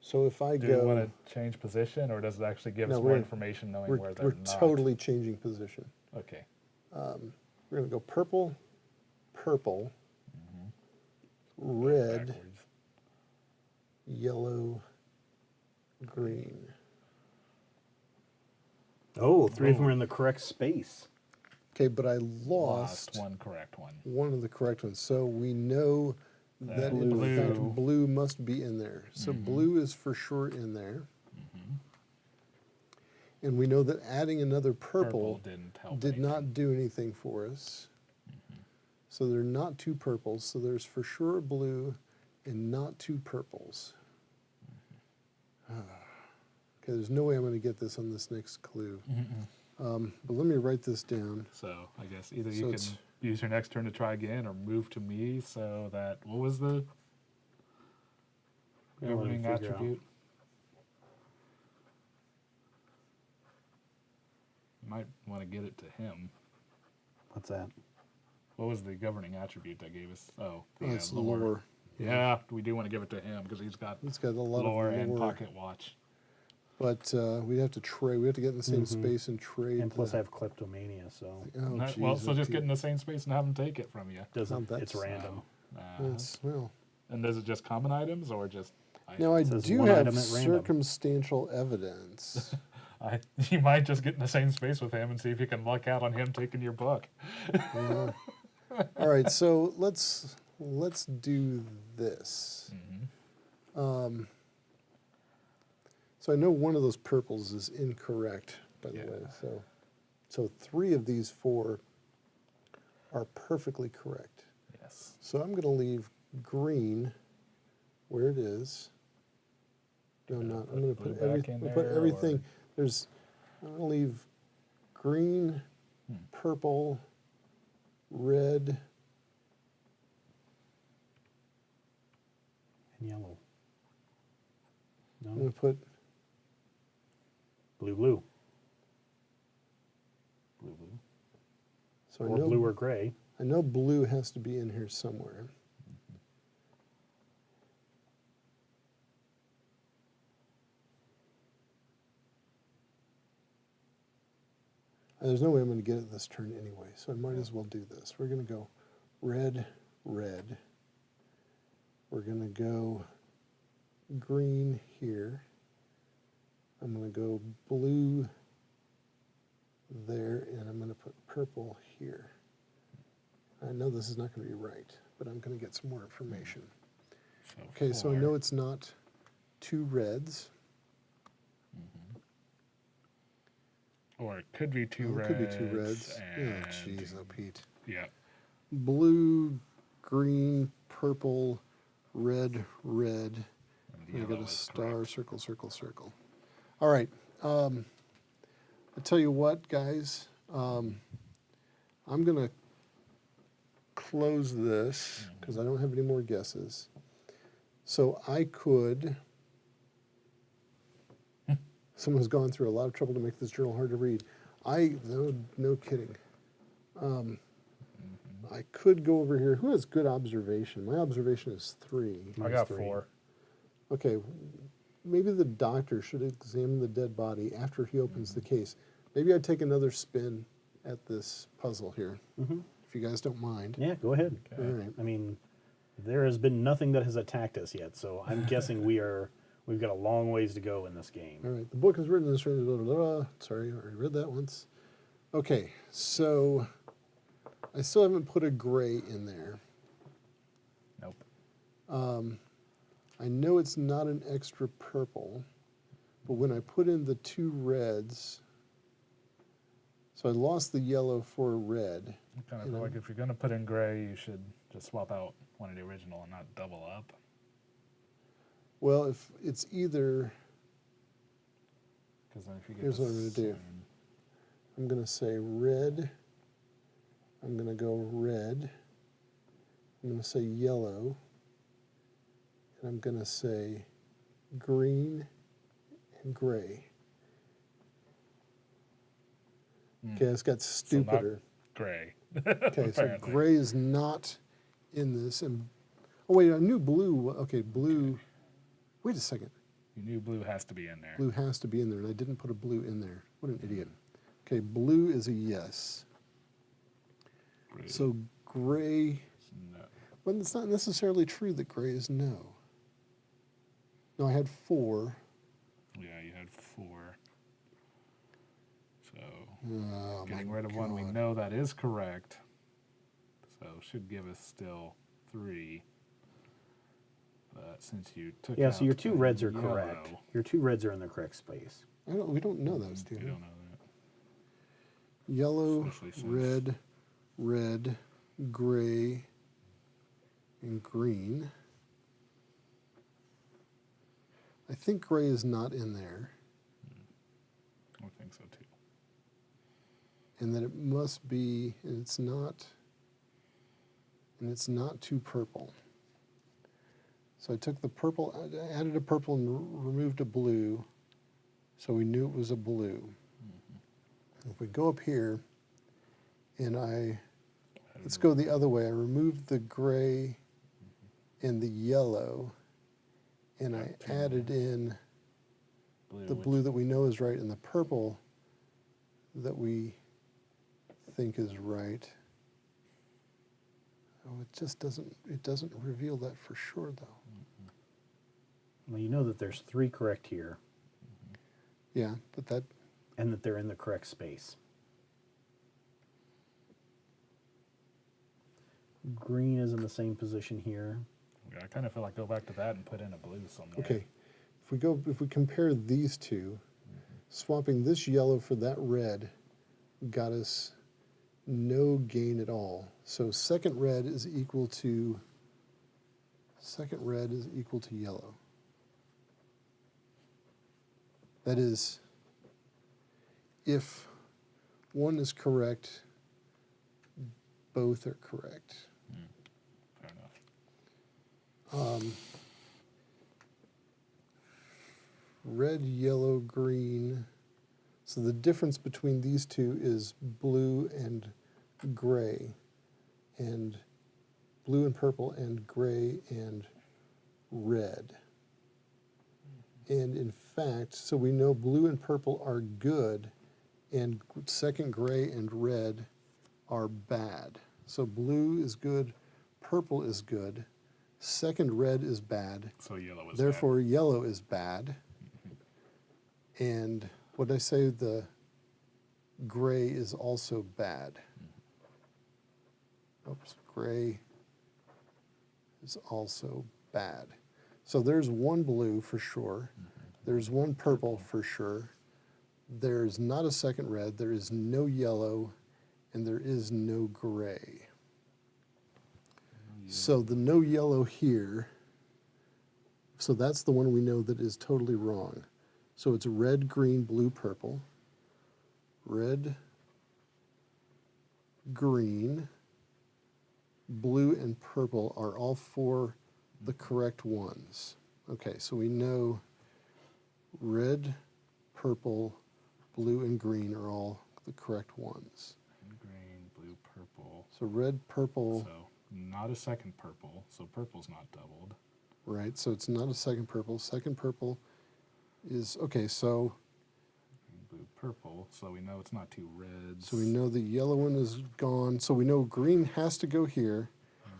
[SPEAKER 2] So if I
[SPEAKER 3] Do
[SPEAKER 2] go,
[SPEAKER 3] you want to change position, or does it actually give
[SPEAKER 2] No,
[SPEAKER 3] us
[SPEAKER 2] we're-
[SPEAKER 3] more information knowing where they're
[SPEAKER 2] we're
[SPEAKER 3] not?
[SPEAKER 2] totally changing position.
[SPEAKER 3] Okay.
[SPEAKER 2] We're going to go purple, red,
[SPEAKER 3] Backwards.
[SPEAKER 2] yellow, green.
[SPEAKER 1] Oh, three of them are in the correct space.
[SPEAKER 2] Okay, but I
[SPEAKER 3] Lost
[SPEAKER 2] lost
[SPEAKER 3] one correct one.
[SPEAKER 2] one of the correct ones. So we know that in
[SPEAKER 3] Blue.
[SPEAKER 2] fact blue must be in there. So blue is for sure in there. And we know that adding another purple
[SPEAKER 3] didn't help
[SPEAKER 2] did
[SPEAKER 3] anything.
[SPEAKER 2] not do anything for us. So there are not two purples. So there's for sure a blue and not two purples. Okay, there's no way I'm going to get this on this next clue. But let me write this down.
[SPEAKER 3] So I guess either
[SPEAKER 2] So
[SPEAKER 3] you can
[SPEAKER 2] it's-
[SPEAKER 3] use your next turn to try again or move to me so that, what was the
[SPEAKER 1] Yeah, let me
[SPEAKER 3] governing
[SPEAKER 1] figure out.
[SPEAKER 3] attribute? You might want to get it to him.
[SPEAKER 1] What's that?
[SPEAKER 3] What was the governing attribute that gave us? Oh,
[SPEAKER 2] It's lore.
[SPEAKER 3] Yeah, we do want to give it to him because he's got
[SPEAKER 2] It's got a lot
[SPEAKER 3] lore
[SPEAKER 2] of
[SPEAKER 3] and
[SPEAKER 2] lore.
[SPEAKER 3] pocket watch.
[SPEAKER 2] But we have to trade. We have to get in the same space and trade.
[SPEAKER 1] And plus,
[SPEAKER 2] the-
[SPEAKER 1] I have kleptomania, so
[SPEAKER 2] oh,
[SPEAKER 3] No,
[SPEAKER 2] geez,
[SPEAKER 3] well, so just
[SPEAKER 2] okay.
[SPEAKER 3] get in the same space and have him take it from you.
[SPEAKER 1] doesn't
[SPEAKER 2] Not that
[SPEAKER 1] it's random.
[SPEAKER 2] That's- well,
[SPEAKER 3] And is it just common items or just
[SPEAKER 2] now I
[SPEAKER 1] says
[SPEAKER 2] do
[SPEAKER 1] one
[SPEAKER 2] have
[SPEAKER 1] item at random.
[SPEAKER 2] circumstantial evidence.
[SPEAKER 3] you might just get in the same space with him and see if you can luck out on him taking your book.
[SPEAKER 2] All right, so let's do this. So I know one of those purples is incorrect, by the way. So 3 of these 4 are perfectly correct.
[SPEAKER 3] Yes.
[SPEAKER 2] So I'm going to leave green where it is. No, I'm not. I'm going to
[SPEAKER 3] blue
[SPEAKER 2] put
[SPEAKER 3] back
[SPEAKER 2] everything.
[SPEAKER 3] in
[SPEAKER 2] Put
[SPEAKER 3] there,
[SPEAKER 2] everything.
[SPEAKER 3] or-
[SPEAKER 2] There's. I'm going to leave green, purple, red,
[SPEAKER 1] And yellow.
[SPEAKER 2] I'm
[SPEAKER 1] No?
[SPEAKER 2] going to put
[SPEAKER 1] Blue.
[SPEAKER 3] Blue, blue.
[SPEAKER 2] so I
[SPEAKER 1] Or
[SPEAKER 2] know
[SPEAKER 1] blue or gray.
[SPEAKER 2] I know blue has to be in here somewhere. There's no way I'm going to get it this turn anyway, so I might as well do this. We're going to go red, red. We're going to go green here. I'm going to go blue there, and I'm going to put purple here. I know this is not going to be right, but I'm going to get some more information. Okay, so I know it's not 2 reds.
[SPEAKER 3] Or it could be 2
[SPEAKER 2] Oh, it
[SPEAKER 3] reds.
[SPEAKER 2] could be 2 reds. Oh,
[SPEAKER 3] and-
[SPEAKER 2] jeez, oh, Pete.
[SPEAKER 3] Yeah.
[SPEAKER 2] Blue, green, purple, red, red.
[SPEAKER 3] And
[SPEAKER 2] I
[SPEAKER 3] yellow
[SPEAKER 2] got a
[SPEAKER 3] is
[SPEAKER 2] star,
[SPEAKER 3] correct.
[SPEAKER 2] circle, circle, circle. All right. I tell you what, guys. I'm going to close this because I don't have any more guesses. So I could. Someone's gone through a lot of trouble to make this journal hard to read. No kidding. I could go over here. Who has good observation? My observation is 3.
[SPEAKER 3] I
[SPEAKER 1] Mine's
[SPEAKER 3] got
[SPEAKER 1] 3.
[SPEAKER 3] 4.
[SPEAKER 2] Okay, maybe the doctor should examine the dead body after he opens the case. Maybe I'd take another spin at this puzzle here, if you guys don't mind.
[SPEAKER 1] Yeah, go ahead.
[SPEAKER 2] All right.
[SPEAKER 1] I mean, there has been nothing that has attacked us yet, so I'm guessing we've got a long ways to go in this game.
[SPEAKER 2] All right, the book is written in this. Blah, blah, blah. Sorry, I already read that once. Okay, so I still haven't put a gray in there.
[SPEAKER 3] Nope.
[SPEAKER 2] I know it's not an extra purple, but when I put in the 2 reds, so I lost the yellow for a red.
[SPEAKER 3] I kind of feel like if you're going to put in gray, you should just swap out one of the original and not double up.
[SPEAKER 2] Well, if it's either,
[SPEAKER 3] Because then if you get
[SPEAKER 2] here's
[SPEAKER 3] the
[SPEAKER 2] what I'm going to do.
[SPEAKER 3] same-
[SPEAKER 2] I'm going to say red. I'm going to go red. I'm going to say yellow. And I'm going to say green and gray. Okay, it's got
[SPEAKER 3] So not
[SPEAKER 2] stupider.
[SPEAKER 3] gray.
[SPEAKER 2] Okay, so
[SPEAKER 3] apparently.
[SPEAKER 2] gray is not in this. And oh wait, I knew blue. Okay, blue. Wait a second.
[SPEAKER 3] You knew blue has to be in there.
[SPEAKER 2] Blue has to be in there, and I didn't put a blue in there. What an idiot. Okay, blue is a yes.
[SPEAKER 3] Gray
[SPEAKER 2] So gray.
[SPEAKER 3] is no.
[SPEAKER 2] But it's not necessarily true that gray is no. No, I had 4. Oh,
[SPEAKER 3] Getting
[SPEAKER 2] my
[SPEAKER 3] rid of one we
[SPEAKER 2] God.
[SPEAKER 3] know that is correct. So should give us still 3. But since you took
[SPEAKER 1] Yeah,
[SPEAKER 3] out
[SPEAKER 1] so your 2
[SPEAKER 3] the
[SPEAKER 1] reds are
[SPEAKER 3] yellow,
[SPEAKER 1] correct. Your 2 reds are in the correct space.
[SPEAKER 2] We don't know those two.
[SPEAKER 3] We don't know that.
[SPEAKER 2] Yellow,
[SPEAKER 3] Especially since-
[SPEAKER 2] red, red, gray, and green. I think gray is not in there,
[SPEAKER 3] I think so too.
[SPEAKER 2] and that it must be, and it's not too purple. So I took the purple, I added a purple and removed a blue, so we knew it was a blue. If we go up here, and let's go the other way. I removed the gray and the yellow, and I added in the
[SPEAKER 3] which-
[SPEAKER 2] blue that we know is right and the purple that we think is right. Oh, it just doesn't reveal that for sure, though.
[SPEAKER 1] Well, you know that there's 3 correct here,
[SPEAKER 2] Yeah, but that,
[SPEAKER 1] and that they're in the correct space. Green is in the same position here.
[SPEAKER 3] Yeah, I kind of feel like go back to that and put in a blue somewhere.
[SPEAKER 2] okay. If we compare these two, swapping this yellow for that red got us no gain at all. So second red is equal to yellow. That is, if one is correct, both are correct.
[SPEAKER 3] Fair enough.
[SPEAKER 2] Red, yellow, green. So the difference between these two is blue and gray, and blue and purple, and gray and red. And in fact, so we know blue and purple are good, and second gray and red are bad. So blue is good, purple is good, second red is bad,
[SPEAKER 3] So yellow is
[SPEAKER 2] therefore yellow is bad. And what did I say? The gray is also bad. Oops, gray is also bad. So there's one blue for sure. There's one purple for sure. There's not a second red. There is no yellow, and there is no gray. So the no yellow here, so that's the one we know that is totally wrong. So it's red, green, blue, purple. Red, green, blue, and purple are all 4 the correct ones. Okay, so we know red, purple, blue, and green are all the correct ones.
[SPEAKER 3] green, blue, purple.
[SPEAKER 2] So red, purple,
[SPEAKER 3] So not a second purple. So purple's not doubled.
[SPEAKER 2] right? So it's not a second purple. Second purple is, okay, so
[SPEAKER 3] Green, blue, purple. So we know it's not 2 reds.
[SPEAKER 2] so we know the yellow one is gone. So we know green has to go here,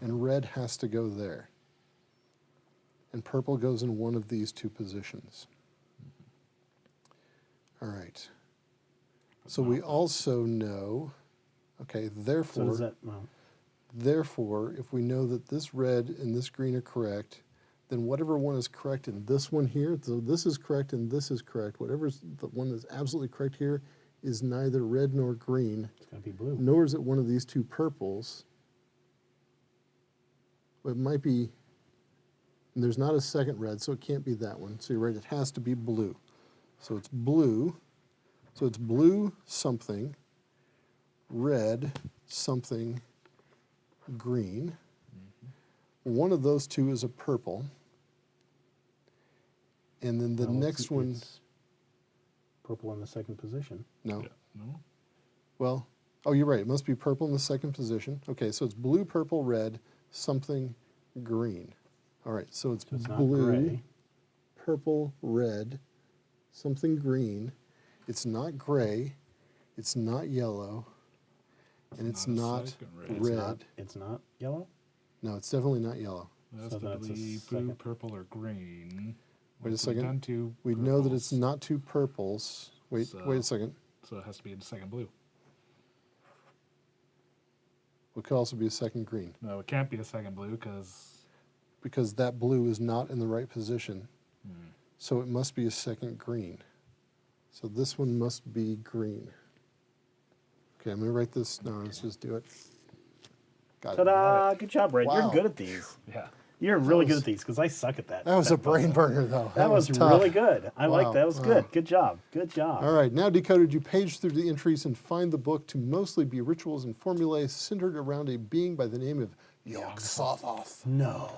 [SPEAKER 2] and red has to go there. And purple goes in one of these 2 positions. All right. So we also know, okay,
[SPEAKER 1] So
[SPEAKER 2] therefore,
[SPEAKER 1] does that, well,
[SPEAKER 2] therefore, if we know that this red and this green are correct, then whatever one is correct in this one here, so this is correct and this is correct, whatever's the one that's absolutely correct here is neither red nor green,
[SPEAKER 1] it's going to be blue.
[SPEAKER 2] nor is it one of these 2 purples. But it might be, and there's not a second red, so it can't be that one. So you're right, it has to be blue. So it's blue, so it's blue something, red something, green. One of those 2 is a purple. And then the
[SPEAKER 1] No,
[SPEAKER 2] next one,
[SPEAKER 1] it's purple in the second position.
[SPEAKER 2] no.
[SPEAKER 3] Yeah. No?
[SPEAKER 2] Well, oh, you're right. It must be purple in the second position. Okay, so it's blue, purple, red, something, green. All right, so it's,
[SPEAKER 1] So it's not
[SPEAKER 2] blue,
[SPEAKER 1] gray.
[SPEAKER 2] purple, red, something green. It's not gray. It's not yellow. And it's
[SPEAKER 3] Not a
[SPEAKER 2] not
[SPEAKER 3] second red.
[SPEAKER 1] It's
[SPEAKER 2] red.
[SPEAKER 1] not, it's not yellow?
[SPEAKER 2] No, it's definitely not yellow.
[SPEAKER 3] That's
[SPEAKER 1] So
[SPEAKER 3] to
[SPEAKER 1] that's a
[SPEAKER 3] be blue,
[SPEAKER 1] second.
[SPEAKER 3] purple, or green.
[SPEAKER 2] Wait a
[SPEAKER 3] Once we've
[SPEAKER 2] second.
[SPEAKER 3] done 2
[SPEAKER 2] We know that it's
[SPEAKER 3] purples,
[SPEAKER 2] not 2 purples. Wait,
[SPEAKER 3] So-
[SPEAKER 2] wait a second.
[SPEAKER 3] so it has to be a second blue.
[SPEAKER 2] It could also be a second green
[SPEAKER 3] No, it can't be a second blue
[SPEAKER 2] because that blue is not in the right position. So it must be a second green. So this one must be green. Okay, I'm going to write this. No, let's just do it. Got it.
[SPEAKER 1] Ta-da! Good job, Brad.
[SPEAKER 2] Wow.
[SPEAKER 1] You're good at these.
[SPEAKER 3] yeah.
[SPEAKER 1] You're really
[SPEAKER 2] was-
[SPEAKER 1] good at these because I suck at that.
[SPEAKER 2] That was a brain
[SPEAKER 1] puzzle.
[SPEAKER 2] burner, though.
[SPEAKER 1] That was
[SPEAKER 2] tough.
[SPEAKER 1] really good. I like
[SPEAKER 2] Wow,
[SPEAKER 1] that. Was
[SPEAKER 2] wow.
[SPEAKER 1] good. Good job. Good job.
[SPEAKER 2] All right, now decoded, you page through the entries and find the book to mostly be rituals and formulae centered around a being by the name of Yog-Sothoth.
[SPEAKER 1] No.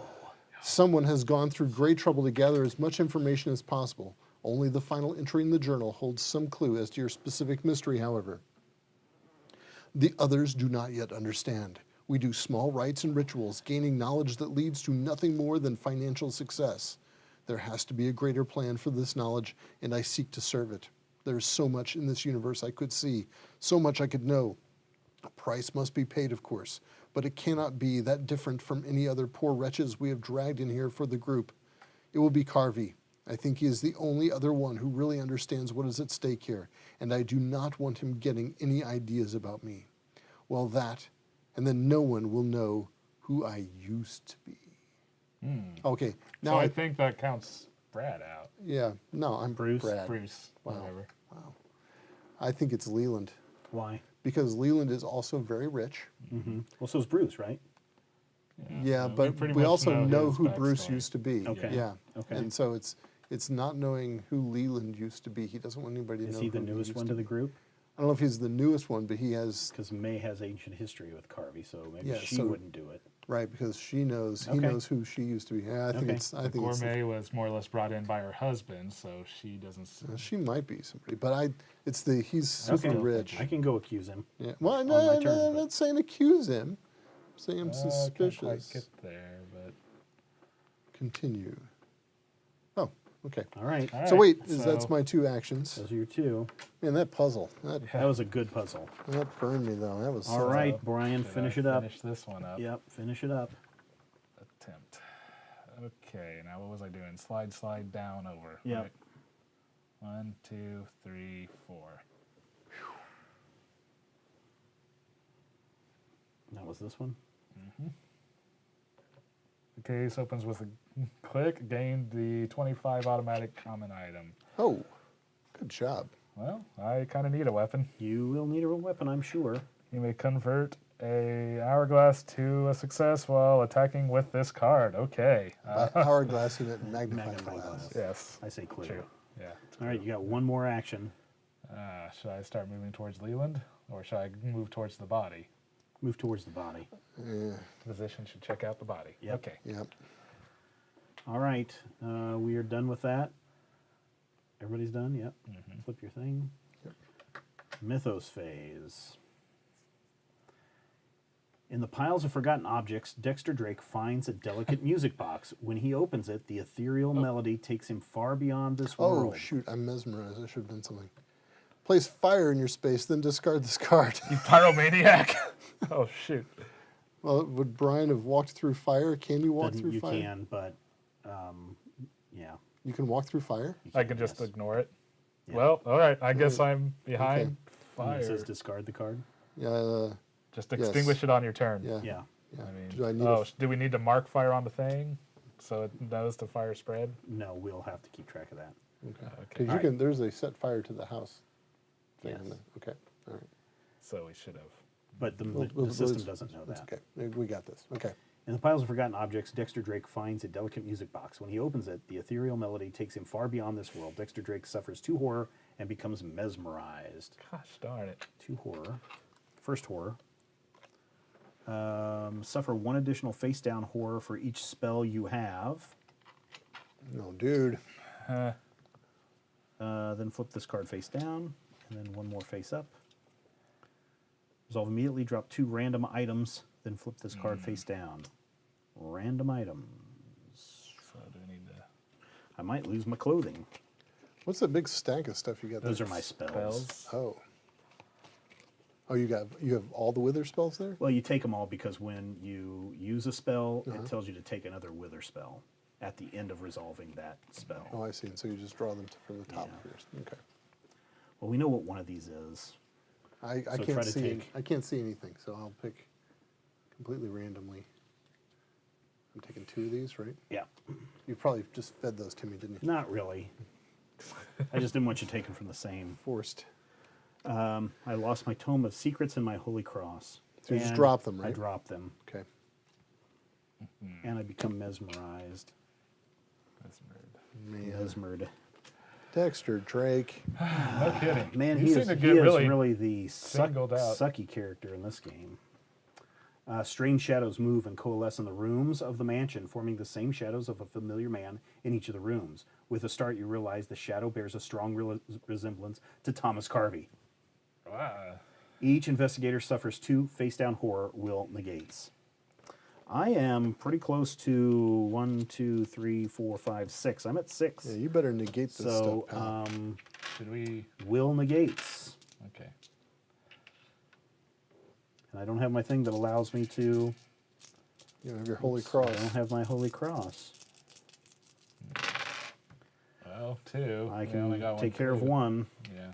[SPEAKER 2] Someone has gone through great trouble to gather as much information as possible. Only the final entry in the journal holds some clue as to your specific mystery, however. The others do not yet understand. We do small rites and rituals, gaining knowledge that leads to nothing more than financial success. There has to be a greater plan for this knowledge, and I seek to serve it. There is so much in this universe I could see, so much I could know. A price must be paid, of course, but it cannot be that different from any other poor wretches we have dragged in here for the group. It will be Carvey. I think he is the only other one who really understands what is at stake here, and I do not want him getting any ideas about me. Well, that, and then no one will know who I used to be. Okay,
[SPEAKER 3] So
[SPEAKER 2] now
[SPEAKER 3] I think that counts Brad out.
[SPEAKER 2] yeah, no, I'm
[SPEAKER 1] Bruce?
[SPEAKER 2] Brad.
[SPEAKER 3] Bruce, whatever.
[SPEAKER 2] I think it's Leland,
[SPEAKER 1] Why?
[SPEAKER 2] because Leland is also very rich.
[SPEAKER 1] Well, so is Bruce, right?
[SPEAKER 2] Yeah,
[SPEAKER 3] we
[SPEAKER 2] but
[SPEAKER 3] pretty
[SPEAKER 2] we
[SPEAKER 3] much
[SPEAKER 2] also
[SPEAKER 3] know
[SPEAKER 2] know
[SPEAKER 3] his
[SPEAKER 2] who Bruce
[SPEAKER 3] backstory.
[SPEAKER 2] used to be.
[SPEAKER 1] Okay.
[SPEAKER 2] Yeah.
[SPEAKER 1] Okay.
[SPEAKER 2] And so it's not knowing who Leland used to be. He doesn't want anybody to
[SPEAKER 1] Is
[SPEAKER 2] know.
[SPEAKER 1] he the
[SPEAKER 2] who
[SPEAKER 1] newest
[SPEAKER 2] used
[SPEAKER 1] one
[SPEAKER 2] to
[SPEAKER 1] to the
[SPEAKER 2] be.
[SPEAKER 1] group?
[SPEAKER 2] I don't know if he's the newest one, but he has
[SPEAKER 1] Because May has ancient history with Carvey, so maybe
[SPEAKER 2] Yeah,
[SPEAKER 1] she
[SPEAKER 2] so-
[SPEAKER 1] wouldn't do it.
[SPEAKER 2] right because he
[SPEAKER 1] Okay.
[SPEAKER 2] knows who she used to be. Yeah, I think
[SPEAKER 1] Okay.
[SPEAKER 2] it's I think it's
[SPEAKER 3] Gourmet was more or less brought in by her husband, so she doesn't.
[SPEAKER 2] she might be somebody, but he's super
[SPEAKER 1] Okay.
[SPEAKER 2] rich.
[SPEAKER 1] I can go accuse him.
[SPEAKER 2] Yeah. Well,
[SPEAKER 1] on
[SPEAKER 2] no,
[SPEAKER 1] my
[SPEAKER 2] no,
[SPEAKER 1] terms,
[SPEAKER 2] I'm
[SPEAKER 1] but-
[SPEAKER 2] not saying accuse him. I'm saying I'm
[SPEAKER 3] I can't quite
[SPEAKER 2] suspicious.
[SPEAKER 3] get there, but
[SPEAKER 2] Continue. Oh, okay.
[SPEAKER 1] All right.
[SPEAKER 3] all
[SPEAKER 2] So
[SPEAKER 3] right,
[SPEAKER 2] wait, that's
[SPEAKER 3] so-
[SPEAKER 2] my two actions.
[SPEAKER 1] Those are your two.
[SPEAKER 2] Man, that puzzle, that
[SPEAKER 1] That was a good puzzle.
[SPEAKER 2] burned me though. That was
[SPEAKER 1] All right, Brian,
[SPEAKER 3] should
[SPEAKER 1] finish
[SPEAKER 3] I
[SPEAKER 1] it up.
[SPEAKER 3] Finish this one up.
[SPEAKER 1] Yep, finish it up.
[SPEAKER 3] Attempt. Okay, now what was I doing? Slide down over.
[SPEAKER 1] Yep.
[SPEAKER 3] Right? 1, 2, 3, 4.
[SPEAKER 1] That was this one.
[SPEAKER 3] The case opens with a click. Gained the 25 automatic common item.
[SPEAKER 2] Oh, good job.
[SPEAKER 3] Well, I kind of need a weapon.
[SPEAKER 1] You will need a weapon, I'm sure.
[SPEAKER 3] You may convert a hourglass to a success while attacking with this card. Okay.
[SPEAKER 2] By hourglass, you meant magnifying
[SPEAKER 1] Magnifying
[SPEAKER 2] glass.
[SPEAKER 1] glass.
[SPEAKER 3] Yes.
[SPEAKER 1] I say clear.
[SPEAKER 3] True. Yeah.
[SPEAKER 1] All right, you got one more action.
[SPEAKER 3] Should I start moving towards Leland, or should I move towards the body?
[SPEAKER 1] Move towards the body.
[SPEAKER 2] Yeah,
[SPEAKER 3] Physician should check out the body.
[SPEAKER 1] Yep.
[SPEAKER 3] Okay.
[SPEAKER 2] yep.
[SPEAKER 1] All right, we are done with that. Everybody's done? Yep. Flip your thing.
[SPEAKER 2] Yep.
[SPEAKER 1] Mythos phase. In the piles of forgotten objects, Dexter Drake finds a delicate music box. When he opens it, the ethereal melody takes him far beyond this
[SPEAKER 2] Oh,
[SPEAKER 1] world.
[SPEAKER 2] shoot, I'm mesmerized. I should have done something. Place fire in your space, then discard this card.
[SPEAKER 3] You pyromaniac! Oh, shoot.
[SPEAKER 2] Well, would Brian have walked through fire? Can you walk
[SPEAKER 1] Doesn't-
[SPEAKER 2] through
[SPEAKER 1] you
[SPEAKER 2] fire?
[SPEAKER 1] can, but yeah.
[SPEAKER 2] You can walk through fire?
[SPEAKER 1] you
[SPEAKER 3] I can
[SPEAKER 1] yes.
[SPEAKER 3] just ignore it.
[SPEAKER 1] Yeah.
[SPEAKER 3] Well, all right. I guess I'm behind
[SPEAKER 1] And
[SPEAKER 3] fire.
[SPEAKER 1] it says discard the card.
[SPEAKER 2] Yeah,
[SPEAKER 3] Just
[SPEAKER 2] yes.
[SPEAKER 3] extinguish it on your turn.
[SPEAKER 2] yeah.
[SPEAKER 1] Yeah.
[SPEAKER 2] yeah.
[SPEAKER 3] I mean,
[SPEAKER 2] Do I need
[SPEAKER 3] do we need to mark fire on the thing so it knows the fire spread?
[SPEAKER 1] No, we'll have to keep track of that.
[SPEAKER 2] Okay.
[SPEAKER 3] Okay.
[SPEAKER 2] Because you
[SPEAKER 1] Alright.
[SPEAKER 2] can. There's a set fire to the house thing.
[SPEAKER 1] Yes.
[SPEAKER 2] In there. Okay. All right.
[SPEAKER 3] So we should have.
[SPEAKER 1] But the
[SPEAKER 2] We'll-
[SPEAKER 1] system
[SPEAKER 2] it's-
[SPEAKER 1] doesn't know
[SPEAKER 2] it's
[SPEAKER 1] that.
[SPEAKER 2] okay. We got this. Okay.
[SPEAKER 1] In the piles of forgotten objects, Dexter Drake finds a delicate music box. When he opens it, the ethereal melody takes him far beyond this world. Dexter Drake suffers 2 horror and becomes mesmerized.
[SPEAKER 3] Gosh darn it.
[SPEAKER 1] 2 horror. First horror. Suffer 1 additional face down horror for each spell you have.
[SPEAKER 2] No, dude.
[SPEAKER 1] Then flip this card face down, and then 1 more face up. Resolve immediately, drop 2 random items, then flip this card face down. Random items.
[SPEAKER 3] So do we need to
[SPEAKER 1] I might lose my clothing.
[SPEAKER 2] What's that big stack of stuff you got
[SPEAKER 1] Those
[SPEAKER 2] there?
[SPEAKER 1] are my spells.
[SPEAKER 3] spells?
[SPEAKER 2] Oh. Oh, you have all the wither spells there?
[SPEAKER 1] Well, you take them all because when you use a spell, it tells you to take another wither spell at the end of resolving that spell.
[SPEAKER 2] Oh, I see. And so you just draw them from the top
[SPEAKER 1] Yeah.
[SPEAKER 2] first. Okay.
[SPEAKER 1] Well, we know what one of these is.
[SPEAKER 2] I
[SPEAKER 1] So try
[SPEAKER 2] can't
[SPEAKER 1] to
[SPEAKER 2] see.
[SPEAKER 1] take-
[SPEAKER 2] I can't see anything, so I'll pick completely randomly. I'm taking 2 of these, right?
[SPEAKER 1] Yeah.
[SPEAKER 2] You probably just fed those to me, didn't you?
[SPEAKER 1] Not really. I just didn't want you taken from the same.
[SPEAKER 2] Forced.
[SPEAKER 1] I lost my Tome of Secrets and my Holy Cross.
[SPEAKER 2] So you just
[SPEAKER 1] And
[SPEAKER 2] drop them,
[SPEAKER 1] I
[SPEAKER 2] right?
[SPEAKER 1] drop them,
[SPEAKER 2] Okay.
[SPEAKER 1] and I become mesmerized.
[SPEAKER 2] Man.
[SPEAKER 1] Mesmered.
[SPEAKER 2] Dexter Drake.
[SPEAKER 3] No kidding.
[SPEAKER 1] Man,
[SPEAKER 3] you
[SPEAKER 1] he
[SPEAKER 3] seem
[SPEAKER 1] is,
[SPEAKER 3] to
[SPEAKER 1] he
[SPEAKER 3] get
[SPEAKER 1] is
[SPEAKER 3] really,
[SPEAKER 1] really the
[SPEAKER 3] singled out.
[SPEAKER 1] sucky character in this game. Strange shadows move and coalesce in the rooms of the mansion, forming the same shadows of a familiar man in each of the rooms. With a start, you realize the shadow bears a strong resemblance to Thomas Carvey.
[SPEAKER 3] Wow.
[SPEAKER 1] Each investigator suffers 2 face-down horror will negates. I am pretty close to 1, 2, 3, 4, 5, 6. I'm at 6.
[SPEAKER 2] Yeah, you better negate this
[SPEAKER 1] So,
[SPEAKER 2] stuff, pal.
[SPEAKER 3] Should we?
[SPEAKER 1] will negates.
[SPEAKER 3] Okay.
[SPEAKER 1] And I don't have my thing that allows me to.
[SPEAKER 2] You have your Holy
[SPEAKER 1] I
[SPEAKER 2] Cross.
[SPEAKER 1] don't have my Holy Cross.
[SPEAKER 3] Well, 2.
[SPEAKER 1] I
[SPEAKER 3] We only
[SPEAKER 1] can
[SPEAKER 3] got
[SPEAKER 1] take care of
[SPEAKER 3] too.
[SPEAKER 1] 1.
[SPEAKER 3] Yeah.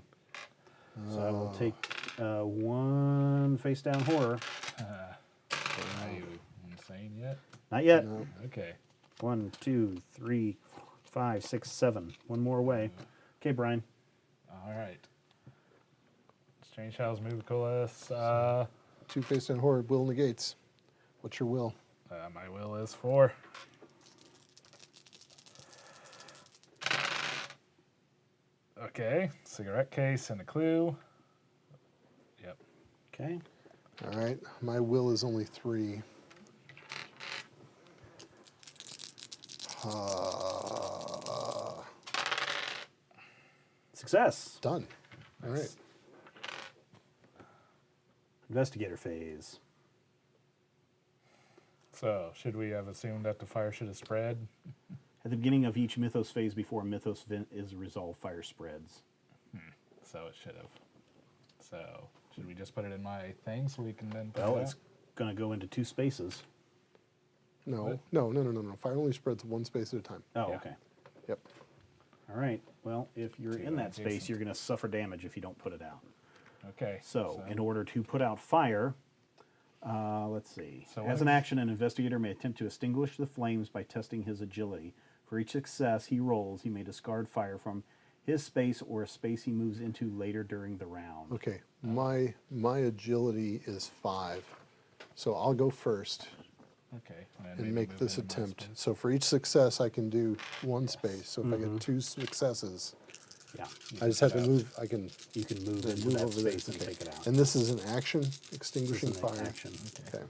[SPEAKER 1] So I will take 1 face-down horror.
[SPEAKER 3] Are you insane yet?
[SPEAKER 1] Not yet.
[SPEAKER 2] No.
[SPEAKER 3] Okay.
[SPEAKER 1] 1, 2, 3, 5, 6, 7. 1 more away. Okay, Brian.
[SPEAKER 3] All right. Strange shadows move coalesce.
[SPEAKER 2] 2 face down horror will negates. What's your will?
[SPEAKER 3] My will is 4. Okay. Cigarette case and a clue. Yep.
[SPEAKER 1] Okay.
[SPEAKER 2] All right. My will is only 3.
[SPEAKER 1] Success.
[SPEAKER 2] Done. All right.
[SPEAKER 1] Investigator phase.
[SPEAKER 3] So, should we have assumed that the fire should have spread?
[SPEAKER 1] At the beginning of each mythos phase, before a mythos event is resolved, fire spreads.
[SPEAKER 3] So it should have. So, should we just put it in my thing so we can then put
[SPEAKER 1] Well,
[SPEAKER 3] it
[SPEAKER 1] it's
[SPEAKER 3] out?
[SPEAKER 1] going to go into 2 spaces.
[SPEAKER 2] No,
[SPEAKER 3] What?
[SPEAKER 2] no. Fire only spreads 1 space at a time.
[SPEAKER 1] Oh,
[SPEAKER 3] Yeah.
[SPEAKER 1] okay.
[SPEAKER 2] Yep.
[SPEAKER 1] All right. Well, if you're
[SPEAKER 3] So
[SPEAKER 1] in
[SPEAKER 3] you're
[SPEAKER 1] that space,
[SPEAKER 3] Jason.
[SPEAKER 1] you're going to suffer damage if you don't put it out.
[SPEAKER 3] Okay.
[SPEAKER 1] So, in order to put out fire, let's see.
[SPEAKER 3] So
[SPEAKER 1] As
[SPEAKER 3] what
[SPEAKER 1] an
[SPEAKER 3] if-
[SPEAKER 1] action, an investigator may attempt to extinguish the flames by testing his agility. For each success he rolls, he may discard fire from his space or a space he moves into later during the round.
[SPEAKER 2] Okay. My agility is 5. So I'll go first
[SPEAKER 3] Okay. then
[SPEAKER 2] and
[SPEAKER 3] maybe
[SPEAKER 2] make
[SPEAKER 3] move
[SPEAKER 2] this
[SPEAKER 3] into my
[SPEAKER 2] attempt.
[SPEAKER 3] space.
[SPEAKER 2] So for each success, I can do 1 space. So if I get 2 successes,
[SPEAKER 1] Yeah.
[SPEAKER 2] I just have to move. I can
[SPEAKER 1] You can move
[SPEAKER 2] then
[SPEAKER 1] into
[SPEAKER 2] move
[SPEAKER 1] that
[SPEAKER 2] over there.
[SPEAKER 1] space and
[SPEAKER 2] Okay.
[SPEAKER 1] take it out.
[SPEAKER 2] And this is an action,
[SPEAKER 1] This
[SPEAKER 2] extinguishing
[SPEAKER 1] is an
[SPEAKER 2] fire.
[SPEAKER 1] action.
[SPEAKER 2] Okay.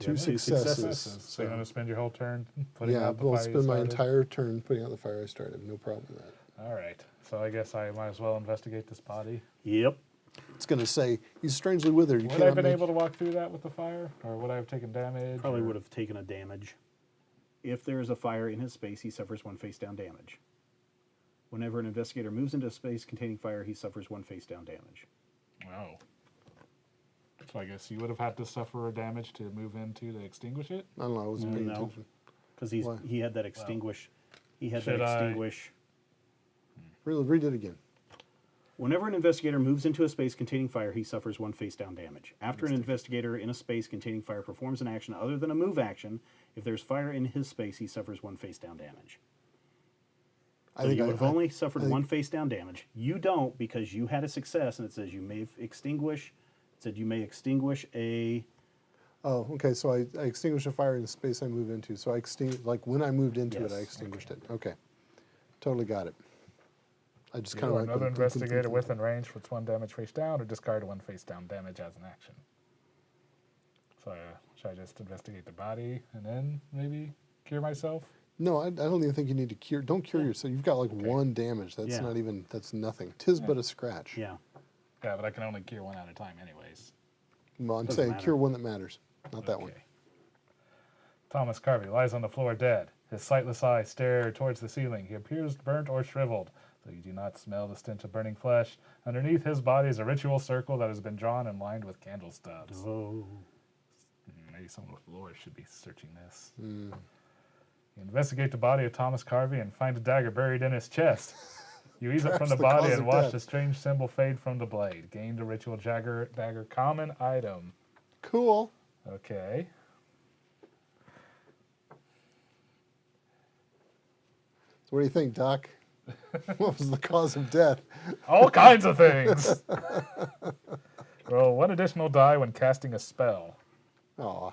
[SPEAKER 1] You
[SPEAKER 2] 2
[SPEAKER 1] have 2
[SPEAKER 2] successes.
[SPEAKER 3] So you're going to spend your whole turn putting
[SPEAKER 2] Yeah,
[SPEAKER 3] out the
[SPEAKER 2] we'll
[SPEAKER 3] fire you
[SPEAKER 2] spend my
[SPEAKER 3] started?
[SPEAKER 2] entire turn putting out the fire I started. No problem with that.
[SPEAKER 3] All right. So I guess I might as well investigate this body.
[SPEAKER 1] Yep.
[SPEAKER 2] It's going to say, he's strangely withered. You
[SPEAKER 3] Would I have
[SPEAKER 2] cannot
[SPEAKER 3] been
[SPEAKER 2] make...
[SPEAKER 3] able to walk through that with the fire? Or would I have taken damage?
[SPEAKER 1] Probably
[SPEAKER 3] or-
[SPEAKER 1] would have taken a damage. If there is a fire in his space, he suffers 1 face down damage. Whenever an investigator moves into a space containing fire, he suffers 1 face down damage.
[SPEAKER 3] Oh. So I guess you would have had to suffer a damage to move into to extinguish it?
[SPEAKER 2] I don't know. I wasn't paying
[SPEAKER 1] No.
[SPEAKER 2] attention.
[SPEAKER 1] Because
[SPEAKER 2] Why?
[SPEAKER 1] he had that extinguish. He had
[SPEAKER 3] Should
[SPEAKER 1] that
[SPEAKER 3] I-
[SPEAKER 1] extinguish.
[SPEAKER 2] Read it again.
[SPEAKER 1] Whenever an investigator moves into a space containing fire, he suffers 1 face down damage. After an investigator in a space containing fire performs an action other than a move action, if there's fire in his space, he suffers 1 face down damage. So you would have only suffered 1 face down damage. You don't, because you had a success, and it says you may extinguish. It said you may extinguish a.
[SPEAKER 2] Oh, okay. So I extinguished a fire in the space I moved into. So like when I moved into it, I
[SPEAKER 1] Yes.
[SPEAKER 2] extinguished it. Okay. Totally got it. I just
[SPEAKER 3] You
[SPEAKER 2] kind of
[SPEAKER 3] or
[SPEAKER 2] like
[SPEAKER 3] another investigator within range puts 1 damage face down, or discard 1 face down damage as an action. So should I just investigate the body and then maybe cure myself?
[SPEAKER 2] No, I don't even think you need to cure. Don't cure
[SPEAKER 1] Yeah.
[SPEAKER 2] yourself. You've got like
[SPEAKER 3] Okay.
[SPEAKER 2] 1 damage. That's
[SPEAKER 1] Yeah.
[SPEAKER 2] not even. That's nothing. Tis but a scratch.
[SPEAKER 1] Yeah.
[SPEAKER 3] Yeah, but I can only cure 1 at a time anyways.
[SPEAKER 2] Well, I'm
[SPEAKER 1] Doesn't
[SPEAKER 2] saying
[SPEAKER 1] matter.
[SPEAKER 2] cure 1 that matters, not that one.
[SPEAKER 3] Okay. Thomas Carvey lies on the floor dead. His sightless eyes stare towards the ceiling. He appears burnt or shriveled, though you do not smell the stench of burning flesh. Underneath his body is a ritual circle that has been drawn and lined with candle stubs.
[SPEAKER 1] Oh.
[SPEAKER 3] Maybe someone with lore should be searching this. You investigate the body of Thomas Carvey and find a dagger buried in his chest. You ease it from
[SPEAKER 2] Perhaps
[SPEAKER 3] the
[SPEAKER 2] the
[SPEAKER 3] body
[SPEAKER 2] cause
[SPEAKER 3] and
[SPEAKER 2] of
[SPEAKER 3] watch
[SPEAKER 2] death.
[SPEAKER 3] the strange symbol fade from the blade. Gained a ritual dagger common item.
[SPEAKER 2] Cool.
[SPEAKER 3] Okay.
[SPEAKER 2] So what do you think, Doc? What was the cause of death?
[SPEAKER 3] All kinds of things. Roll 1 additional die when casting a spell.
[SPEAKER 2] Aw.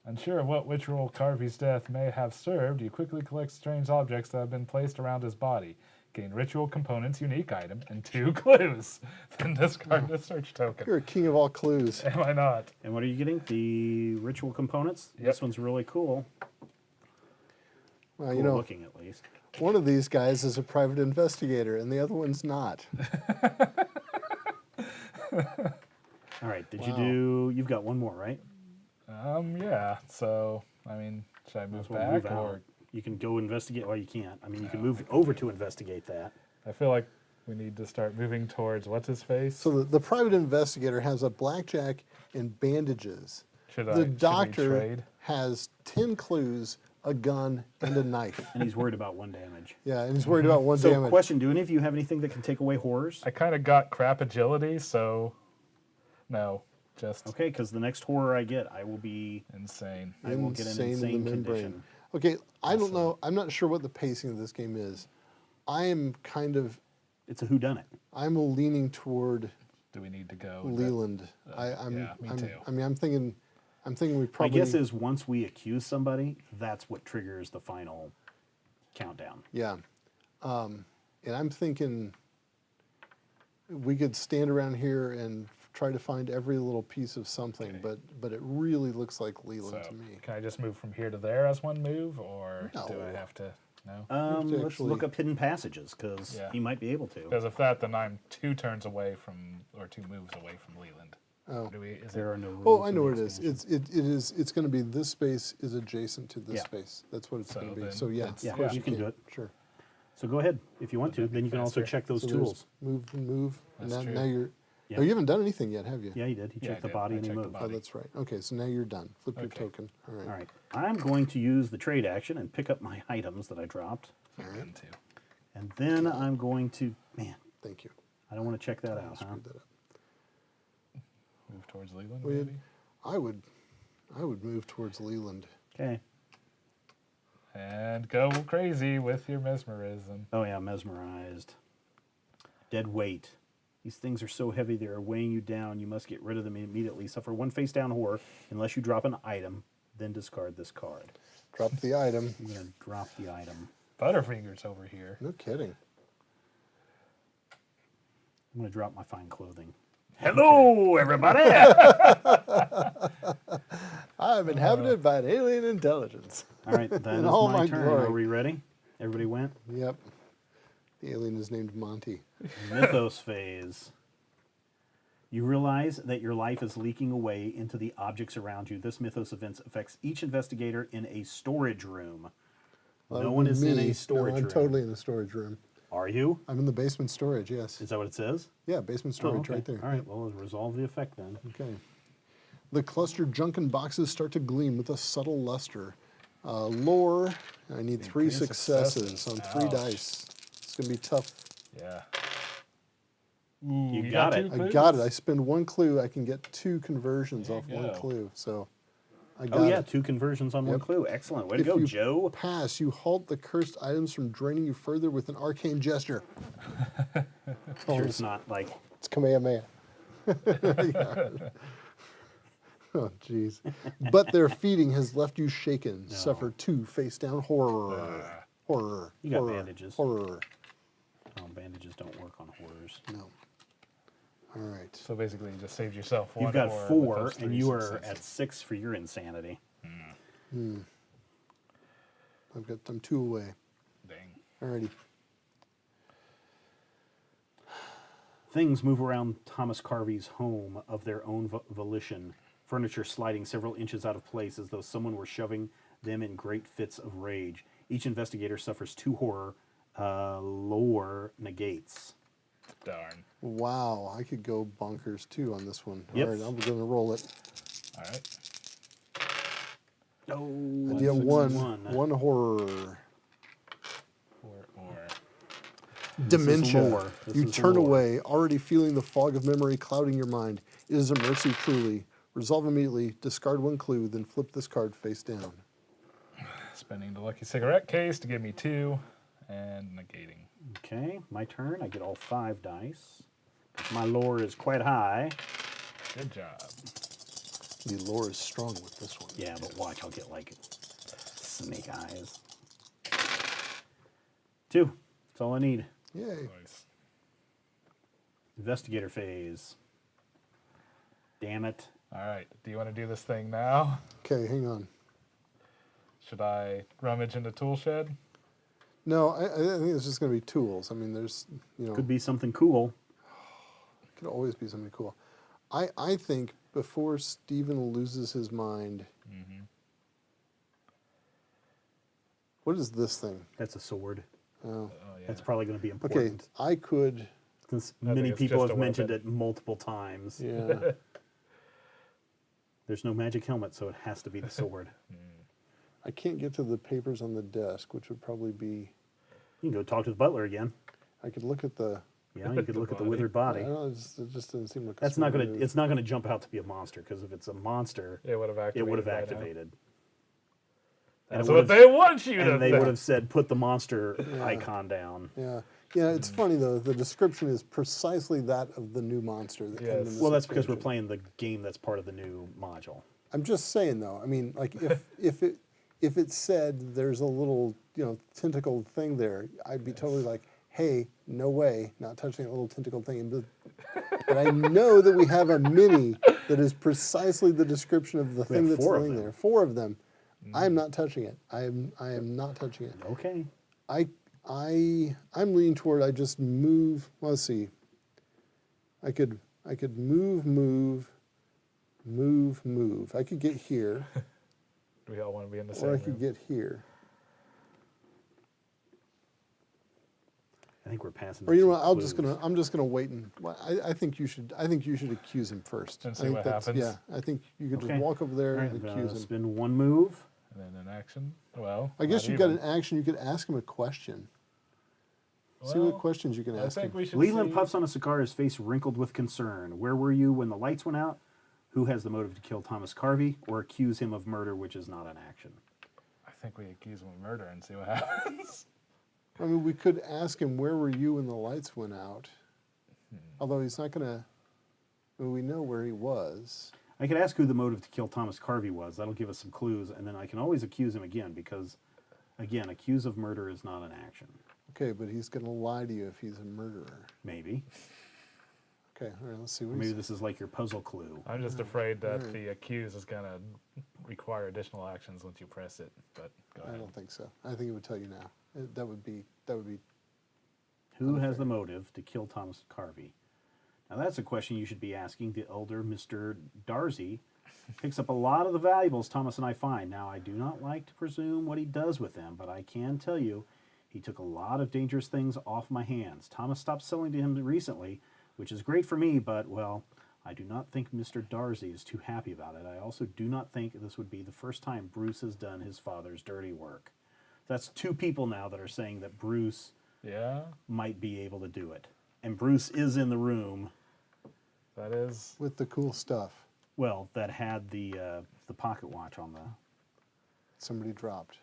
[SPEAKER 3] Unsure of what ritual Carvey's death may have served, you quickly collect strange objects that have been placed around his body. Gain ritual components, unique item, and 2 clues. Then discard the search token.
[SPEAKER 2] You're a king of all clues.
[SPEAKER 3] Am I not?
[SPEAKER 1] And what are you getting? The ritual components?
[SPEAKER 3] Yep.
[SPEAKER 1] This one's really cool.
[SPEAKER 2] Well,
[SPEAKER 1] Cool
[SPEAKER 2] you know,
[SPEAKER 1] looking at least.
[SPEAKER 2] one of these guys is a private investigator, and the other one's not.
[SPEAKER 1] All right, did
[SPEAKER 2] Wow.
[SPEAKER 1] you do, you've got one more, right?
[SPEAKER 3] Yeah. So, I mean, should I move
[SPEAKER 1] Well,
[SPEAKER 3] back
[SPEAKER 1] move
[SPEAKER 3] or?
[SPEAKER 1] out. You can go investigate, well, you can't. I mean, you can move over to investigate that.
[SPEAKER 3] I feel like we need to start moving towards what's his face.
[SPEAKER 2] So the private investigator has a blackjack and bandages.
[SPEAKER 3] Should
[SPEAKER 2] The
[SPEAKER 3] we
[SPEAKER 2] doctor
[SPEAKER 3] trade?
[SPEAKER 2] has 10 clues, a gun, and a knife.
[SPEAKER 1] And he's worried about 1 damage.
[SPEAKER 2] Yeah, and he's worried about one
[SPEAKER 1] So,
[SPEAKER 2] damage.
[SPEAKER 1] question, do any of you have anything that can take away horrors?
[SPEAKER 3] I kind of got crap agility, so no, just
[SPEAKER 1] Okay, because the next horror I get, I will
[SPEAKER 3] insane.
[SPEAKER 1] I will get an
[SPEAKER 2] Insane in the
[SPEAKER 1] insane
[SPEAKER 2] membrane.
[SPEAKER 1] condition.
[SPEAKER 2] Okay, I don't know. I'm not sure what the pacing of this game is. I am kind of,
[SPEAKER 1] It's a whodunit.
[SPEAKER 2] I'm leaning toward
[SPEAKER 3] Do we need to go?
[SPEAKER 2] Leland. I'm
[SPEAKER 3] too.
[SPEAKER 2] I'm thinking we
[SPEAKER 1] My
[SPEAKER 2] probably.
[SPEAKER 1] guess is once we accuse somebody, that's what triggers the final countdown.
[SPEAKER 2] Yeah, and I'm thinking we could stand around here and try to find every little piece of something,
[SPEAKER 3] Okay.
[SPEAKER 2] but it really looks like Leland
[SPEAKER 3] So,
[SPEAKER 2] to me.
[SPEAKER 3] can I just move from here to there as one move, or do I
[SPEAKER 2] No.
[SPEAKER 3] have to? No.
[SPEAKER 1] Let's
[SPEAKER 2] actually-
[SPEAKER 1] look up hidden passages, because
[SPEAKER 3] Yeah.
[SPEAKER 1] he might be able to.
[SPEAKER 3] Because if that, then I'm 2 turns away from, or 2 moves away from Leland.
[SPEAKER 2] Oh.
[SPEAKER 3] Do we? Is
[SPEAKER 1] There
[SPEAKER 3] it,
[SPEAKER 1] are no rules.
[SPEAKER 2] Oh, I
[SPEAKER 1] in
[SPEAKER 2] know
[SPEAKER 1] the
[SPEAKER 2] where it is.
[SPEAKER 1] expansion.
[SPEAKER 2] It's going to be this space is adjacent to this
[SPEAKER 1] Yeah.
[SPEAKER 2] space. That's what it's
[SPEAKER 3] So
[SPEAKER 2] going to be.
[SPEAKER 3] then
[SPEAKER 2] So yeah,
[SPEAKER 3] it's-
[SPEAKER 1] Yeah,
[SPEAKER 2] of course
[SPEAKER 1] you can do it.
[SPEAKER 2] Sure.
[SPEAKER 1] So go ahead if you want to.
[SPEAKER 3] That'd be
[SPEAKER 1] Then you can also
[SPEAKER 3] faster.
[SPEAKER 1] check those
[SPEAKER 2] So there's
[SPEAKER 1] tools.
[SPEAKER 2] move and move. And
[SPEAKER 3] That's
[SPEAKER 2] now
[SPEAKER 3] true.
[SPEAKER 2] you're.
[SPEAKER 1] Yeah.
[SPEAKER 2] Oh, you haven't done anything yet, have you?
[SPEAKER 1] Yeah, he did. He
[SPEAKER 3] Yeah, I
[SPEAKER 1] checked the
[SPEAKER 3] did.
[SPEAKER 1] body
[SPEAKER 3] I
[SPEAKER 1] and he
[SPEAKER 3] checked the
[SPEAKER 1] moved.
[SPEAKER 2] Oh,
[SPEAKER 3] body.
[SPEAKER 2] that's right. Okay, so now you're done. Flip your
[SPEAKER 3] Okay.
[SPEAKER 2] token. All right.
[SPEAKER 1] All right. I'm going to use the trade action and pick up my items that I dropped.
[SPEAKER 3] Again, too.
[SPEAKER 1] And then I'm going to, man,
[SPEAKER 2] Thank you.
[SPEAKER 1] I don't want to check that
[SPEAKER 2] I
[SPEAKER 1] out, huh?
[SPEAKER 2] screwed that up.
[SPEAKER 3] Move towards Leland,
[SPEAKER 2] Well,
[SPEAKER 3] maybe?
[SPEAKER 2] I would move towards Leland.
[SPEAKER 1] Okay.
[SPEAKER 3] And go crazy with your mesmerism.
[SPEAKER 1] Oh, yeah, mesmerized. Dead weight. These things are so heavy they are weighing you down. You must get rid of them immediately. Suffer 1 face down horror unless you drop an item, then discard this card.
[SPEAKER 2] Drop the item.
[SPEAKER 1] I'm going to drop the item.
[SPEAKER 3] Butterfingers over here.
[SPEAKER 2] No kidding.
[SPEAKER 1] I'm going to drop my fine clothing. Hello, everybody!
[SPEAKER 2] I'm inhabited by an alien intelligence.
[SPEAKER 1] All right, that
[SPEAKER 2] In
[SPEAKER 1] is
[SPEAKER 2] all
[SPEAKER 1] my
[SPEAKER 2] my
[SPEAKER 1] turn.
[SPEAKER 2] glory.
[SPEAKER 1] Are we ready? Everybody went?
[SPEAKER 2] Yep. The alien is named Monty.
[SPEAKER 1] Mythos phase. You realize that your life is leaking away into the objects around you. This mythos event affects each investigator in a storage room.
[SPEAKER 2] Well,
[SPEAKER 1] No
[SPEAKER 2] that
[SPEAKER 1] one
[SPEAKER 2] would
[SPEAKER 1] is
[SPEAKER 2] be
[SPEAKER 1] in
[SPEAKER 2] me.
[SPEAKER 1] a storage
[SPEAKER 2] No, I'm
[SPEAKER 1] room.
[SPEAKER 2] totally in a storage room.
[SPEAKER 1] Are you?
[SPEAKER 2] I'm in the basement storage, yes.
[SPEAKER 1] Is that what it says?
[SPEAKER 2] Yeah, basement
[SPEAKER 1] Oh,
[SPEAKER 2] storage
[SPEAKER 1] okay.
[SPEAKER 2] right there.
[SPEAKER 1] All right, well, we'll resolve the effect then.
[SPEAKER 2] Okay. The clustered junken boxes start to gleam with a subtle luster. Lore, I need 3
[SPEAKER 3] 3
[SPEAKER 2] successes on 3
[SPEAKER 3] Ouch.
[SPEAKER 2] dice. It's going to be tough.
[SPEAKER 3] Yeah. Ooh,
[SPEAKER 1] You got it.
[SPEAKER 3] two
[SPEAKER 2] I
[SPEAKER 3] clues?
[SPEAKER 2] got it. I spend 1 clue. I can get 2 conversions
[SPEAKER 3] There
[SPEAKER 2] off
[SPEAKER 3] you
[SPEAKER 2] 1
[SPEAKER 3] go.
[SPEAKER 2] clue. So I got
[SPEAKER 1] Oh, yeah,
[SPEAKER 2] it.
[SPEAKER 1] 2 conversions on 1
[SPEAKER 2] Yep.
[SPEAKER 1] clue. Excellent. Way to
[SPEAKER 2] If
[SPEAKER 1] go,
[SPEAKER 2] you
[SPEAKER 1] Joe.
[SPEAKER 2] pass, you halt the cursed items from draining you further with an arcane gesture.
[SPEAKER 1] Sure, it's not like,
[SPEAKER 2] It's Kamehameha. Oh, jeez. But their feeding has left you shaken. Suffer 2 face down horror. Horror.
[SPEAKER 1] You got
[SPEAKER 2] horror,
[SPEAKER 1] bandages.
[SPEAKER 2] Horror.
[SPEAKER 1] oh, bandages don't work on horrors.
[SPEAKER 2] No. All right.
[SPEAKER 3] So basically, you just saved yourself one.
[SPEAKER 1] You've got
[SPEAKER 3] horror with
[SPEAKER 1] 4,
[SPEAKER 3] those
[SPEAKER 1] and
[SPEAKER 3] 3
[SPEAKER 1] you are
[SPEAKER 3] successes.
[SPEAKER 1] at 6 for your insanity.
[SPEAKER 2] I'm 2 away.
[SPEAKER 3] Dang.
[SPEAKER 2] Alrighty.
[SPEAKER 1] Things move around Thomas Carvey's home of their own volition, furniture sliding several inches out of place as though someone were shoving them in great fits of rage. Each investigator suffers 2 horror, lore negates.
[SPEAKER 3] Darn.
[SPEAKER 2] Wow, I could go bonkers too on this one.
[SPEAKER 1] Yep.
[SPEAKER 2] All right, I'm going to roll it.
[SPEAKER 3] All right.
[SPEAKER 1] Oh,
[SPEAKER 2] I get 1
[SPEAKER 1] 1.
[SPEAKER 2] 1 horror. Dementia.
[SPEAKER 1] lore. This
[SPEAKER 2] You
[SPEAKER 1] is
[SPEAKER 2] turn
[SPEAKER 1] lore.
[SPEAKER 2] away, already feeling the fog of memory clouding your mind. It is a mercy truly. Resolve immediately, discard one clue, then flip this card face down.
[SPEAKER 3] Spending the lucky cigarette case to give me 2, and negating.
[SPEAKER 1] Okay, my turn. I get all 5 dice. My lore is quite high.
[SPEAKER 3] Good job.
[SPEAKER 2] The lore is strong with this one.
[SPEAKER 1] Yeah, but watch, I'll get like snake eyes. 2. That's all I need.
[SPEAKER 2] Yay.
[SPEAKER 3] Nice.
[SPEAKER 1] Investigator phase. Damn it.
[SPEAKER 3] All right. Do you want to do this thing now?
[SPEAKER 2] Okay, hang on.
[SPEAKER 3] Should I rummage in the tool shed?
[SPEAKER 2] No, I think it's just going to be tools. I mean, there's,
[SPEAKER 1] Could be something cool.
[SPEAKER 2] could always be something cool. I think before Steven loses his mind, what is this thing?
[SPEAKER 1] That's a sword.
[SPEAKER 2] Oh.
[SPEAKER 3] Oh, yeah.
[SPEAKER 1] That's probably going to be
[SPEAKER 2] Okay,
[SPEAKER 1] important.
[SPEAKER 2] I could,
[SPEAKER 1] Since
[SPEAKER 3] I think
[SPEAKER 1] many
[SPEAKER 3] it's
[SPEAKER 1] people
[SPEAKER 3] just
[SPEAKER 1] have
[SPEAKER 3] a
[SPEAKER 1] mentioned
[SPEAKER 3] weapon.
[SPEAKER 1] it multiple times.
[SPEAKER 2] yeah.
[SPEAKER 1] There's no magic helmet, so it has to be the sword.
[SPEAKER 2] I can't get to the papers on the desk, which would probably be,
[SPEAKER 1] You can go talk to the butler again.
[SPEAKER 2] I could look at the,
[SPEAKER 1] Yeah, you could look at the
[SPEAKER 3] body.
[SPEAKER 1] withered
[SPEAKER 2] I
[SPEAKER 1] body.
[SPEAKER 2] don't know, it just doesn't seem like a
[SPEAKER 1] That's not
[SPEAKER 2] smart
[SPEAKER 1] gonna.
[SPEAKER 2] move.
[SPEAKER 1] It's not gonna jump out to be a monster because if it's a monster,
[SPEAKER 3] It would have activated.
[SPEAKER 1] it would have
[SPEAKER 3] by now.
[SPEAKER 1] activated. And
[SPEAKER 3] That's
[SPEAKER 1] it
[SPEAKER 3] what
[SPEAKER 1] would've-
[SPEAKER 3] they want you to
[SPEAKER 1] And they
[SPEAKER 3] think.
[SPEAKER 1] would have said, "Put the monster icon down."
[SPEAKER 2] Yeah. Yeah, it's funny though, the description is precisely that of the new monster that came in
[SPEAKER 3] Yes.
[SPEAKER 2] this
[SPEAKER 1] Well, that's because we're
[SPEAKER 2] expansion.
[SPEAKER 1] playing the game that's part of the new module.
[SPEAKER 2] I'm just saying though, I mean, like if it said there's a little, tentacle thing there, I'd be totally like, hey, no way, not touching that little tentacle thing. But I know that we have a mini that is precisely the description of the thing
[SPEAKER 1] have
[SPEAKER 2] that's
[SPEAKER 1] 4 of
[SPEAKER 2] laying
[SPEAKER 1] them.
[SPEAKER 2] there. 4 of them. I am not touching it. I am not touching it.
[SPEAKER 1] Okay.
[SPEAKER 2] I'm leaning toward I just move. Well, let's see. I could move. I could get here,
[SPEAKER 3] We all want to be in the same
[SPEAKER 2] or I
[SPEAKER 3] room.
[SPEAKER 2] could get here.
[SPEAKER 1] I think we're passing.
[SPEAKER 2] Or you know
[SPEAKER 1] some
[SPEAKER 2] what?
[SPEAKER 1] clues.
[SPEAKER 2] I'm just gonna wait and. Well, I think you should accuse him first.
[SPEAKER 3] And
[SPEAKER 2] I
[SPEAKER 3] see
[SPEAKER 2] think
[SPEAKER 3] what
[SPEAKER 2] that's-
[SPEAKER 3] happens.
[SPEAKER 2] Yeah, I think you could
[SPEAKER 1] Okay.
[SPEAKER 2] just walk over there
[SPEAKER 1] All right,
[SPEAKER 2] and
[SPEAKER 1] I'm
[SPEAKER 2] accuse
[SPEAKER 1] gonna
[SPEAKER 2] him.
[SPEAKER 1] spend 1 move.
[SPEAKER 3] And then an action. Well,
[SPEAKER 2] I guess
[SPEAKER 3] not
[SPEAKER 2] you got
[SPEAKER 3] even.
[SPEAKER 2] an action. You could ask him a question. See
[SPEAKER 3] Well,
[SPEAKER 2] what questions you can
[SPEAKER 3] I
[SPEAKER 2] ask
[SPEAKER 3] think
[SPEAKER 2] him.
[SPEAKER 3] we should
[SPEAKER 1] Leland
[SPEAKER 3] see.
[SPEAKER 1] puffs on a cigar, his face wrinkled with concern. Where were you when the lights went out? Who has the motive to kill Thomas Carvey or accuse him of murder, which is not an action?
[SPEAKER 3] I think we accuse him of murder and see what happens.
[SPEAKER 2] I mean, we could ask him, where were you when the lights went out? Although he's not gonna. Well, we know where he was.
[SPEAKER 1] I could ask who the motive to kill Thomas Carvey was. That'll give us some clues, and then I can always accuse him again because, again, accuse of murder is not an action.
[SPEAKER 2] Okay, but he's gonna lie to you if he's a murderer.
[SPEAKER 1] Maybe.
[SPEAKER 2] Okay, all right. Let's see
[SPEAKER 1] Or
[SPEAKER 2] what
[SPEAKER 1] maybe
[SPEAKER 2] he's.
[SPEAKER 1] this is like your puzzle clue.
[SPEAKER 3] I'm just afraid that the accused is going to require additional actions once you press it. But go
[SPEAKER 2] I
[SPEAKER 3] ahead.
[SPEAKER 2] don't think so. I think it would tell you now. That would be.
[SPEAKER 1] Who has the motive to kill Thomas Carvey? Now that's a question you should be asking the elder Mr. Darcy. Picks up a lot of the valuables Thomas and I find. Now I do not like to presume what he does with them, but I can tell you he took a lot of dangerous things off my hands. Thomas stopped selling to him recently, which is great for me, but, well, I do not think Mr. Darcy is too happy about it. I also do not think this would be the first time Bruce has done his father's dirty work. That's 2 people now that are saying that Bruce
[SPEAKER 3] Yeah,
[SPEAKER 1] might be able to do it. And Bruce is in the room,
[SPEAKER 3] that is.
[SPEAKER 2] with the cool stuff
[SPEAKER 1] well, that had the pocket watch on the...
[SPEAKER 2] somebody dropped.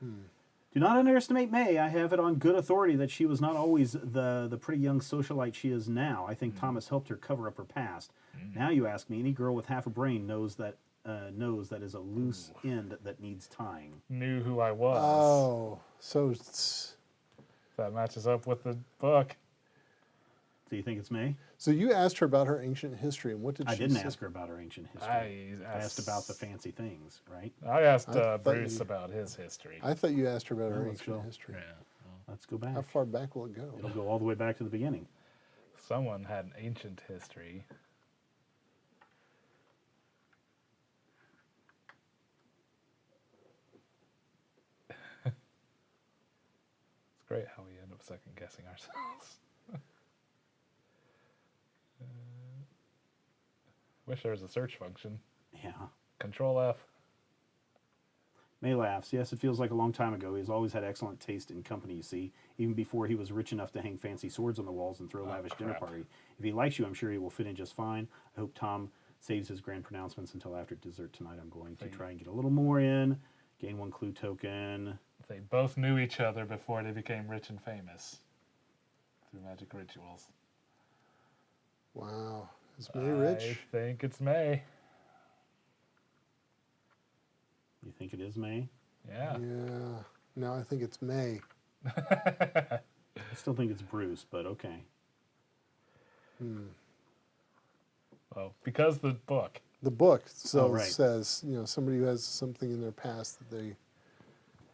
[SPEAKER 1] Do not underestimate May. I have it on good authority that she was not always the pretty young socialite she is now. I think Thomas helped her cover up her past. Now you ask me, any girl with half a brain knows that is a loose end that needs tying.
[SPEAKER 3] Knew who I was.
[SPEAKER 2] Oh, so it's-
[SPEAKER 3] That matches up with the book.
[SPEAKER 1] Do you think it's May?
[SPEAKER 2] so you asked her about her ancient history, and what did
[SPEAKER 1] I
[SPEAKER 2] she
[SPEAKER 1] didn't
[SPEAKER 2] say?
[SPEAKER 1] ask her about her ancient history.
[SPEAKER 3] I
[SPEAKER 1] I asked about the fancy things, right?
[SPEAKER 3] I asked
[SPEAKER 2] I thought
[SPEAKER 3] Bruce
[SPEAKER 2] you-
[SPEAKER 3] about his history.
[SPEAKER 2] I thought you asked her about her
[SPEAKER 1] Well, let's
[SPEAKER 2] ancient
[SPEAKER 1] go.
[SPEAKER 2] history.
[SPEAKER 3] Yeah.
[SPEAKER 1] Let's go back.
[SPEAKER 2] How far back will it go?
[SPEAKER 1] It'll go all the way back to the beginning.
[SPEAKER 3] Someone had an ancient history. It's great how we end up second guessing ourselves. Wish there was a search function.
[SPEAKER 1] Yeah.
[SPEAKER 3] Control F.
[SPEAKER 1] May laughs. Yes, it feels like a long time ago. He's always had excellent taste in company, you see, even before he was rich enough to hang fancy swords on the walls and throw a lavish dinner
[SPEAKER 3] crap.
[SPEAKER 1] party. If he likes you, I'm sure he will fit in just fine. I hope Tom saves his grand pronouncements until after dessert tonight. I'm going to try and get a little more in. Gain 1 clue token.
[SPEAKER 3] They both knew each other before they became rich and famous through magic rituals.
[SPEAKER 2] Wow. Is May rich?
[SPEAKER 3] I think it's May.
[SPEAKER 1] You think it is May?
[SPEAKER 3] Yeah.
[SPEAKER 2] Yeah. No, I think it's May.
[SPEAKER 1] I still think it's Bruce, but okay.
[SPEAKER 3] Well, because the book.
[SPEAKER 2] The book
[SPEAKER 1] Oh, right.
[SPEAKER 2] says, somebody who has something in their past that they.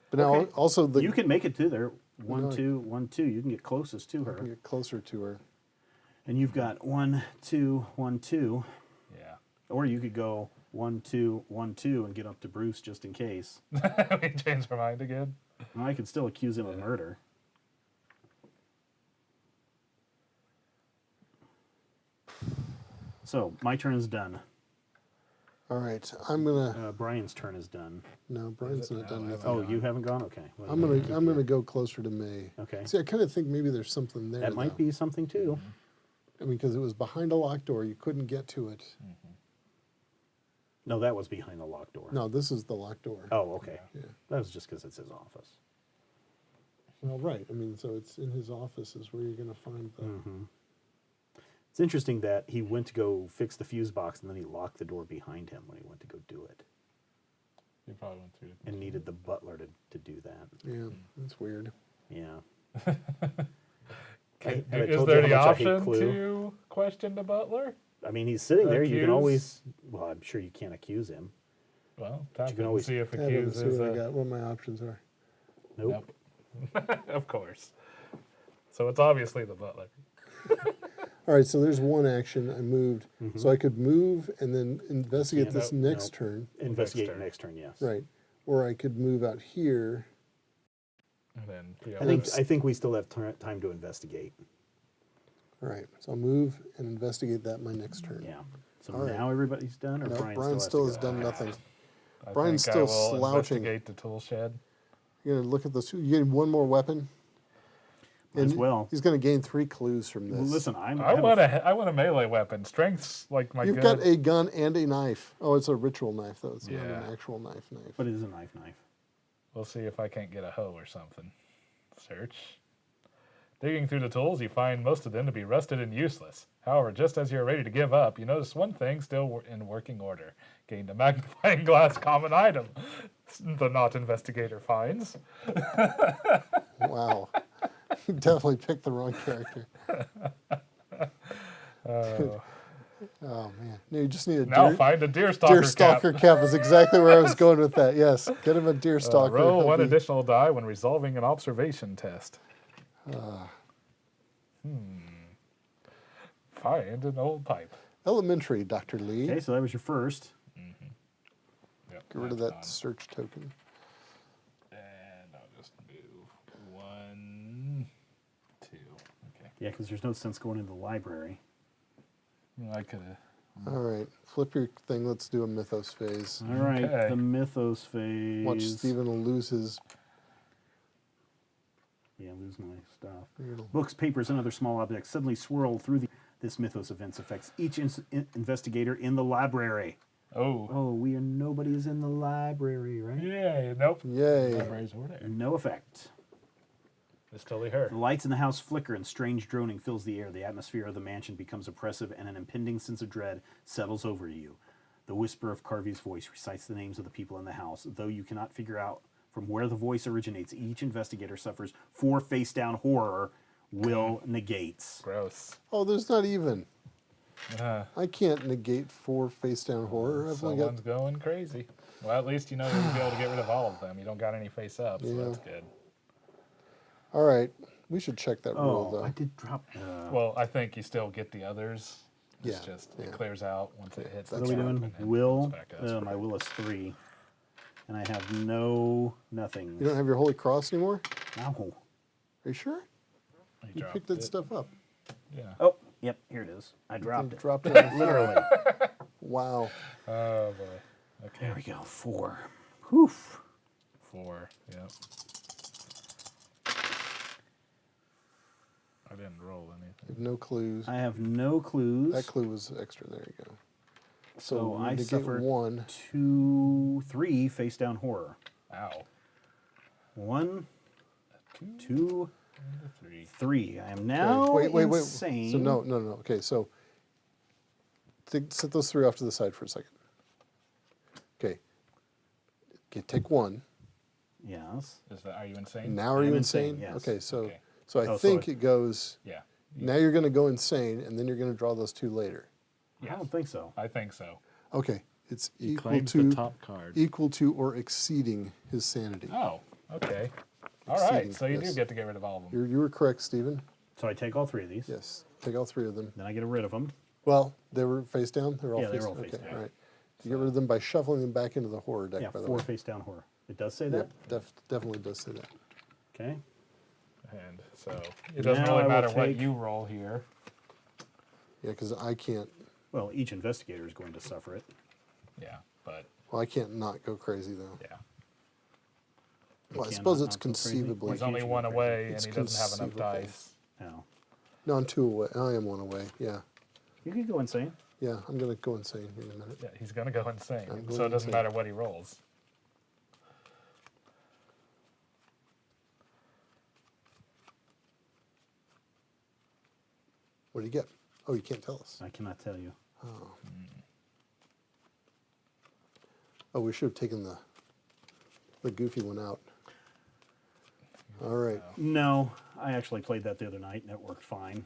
[SPEAKER 2] But now
[SPEAKER 1] Okay.
[SPEAKER 2] also
[SPEAKER 1] You can make it to there. 1,
[SPEAKER 2] No.
[SPEAKER 1] 2, 1, 2. You can get closest to her.
[SPEAKER 2] get closer to her.
[SPEAKER 1] And you've got 1, 2, 1, 2.
[SPEAKER 3] Yeah.
[SPEAKER 1] Or you could go 1, 2, 1, 2 and get up to Bruce just in case.
[SPEAKER 3] We changed our mind again.
[SPEAKER 1] Well, I could still accuse him of murder. So, my turn is done.
[SPEAKER 2] All right, I'm gonna.
[SPEAKER 1] Brian's turn is done.
[SPEAKER 2] No, Brian's not done nothing.
[SPEAKER 1] Oh, you haven't gone? Okay. Well,
[SPEAKER 2] I'm gonna go closer to May.
[SPEAKER 1] Okay.
[SPEAKER 2] See, I kind of think maybe there's something there.
[SPEAKER 1] That might
[SPEAKER 2] though.
[SPEAKER 1] be something too.
[SPEAKER 2] I mean, because it was behind a locked door, you couldn't get to it.
[SPEAKER 1] No, that was behind the locked door.
[SPEAKER 2] No, this is the locked door.
[SPEAKER 1] Oh, okay.
[SPEAKER 2] Yeah.
[SPEAKER 1] That was just because it's his office.
[SPEAKER 2] Well, right. I mean, so it's in his office is where you're gonna find the.
[SPEAKER 1] It's interesting that he went to go fix the fuse box and then he locked the door behind him when he went to go do it.
[SPEAKER 3] You probably went through it.
[SPEAKER 1] And needed the butler to do that.
[SPEAKER 2] Yeah, that's weird.
[SPEAKER 1] Yeah.
[SPEAKER 3] Is
[SPEAKER 1] I told
[SPEAKER 3] there
[SPEAKER 1] you
[SPEAKER 3] the
[SPEAKER 1] how much I hate
[SPEAKER 3] option
[SPEAKER 1] Clue.
[SPEAKER 3] to question the butler?
[SPEAKER 1] I mean, he's sitting there. You can
[SPEAKER 3] Accuse?
[SPEAKER 1] always. Well, I'm sure you can't accuse him.
[SPEAKER 3] Well, tap
[SPEAKER 1] you can
[SPEAKER 3] it and
[SPEAKER 1] always-
[SPEAKER 3] see if
[SPEAKER 2] Yeah,
[SPEAKER 3] accused
[SPEAKER 2] see
[SPEAKER 3] is
[SPEAKER 2] what I got. What my options are.
[SPEAKER 1] Nope.
[SPEAKER 3] Of course. So it's obviously the butler.
[SPEAKER 2] All right, so there's one action I moved, so I could move and then investigate
[SPEAKER 1] Yeah,
[SPEAKER 2] this
[SPEAKER 1] no,
[SPEAKER 2] next
[SPEAKER 1] no.
[SPEAKER 2] turn,
[SPEAKER 1] Investigate
[SPEAKER 3] turn.
[SPEAKER 1] next turn. Yes.
[SPEAKER 2] right? Or I could move out here.
[SPEAKER 3] And then
[SPEAKER 1] I think we still have time to investigate.
[SPEAKER 2] All right, so I'll move and investigate that my next turn.
[SPEAKER 1] Yeah. So
[SPEAKER 2] All right.
[SPEAKER 1] now everybody's done, or
[SPEAKER 2] No,
[SPEAKER 1] Brian,
[SPEAKER 2] Brian still has done nothing.
[SPEAKER 3] I
[SPEAKER 2] Brian's
[SPEAKER 3] think I
[SPEAKER 2] still
[SPEAKER 3] will
[SPEAKER 2] slouching.
[SPEAKER 3] investigate the tool shed.
[SPEAKER 2] You're gonna look at this. You get one more weapon.
[SPEAKER 1] Might as well.
[SPEAKER 2] He's gonna gain 3 clues from this.
[SPEAKER 1] Well, listen,
[SPEAKER 3] I want a melee weapon. Strength's like my
[SPEAKER 2] You've
[SPEAKER 3] good.
[SPEAKER 2] got a gun and a knife. Oh, it's a ritual knife though. It's not
[SPEAKER 3] Yeah.
[SPEAKER 2] an actual knife.
[SPEAKER 1] But it is a knife.
[SPEAKER 3] We'll see if I can't get a hoe or something. Search. Digging through the tools, you find most of them to be rusted and useless. However, just as you're ready to give up, you notice one thing still in working order. Gained a magnifying glass common item. The not investigator finds.
[SPEAKER 2] Wow. You definitely picked the wrong character. Oh man. No, you just need a
[SPEAKER 3] Now
[SPEAKER 2] deer,
[SPEAKER 3] find a deerstalker
[SPEAKER 2] deerstalker
[SPEAKER 3] cap.
[SPEAKER 2] cap is exactly where I was going with that. Yes. Get him a deerstalker.
[SPEAKER 3] Roll
[SPEAKER 2] He'll
[SPEAKER 3] one
[SPEAKER 2] be-
[SPEAKER 3] additional die when resolving an observation test. Find an old pipe.
[SPEAKER 2] Elementary, Dr. Lee.
[SPEAKER 1] Okay, so that was your first.
[SPEAKER 3] Yep,
[SPEAKER 2] Get rid of
[SPEAKER 3] that's
[SPEAKER 2] that
[SPEAKER 3] done.
[SPEAKER 2] search token.
[SPEAKER 3] And I'll just move 1, 2. Okay.
[SPEAKER 1] Yeah, because there's no sense going into the library.
[SPEAKER 3] I could have.
[SPEAKER 2] All right. Flip your thing. Let's do a mythos phase.
[SPEAKER 1] All right,
[SPEAKER 3] Okay.
[SPEAKER 1] the mythos phase.
[SPEAKER 2] Watch Stephen will lose his.
[SPEAKER 1] Yeah, lose my stuff.
[SPEAKER 2] You're gonna-
[SPEAKER 1] Books, papers, and other small objects suddenly swirl through this mythos events affects each investigator in the library.
[SPEAKER 3] Oh.
[SPEAKER 1] Oh, nobody is in the library, right?
[SPEAKER 3] Yay. Nope.
[SPEAKER 2] Yay.
[SPEAKER 3] Libraries over there.
[SPEAKER 1] No effect.
[SPEAKER 3] It's totally her.
[SPEAKER 1] The lights in the house flicker and strange droning fills the air. The atmosphere of the mansion becomes oppressive and an impending sense of dread settles over you. The whisper of Carvey's voice recites the names of the people in the house. Though you cannot figure out from where the voice originates, each investigator suffers 4 face-down horror will negates.
[SPEAKER 3] Gross.
[SPEAKER 2] Oh, there's not even.
[SPEAKER 3] Uh,
[SPEAKER 2] I can't negate 4 face down horror. I've only
[SPEAKER 3] someone's
[SPEAKER 2] got.
[SPEAKER 3] going crazy. Well, at least you know you'll be able to get rid of all of them. You don't got any face up, so
[SPEAKER 2] Yeah.
[SPEAKER 3] that's good.
[SPEAKER 2] All right. We should check that rule
[SPEAKER 1] Oh,
[SPEAKER 2] though.
[SPEAKER 1] I did drop.
[SPEAKER 3] Well, I think you still get the others. It's
[SPEAKER 2] Yeah,
[SPEAKER 3] just
[SPEAKER 2] yeah.
[SPEAKER 3] it clears out once it hits.
[SPEAKER 1] What
[SPEAKER 3] the
[SPEAKER 1] are we
[SPEAKER 3] top
[SPEAKER 1] doing?
[SPEAKER 3] and then
[SPEAKER 1] Will.
[SPEAKER 3] comes back to us
[SPEAKER 1] My
[SPEAKER 3] for-
[SPEAKER 1] will is 3. And I have nothing.
[SPEAKER 2] You don't have your Holy Cross anymore?
[SPEAKER 1] No.
[SPEAKER 2] Are you sure? You
[SPEAKER 3] dropped
[SPEAKER 2] picked that
[SPEAKER 3] it.
[SPEAKER 2] stuff up.
[SPEAKER 3] Yeah.
[SPEAKER 1] Oh, yep, here it is. I dropped
[SPEAKER 2] You
[SPEAKER 1] it.
[SPEAKER 2] dropped it.
[SPEAKER 1] Literally.
[SPEAKER 2] Wow.
[SPEAKER 3] Oh boy. Okay.
[SPEAKER 1] There we go. 4. Whew.
[SPEAKER 3] 4. Yep. I didn't roll anything.
[SPEAKER 2] You have no clues.
[SPEAKER 1] I have no clues.
[SPEAKER 2] That clue was extra. There you go.
[SPEAKER 1] So
[SPEAKER 2] we
[SPEAKER 1] I
[SPEAKER 2] need to
[SPEAKER 1] suffered
[SPEAKER 2] get 1.
[SPEAKER 1] 2, 3 face down horror.
[SPEAKER 3] Ow.
[SPEAKER 1] 1,
[SPEAKER 3] 2,
[SPEAKER 1] 2,
[SPEAKER 3] and a 3.
[SPEAKER 1] 3. I am now
[SPEAKER 2] wait.
[SPEAKER 1] insane.
[SPEAKER 2] So no. Okay, so set those 3 off to the side for a second. Okay, take 1.
[SPEAKER 1] Yes.
[SPEAKER 3] Are you insane?
[SPEAKER 2] Now are
[SPEAKER 1] I'm
[SPEAKER 2] you
[SPEAKER 1] insane,
[SPEAKER 2] insane?
[SPEAKER 1] yes.
[SPEAKER 2] Okay, so
[SPEAKER 3] Okay.
[SPEAKER 2] so I
[SPEAKER 1] Oh,
[SPEAKER 2] think
[SPEAKER 1] so
[SPEAKER 2] it goes.
[SPEAKER 3] Yeah.
[SPEAKER 2] Now you're going to go insane, and then you're going to draw those 2 later.
[SPEAKER 1] I don't think so.
[SPEAKER 3] I think so.
[SPEAKER 2] Okay, it's
[SPEAKER 4] He
[SPEAKER 2] equal
[SPEAKER 4] claims
[SPEAKER 2] to
[SPEAKER 4] the top card.
[SPEAKER 2] equal to or exceeding his sanity.
[SPEAKER 3] Oh, okay. All right,
[SPEAKER 2] Exceeding,
[SPEAKER 3] so you
[SPEAKER 2] yes.
[SPEAKER 3] do get to get rid of all of them.
[SPEAKER 2] You were correct, Stephen.
[SPEAKER 1] So I take all 3 of these.
[SPEAKER 2] Yes, take all 3 of them.
[SPEAKER 1] Then I get rid of them.
[SPEAKER 2] Well, they were face down. They were all
[SPEAKER 1] Yeah,
[SPEAKER 2] face
[SPEAKER 1] they were all
[SPEAKER 2] down.
[SPEAKER 1] face
[SPEAKER 2] Okay,
[SPEAKER 1] down.
[SPEAKER 2] all right. You get rid of them by shuffling them back into the horror deck.
[SPEAKER 1] Yeah,
[SPEAKER 2] by the
[SPEAKER 1] 4
[SPEAKER 2] way.
[SPEAKER 1] face down horror. It does say that?
[SPEAKER 2] Yep, definitely does say that.
[SPEAKER 1] Okay.
[SPEAKER 3] And so it doesn't
[SPEAKER 1] Now I
[SPEAKER 3] really
[SPEAKER 1] will
[SPEAKER 3] matter what
[SPEAKER 1] take-
[SPEAKER 3] you roll here.
[SPEAKER 2] Yeah, because I can't.
[SPEAKER 1] Well, each investigator is going to suffer it.
[SPEAKER 3] Yeah, but
[SPEAKER 2] Well, I can't not go crazy though.
[SPEAKER 3] yeah.
[SPEAKER 2] Well, I
[SPEAKER 1] cannot
[SPEAKER 2] suppose it's
[SPEAKER 1] not go crazy?
[SPEAKER 2] conceivably.
[SPEAKER 3] He's
[SPEAKER 1] Why can't
[SPEAKER 3] only
[SPEAKER 1] you
[SPEAKER 3] one
[SPEAKER 1] go crazy?
[SPEAKER 3] away,
[SPEAKER 2] It's
[SPEAKER 3] and he doesn't have enough
[SPEAKER 2] conceivable.
[SPEAKER 3] dice.
[SPEAKER 1] No.
[SPEAKER 2] No, I'm 2 away. I am 1 away. Yeah,
[SPEAKER 1] You could go insane.
[SPEAKER 2] yeah. I'm gonna go insane in a minute.
[SPEAKER 3] Yeah, he's going to go insane.
[SPEAKER 2] I'm
[SPEAKER 3] So
[SPEAKER 2] going
[SPEAKER 3] it doesn't
[SPEAKER 2] insane.
[SPEAKER 3] matter what he rolls.
[SPEAKER 2] What do you get? Oh, you can't tell us.
[SPEAKER 1] I cannot tell you.
[SPEAKER 2] Oh, we should have taken the goofy one out. All right.
[SPEAKER 1] No, I actually played that the other night and it worked fine.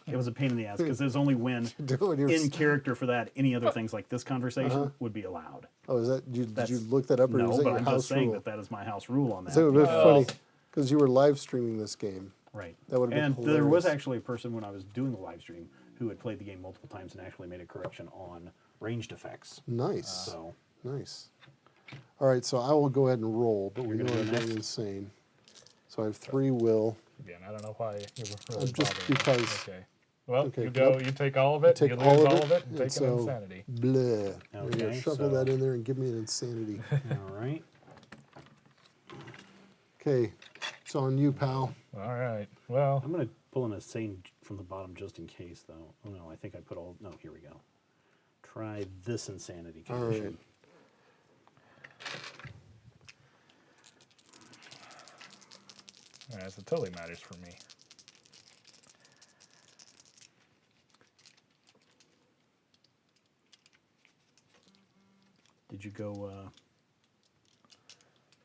[SPEAKER 1] It was a pain in the ass because there's only when
[SPEAKER 2] When you're
[SPEAKER 1] in character for that any other things like this conversation would be allowed.
[SPEAKER 2] Oh, is that did you
[SPEAKER 1] That's-
[SPEAKER 2] look that up or
[SPEAKER 1] No,
[SPEAKER 2] was that
[SPEAKER 1] but
[SPEAKER 2] your
[SPEAKER 1] I'm
[SPEAKER 2] house
[SPEAKER 1] just saying
[SPEAKER 2] rule?
[SPEAKER 1] that is my house rule on that.
[SPEAKER 2] So it would have been
[SPEAKER 3] Well-
[SPEAKER 2] funny because you were live streaming this game.
[SPEAKER 1] Right.
[SPEAKER 2] That would have been
[SPEAKER 1] And there was
[SPEAKER 2] hilarious.
[SPEAKER 1] actually a person when I was doing the live stream who had played the game multiple times and actually made a correction on ranged effects.
[SPEAKER 2] Nice,
[SPEAKER 1] So
[SPEAKER 2] nice. All right, so I will go ahead and roll, but we
[SPEAKER 1] You're
[SPEAKER 2] know
[SPEAKER 1] gonna
[SPEAKER 2] I'm
[SPEAKER 1] go
[SPEAKER 2] going
[SPEAKER 1] next?
[SPEAKER 2] insane. So I have 3 will.
[SPEAKER 3] Again, I don't know why you were really
[SPEAKER 2] Just
[SPEAKER 3] bothering me.
[SPEAKER 2] because-
[SPEAKER 3] Okay. Well,
[SPEAKER 2] Okay,
[SPEAKER 3] you go.
[SPEAKER 2] well,
[SPEAKER 3] You take all of it.
[SPEAKER 2] take
[SPEAKER 3] you
[SPEAKER 2] all
[SPEAKER 3] lose
[SPEAKER 2] of
[SPEAKER 3] all
[SPEAKER 2] it,
[SPEAKER 3] of it, and
[SPEAKER 2] and
[SPEAKER 3] take
[SPEAKER 2] so-
[SPEAKER 3] an insanity.
[SPEAKER 2] Blah. There you go.
[SPEAKER 1] Okay,
[SPEAKER 2] Shuffle
[SPEAKER 1] so-
[SPEAKER 2] that in there and give me an insanity.
[SPEAKER 1] all right.
[SPEAKER 2] Okay, it's on you, pal.
[SPEAKER 3] All right. Well,
[SPEAKER 1] I'm gonna pull an insane from the bottom just in case though. Oh no, I think I put all no, here we go. Try this insanity
[SPEAKER 2] All
[SPEAKER 1] condition.
[SPEAKER 2] right.
[SPEAKER 3] all right, so it totally matters for me.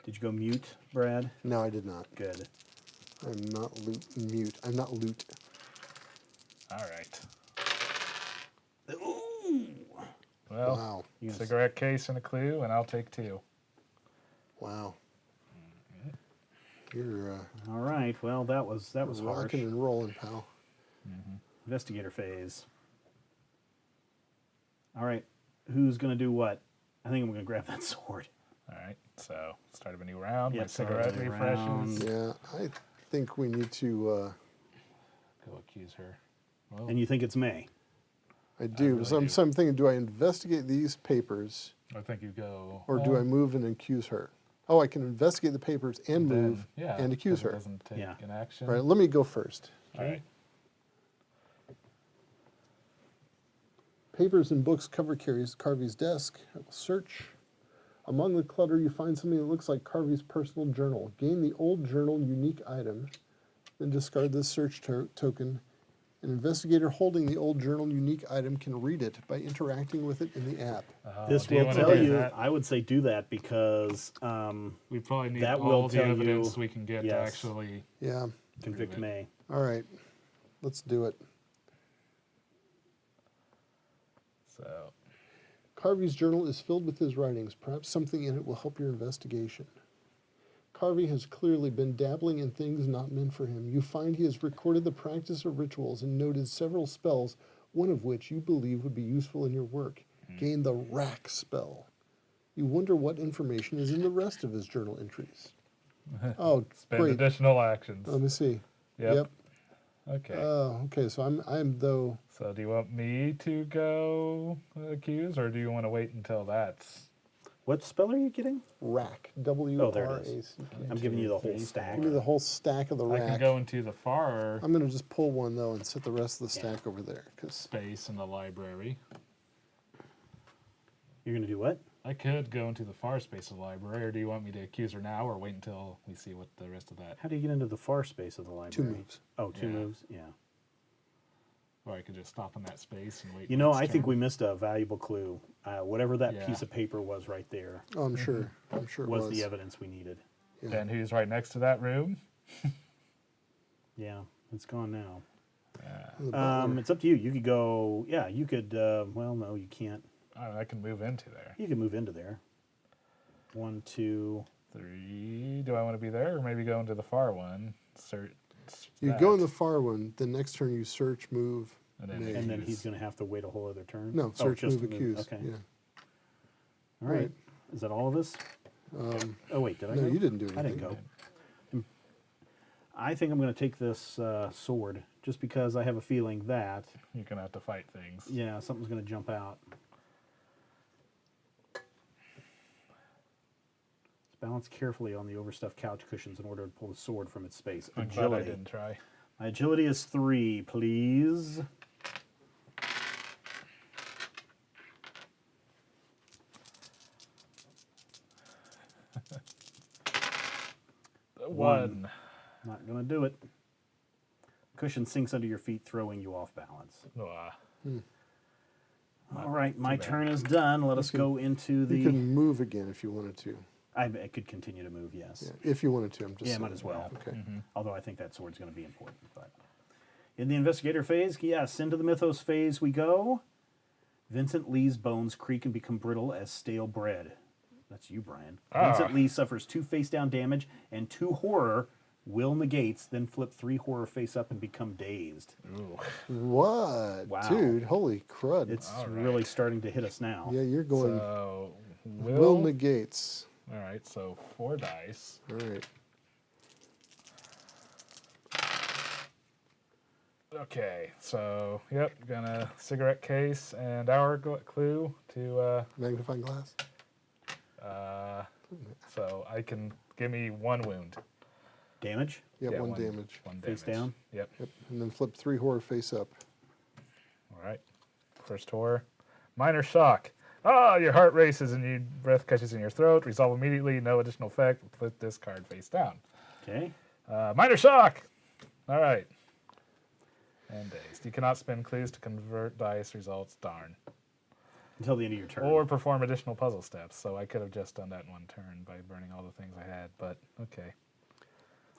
[SPEAKER 1] Did you go mute, Brad?
[SPEAKER 2] No, I did not.
[SPEAKER 1] Good.
[SPEAKER 2] I'm not mute. I'm not loot.
[SPEAKER 3] All right.
[SPEAKER 1] Ooh.
[SPEAKER 3] Well,
[SPEAKER 2] Wow.
[SPEAKER 1] Yes.
[SPEAKER 3] cigarette case and a clue, and I'll take 2.
[SPEAKER 2] Wow. You're
[SPEAKER 1] All right. Well, that was harsh.
[SPEAKER 2] rocking and rolling, pal.
[SPEAKER 1] Investigator phase. All right. Who's gonna do what? I think I'm gonna grab that sword.
[SPEAKER 3] All right. So start of a new round.
[SPEAKER 1] Yeah,
[SPEAKER 3] My
[SPEAKER 1] start of a
[SPEAKER 3] cigarette
[SPEAKER 1] new
[SPEAKER 3] refreshes.
[SPEAKER 1] round.
[SPEAKER 2] Yeah, I think we need to.
[SPEAKER 3] Go accuse her. Well,
[SPEAKER 1] And you think it's May?
[SPEAKER 2] I do.
[SPEAKER 3] really
[SPEAKER 2] so I'm thinking, do I investigate these papers
[SPEAKER 3] I think you go.
[SPEAKER 2] or do I move and accuse her? Oh, I can investigate the papers and
[SPEAKER 3] then-
[SPEAKER 2] move
[SPEAKER 3] yeah,
[SPEAKER 2] and accuse
[SPEAKER 3] 'cause it
[SPEAKER 2] her.
[SPEAKER 3] doesn't take
[SPEAKER 1] Yeah.
[SPEAKER 3] an action.
[SPEAKER 2] All right, let me go first.
[SPEAKER 3] All right.
[SPEAKER 2] Papers and books cover Carvey's desk. I will search. Among the clutter, you find something that looks like Carvey's personal journal. Gain the old journal unique item, then discard this search token. An investigator holding the old journal unique item can read it by interacting with it in the app.
[SPEAKER 1] This
[SPEAKER 3] do you
[SPEAKER 1] will
[SPEAKER 3] wanna
[SPEAKER 1] tell
[SPEAKER 3] do
[SPEAKER 1] you.
[SPEAKER 3] that?
[SPEAKER 1] I would say do that because
[SPEAKER 3] We probably need
[SPEAKER 1] that
[SPEAKER 3] all
[SPEAKER 1] will
[SPEAKER 3] the
[SPEAKER 1] tell you-
[SPEAKER 3] evidence we can get to
[SPEAKER 1] yes.
[SPEAKER 3] actually.
[SPEAKER 2] Yeah,
[SPEAKER 1] convict
[SPEAKER 3] it.
[SPEAKER 1] May.
[SPEAKER 2] all right. Let's do it.
[SPEAKER 3] So
[SPEAKER 2] Carvey's journal is filled with his writings. Perhaps something in it will help your investigation. Carvey has clearly been dabbling in things not meant for him. You find he has recorded the practice of rituals and noted several spells, one of which you believe would be useful in your work. Gain the rack spell. You wonder what information is in the rest of his journal entries. Oh,
[SPEAKER 3] spend
[SPEAKER 2] great.
[SPEAKER 3] additional actions.
[SPEAKER 2] Let me see.
[SPEAKER 3] Yep. Okay.
[SPEAKER 2] Okay, so I'm though.
[SPEAKER 3] So do you want me to go accuse, or do you want to wait until that's?
[SPEAKER 1] What spell are you getting?
[SPEAKER 2] Rack.
[SPEAKER 1] Oh, there it is.
[SPEAKER 2] W-R-A-C-K.
[SPEAKER 1] I'm giving you the whole
[SPEAKER 3] 3,
[SPEAKER 1] stack.
[SPEAKER 2] Give me the whole stack of the
[SPEAKER 3] I
[SPEAKER 2] rack.
[SPEAKER 3] can go into the far
[SPEAKER 2] I'm going to just pull one, though, and set the rest of the stack over there. Cause
[SPEAKER 3] space in the library.
[SPEAKER 1] You're going to do what?
[SPEAKER 3] I could go into the far space of the library, or do you want me to accuse her now, or wait until we see what the rest of that?
[SPEAKER 1] How do you get into the far space of the library?
[SPEAKER 2] 2 moves.
[SPEAKER 1] Oh, two
[SPEAKER 3] Yeah.
[SPEAKER 1] moves? Yeah.
[SPEAKER 3] Or I could just stop in that space and wait.
[SPEAKER 1] You know,
[SPEAKER 3] next
[SPEAKER 1] I think
[SPEAKER 3] turn.
[SPEAKER 1] we missed a valuable clue. Whatever that
[SPEAKER 3] Yeah.
[SPEAKER 1] piece of paper was right there
[SPEAKER 2] Oh, I'm sure. I'm sure it
[SPEAKER 1] was
[SPEAKER 2] was.
[SPEAKER 1] the evidence we needed.
[SPEAKER 2] Yeah.
[SPEAKER 3] And who's right next to that room?
[SPEAKER 1] Yeah, it's gone now.
[SPEAKER 2] The butler.
[SPEAKER 1] It's up to you. You could go, yeah, you could, well, no, you can't.
[SPEAKER 3] I can move into there.
[SPEAKER 1] You can move into there. 1, 2.
[SPEAKER 3] 3. Do I want to be there, or maybe go into the far one? Search.
[SPEAKER 2] You go in the far one. The next turn you search, move,
[SPEAKER 3] And then
[SPEAKER 2] maze.
[SPEAKER 1] And then
[SPEAKER 3] Accuse.
[SPEAKER 1] he's going to have to wait a whole other turn?
[SPEAKER 2] No,
[SPEAKER 1] Oh,
[SPEAKER 2] search,
[SPEAKER 1] just
[SPEAKER 2] move,
[SPEAKER 1] the
[SPEAKER 2] accuse.
[SPEAKER 1] Okay.
[SPEAKER 2] Yeah.
[SPEAKER 1] All right. Is that all of us? Oh, wait, did I
[SPEAKER 2] No,
[SPEAKER 1] go?
[SPEAKER 2] you didn't do anything.
[SPEAKER 1] I didn't go. I think I'm going to take this sword just because I have a feeling that,
[SPEAKER 3] You're gonna have to fight things.
[SPEAKER 1] yeah, something's going to jump out. Balance carefully on the overstuffed couch cushions in order to pull the sword from its space.
[SPEAKER 3] I'm glad I
[SPEAKER 1] Agility.
[SPEAKER 3] didn't try.
[SPEAKER 1] My agility is 3, please.
[SPEAKER 3] One.
[SPEAKER 1] Not going to do it. Cushion sinks under your feet, throwing you off balance. All right, my
[SPEAKER 3] bad.
[SPEAKER 1] turn is done. Let us go into the...
[SPEAKER 2] You can move again if you wanted to.
[SPEAKER 1] I could continue to move, yes.
[SPEAKER 2] Yeah, if you wanted to. I'm just
[SPEAKER 1] Yeah,
[SPEAKER 2] saying.
[SPEAKER 1] might as well.
[SPEAKER 2] Okay.
[SPEAKER 1] Although I think that sword's going to be important. But in the investigator phase, yes, into the mythos phase we go. Vincent Lee's bones creak and become brittle as stale bread. That's you, Brian. Vincent Lee suffers 2 face-down damage and 2 horror. Will negates, then flip 3 horror face up and become dazed.
[SPEAKER 3] Ooh.
[SPEAKER 2] What?
[SPEAKER 1] Wow.
[SPEAKER 2] Dude, holy crud.
[SPEAKER 1] It's
[SPEAKER 3] All right.
[SPEAKER 1] really starting to hit us now.
[SPEAKER 2] yeah, you're going
[SPEAKER 3] So
[SPEAKER 2] will negates.
[SPEAKER 3] All right, so 4 dice.
[SPEAKER 2] All right.
[SPEAKER 3] Okay, so yep, gonna cigarette case and clue to
[SPEAKER 2] Magnifying glass.
[SPEAKER 3] so I can give me 1 wound.
[SPEAKER 1] Damage?
[SPEAKER 2] Yeah,
[SPEAKER 3] Yeah,
[SPEAKER 2] one damage.
[SPEAKER 3] 1
[SPEAKER 1] Face
[SPEAKER 3] damage.
[SPEAKER 1] down?
[SPEAKER 3] Yep.
[SPEAKER 2] Yep. And then flip 3 horror face up.
[SPEAKER 3] All right. First horror. Minor shock. Ah, your heart races and your breath catches in your throat. Resolve immediately. No additional effect. Flip this card face down.
[SPEAKER 1] Okay.
[SPEAKER 3] Minor shock. All right. And dazed. You cannot spend clues to convert dice results. Darn.
[SPEAKER 1] Until the end of your turn.
[SPEAKER 3] Or perform additional puzzle steps. So I could have just done that in 1 turn by burning all the things I had. But okay.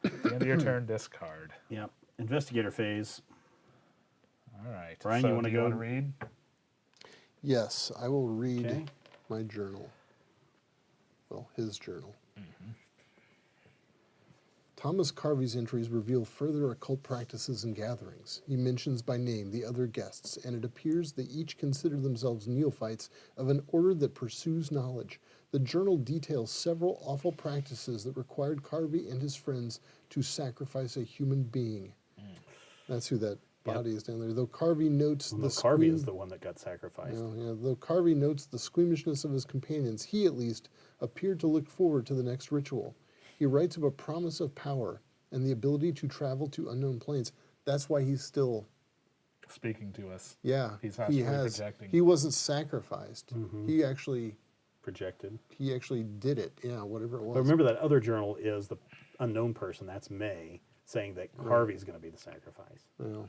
[SPEAKER 3] At the end of your turn, discard.
[SPEAKER 1] Yep. Investigator phase.
[SPEAKER 3] All right.
[SPEAKER 1] Brian,
[SPEAKER 3] so
[SPEAKER 1] you wanna
[SPEAKER 3] do
[SPEAKER 1] go?
[SPEAKER 3] want to read?
[SPEAKER 2] Yes, I will read
[SPEAKER 1] Okay.
[SPEAKER 2] my journal. Well, his journal. Thomas Carvey's entries reveal further occult practices and gatherings. He mentions by name the other guests, and it appears they each consider themselves neophytes of an order that pursues knowledge. The journal details several awful practices that required Carvey and his friends to sacrifice a human being. That's who that body is down there. Though Carvey notes
[SPEAKER 1] Well,
[SPEAKER 2] the
[SPEAKER 1] no, Carvey is
[SPEAKER 2] squeam-
[SPEAKER 1] the one that got sacrificed.
[SPEAKER 2] Though Carvey notes the squeamishness of his companions, he at least appeared to look forward to the next ritual. He writes of a promise of power and the ability to travel to unknown planes. That's why he's still,
[SPEAKER 3] Speaking to us.
[SPEAKER 2] yeah,
[SPEAKER 3] He's
[SPEAKER 2] he
[SPEAKER 3] actually
[SPEAKER 2] has.
[SPEAKER 3] projecting.
[SPEAKER 2] He wasn't sacrificed. He actually
[SPEAKER 1] Projected.
[SPEAKER 2] did it. Yeah, whatever it was.
[SPEAKER 1] But remember that other journal is the unknown person. That's May saying that Carvey's going to be the sacrifice.
[SPEAKER 2] Yeah.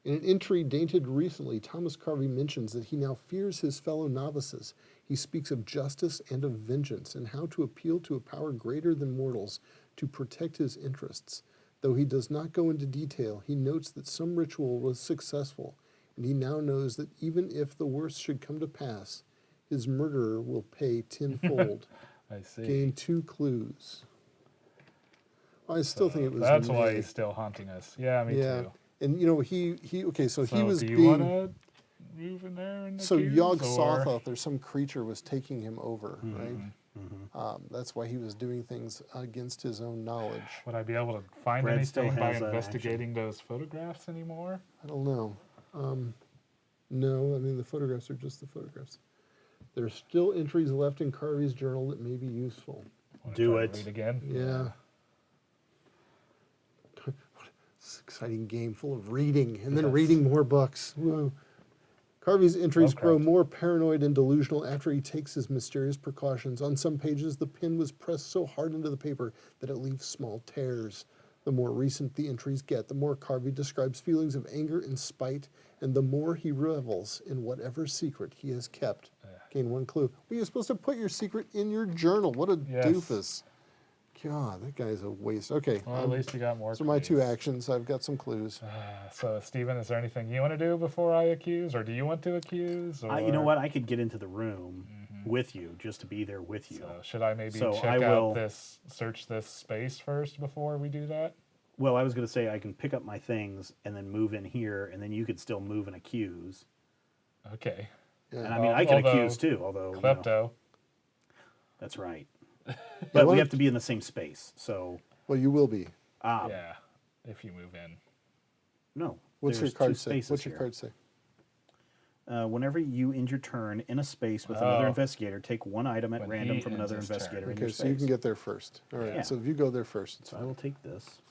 [SPEAKER 2] In an entry dated recently, Thomas Carvey mentions that he now fears his fellow novices. He speaks of justice and of vengeance and how to appeal to a power greater than mortals to protect his interests. Though he does not go into detail, he notes that some ritual was successful, and he now knows that even if the worst should come to pass, his murderer will pay tenfold.
[SPEAKER 3] I see.
[SPEAKER 2] Gain 2 clues. I still think it was
[SPEAKER 3] That's
[SPEAKER 2] May.
[SPEAKER 3] why he's still haunting us. Yeah, me too.
[SPEAKER 2] And you know, he okay, so he was
[SPEAKER 3] do you
[SPEAKER 2] being
[SPEAKER 3] want to move in there and
[SPEAKER 2] so
[SPEAKER 3] accuse,
[SPEAKER 2] Yog
[SPEAKER 3] or-
[SPEAKER 2] Sothoth, or some creature was taking him over, right? That's why he was doing things against his own knowledge.
[SPEAKER 3] Would I be able to find
[SPEAKER 1] Brad still
[SPEAKER 3] anything by
[SPEAKER 1] has that
[SPEAKER 3] investigating those photographs anymore?
[SPEAKER 2] I don't know. No, I mean the photographs are just the photographs. There's still entries left in Carvey's journal that may be useful.
[SPEAKER 3] Wanna
[SPEAKER 1] Do
[SPEAKER 3] try to
[SPEAKER 1] it.
[SPEAKER 3] Read again.
[SPEAKER 2] Yeah. It's an exciting game full of reading and then
[SPEAKER 3] Yes.
[SPEAKER 2] reading more books. Whoa. Carvey's entries grow
[SPEAKER 3] Lovecraft.
[SPEAKER 2] more paranoid and delusional after he takes his mysterious precautions. On some pages, the pen was pressed so hard into the paper that it leaves small tears. The more recent the entries get, the more Carvey describes feelings of anger and spite, and the more he revels in whatever secret he has kept. Gain one clue. Well, you're supposed to put your secret in your journal. What a
[SPEAKER 3] Yes.
[SPEAKER 2] doofus. God, that guy's a waste. Okay,
[SPEAKER 3] Well, at least you got more.
[SPEAKER 2] those are my two
[SPEAKER 3] clues.
[SPEAKER 2] actions. I've got some clues.
[SPEAKER 3] So, Stephen, is there anything you want to do before I accuse, or do you want to accuse? Or...
[SPEAKER 1] You know what? I could get into the room with you, just to be there with you.
[SPEAKER 3] So should I maybe
[SPEAKER 1] So
[SPEAKER 3] check
[SPEAKER 1] I
[SPEAKER 3] out
[SPEAKER 1] will-
[SPEAKER 3] this, search this space first before we do that?
[SPEAKER 1] Well, I was going to say I can pick up my things and then move in here, and then you could still move and accuse.
[SPEAKER 3] Okay.
[SPEAKER 1] And
[SPEAKER 2] Yeah.
[SPEAKER 1] I mean, I can
[SPEAKER 3] Although
[SPEAKER 1] accuse too, although you know,
[SPEAKER 3] Klepto.
[SPEAKER 1] that's right. But
[SPEAKER 2] why
[SPEAKER 1] we
[SPEAKER 2] don't-
[SPEAKER 1] have to be in the same space. So,
[SPEAKER 2] Well, you will be.
[SPEAKER 3] Yeah, if you move in.
[SPEAKER 1] no.
[SPEAKER 2] What's your
[SPEAKER 1] there's two
[SPEAKER 2] card say?
[SPEAKER 1] spaces
[SPEAKER 2] What's your
[SPEAKER 1] here.
[SPEAKER 2] card say?
[SPEAKER 1] Whenever you end your turn in a space with another
[SPEAKER 3] Oh.
[SPEAKER 1] investigator, take one item at
[SPEAKER 3] When
[SPEAKER 1] random
[SPEAKER 3] he
[SPEAKER 1] from
[SPEAKER 3] ends
[SPEAKER 1] another
[SPEAKER 3] his turn.
[SPEAKER 1] investigator in
[SPEAKER 2] Okay,
[SPEAKER 1] your
[SPEAKER 2] so
[SPEAKER 1] space.
[SPEAKER 2] you can get there first. All right,
[SPEAKER 1] Yeah.
[SPEAKER 2] so if you go there first, it's
[SPEAKER 1] So I
[SPEAKER 2] fine.
[SPEAKER 1] will take this.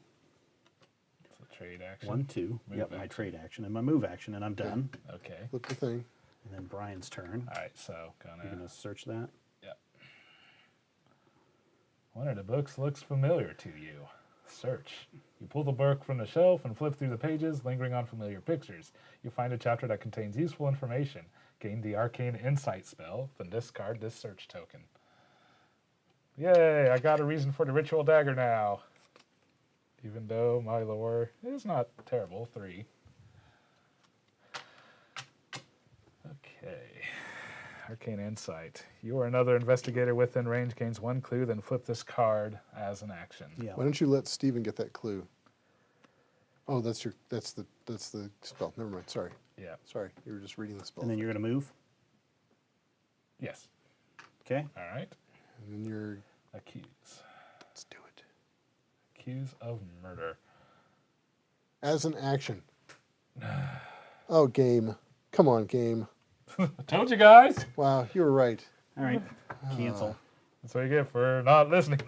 [SPEAKER 3] It's a trade action.
[SPEAKER 1] 1, 2.
[SPEAKER 3] Move
[SPEAKER 1] Yep, my
[SPEAKER 3] action.
[SPEAKER 1] trade action and my move action, and I'm done.
[SPEAKER 3] Okay.
[SPEAKER 2] Flip the thing.
[SPEAKER 1] And then Brian's turn.
[SPEAKER 3] All right, so
[SPEAKER 1] You're
[SPEAKER 3] gonna.
[SPEAKER 1] going to search that.
[SPEAKER 3] Yep. One of the books looks familiar to you. Search. You pull the book from the shelf and flip through the pages, lingering on familiar pictures. You find a chapter that contains useful information. Gain the arcane insight spell, then discard this search token. Yay, I got a reason for the ritual dagger now. Even though my lore is not terrible, 3. Okay. Arcane Insight. You or another investigator within range gains 1 clue, then flip this card as an action.
[SPEAKER 1] Yeah.
[SPEAKER 2] Why don't you let Steven get that clue? Oh, that's the spell. Never mind. Sorry.
[SPEAKER 3] Yeah.
[SPEAKER 2] Sorry. You were just reading the spell.
[SPEAKER 1] And then you're going to move.
[SPEAKER 3] Yes.
[SPEAKER 1] Okay.
[SPEAKER 3] All right.
[SPEAKER 2] And then you're.
[SPEAKER 3] Accuse.
[SPEAKER 2] Let's do it.
[SPEAKER 3] Accuse of murder.
[SPEAKER 2] As an action. Oh, game. Come on, game.
[SPEAKER 3] I told you guys.
[SPEAKER 2] Wow, you were right.
[SPEAKER 1] All right. Cancel.
[SPEAKER 3] That's what you get for not listening.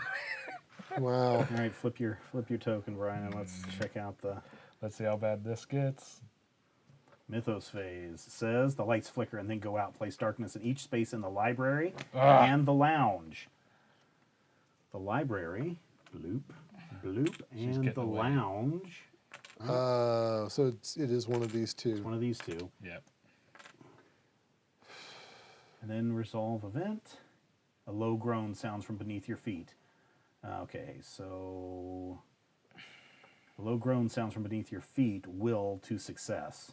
[SPEAKER 2] Wow.
[SPEAKER 1] All right. Flip your token, Brian, and let's check out the
[SPEAKER 3] Let's see how bad this gets.
[SPEAKER 1] Mythos phase. It says the lights flicker and then go out. Place darkness in each space in the library and the lounge. The library, bloop, bloop, and
[SPEAKER 3] getting
[SPEAKER 1] the
[SPEAKER 3] away.
[SPEAKER 1] lounge.
[SPEAKER 2] So it is one of these two.
[SPEAKER 1] One of these two.
[SPEAKER 3] Yep.
[SPEAKER 1] And then resolve event. A low groan sounds from beneath your feet. Okay, so a low groan sounds from beneath your feet will to success.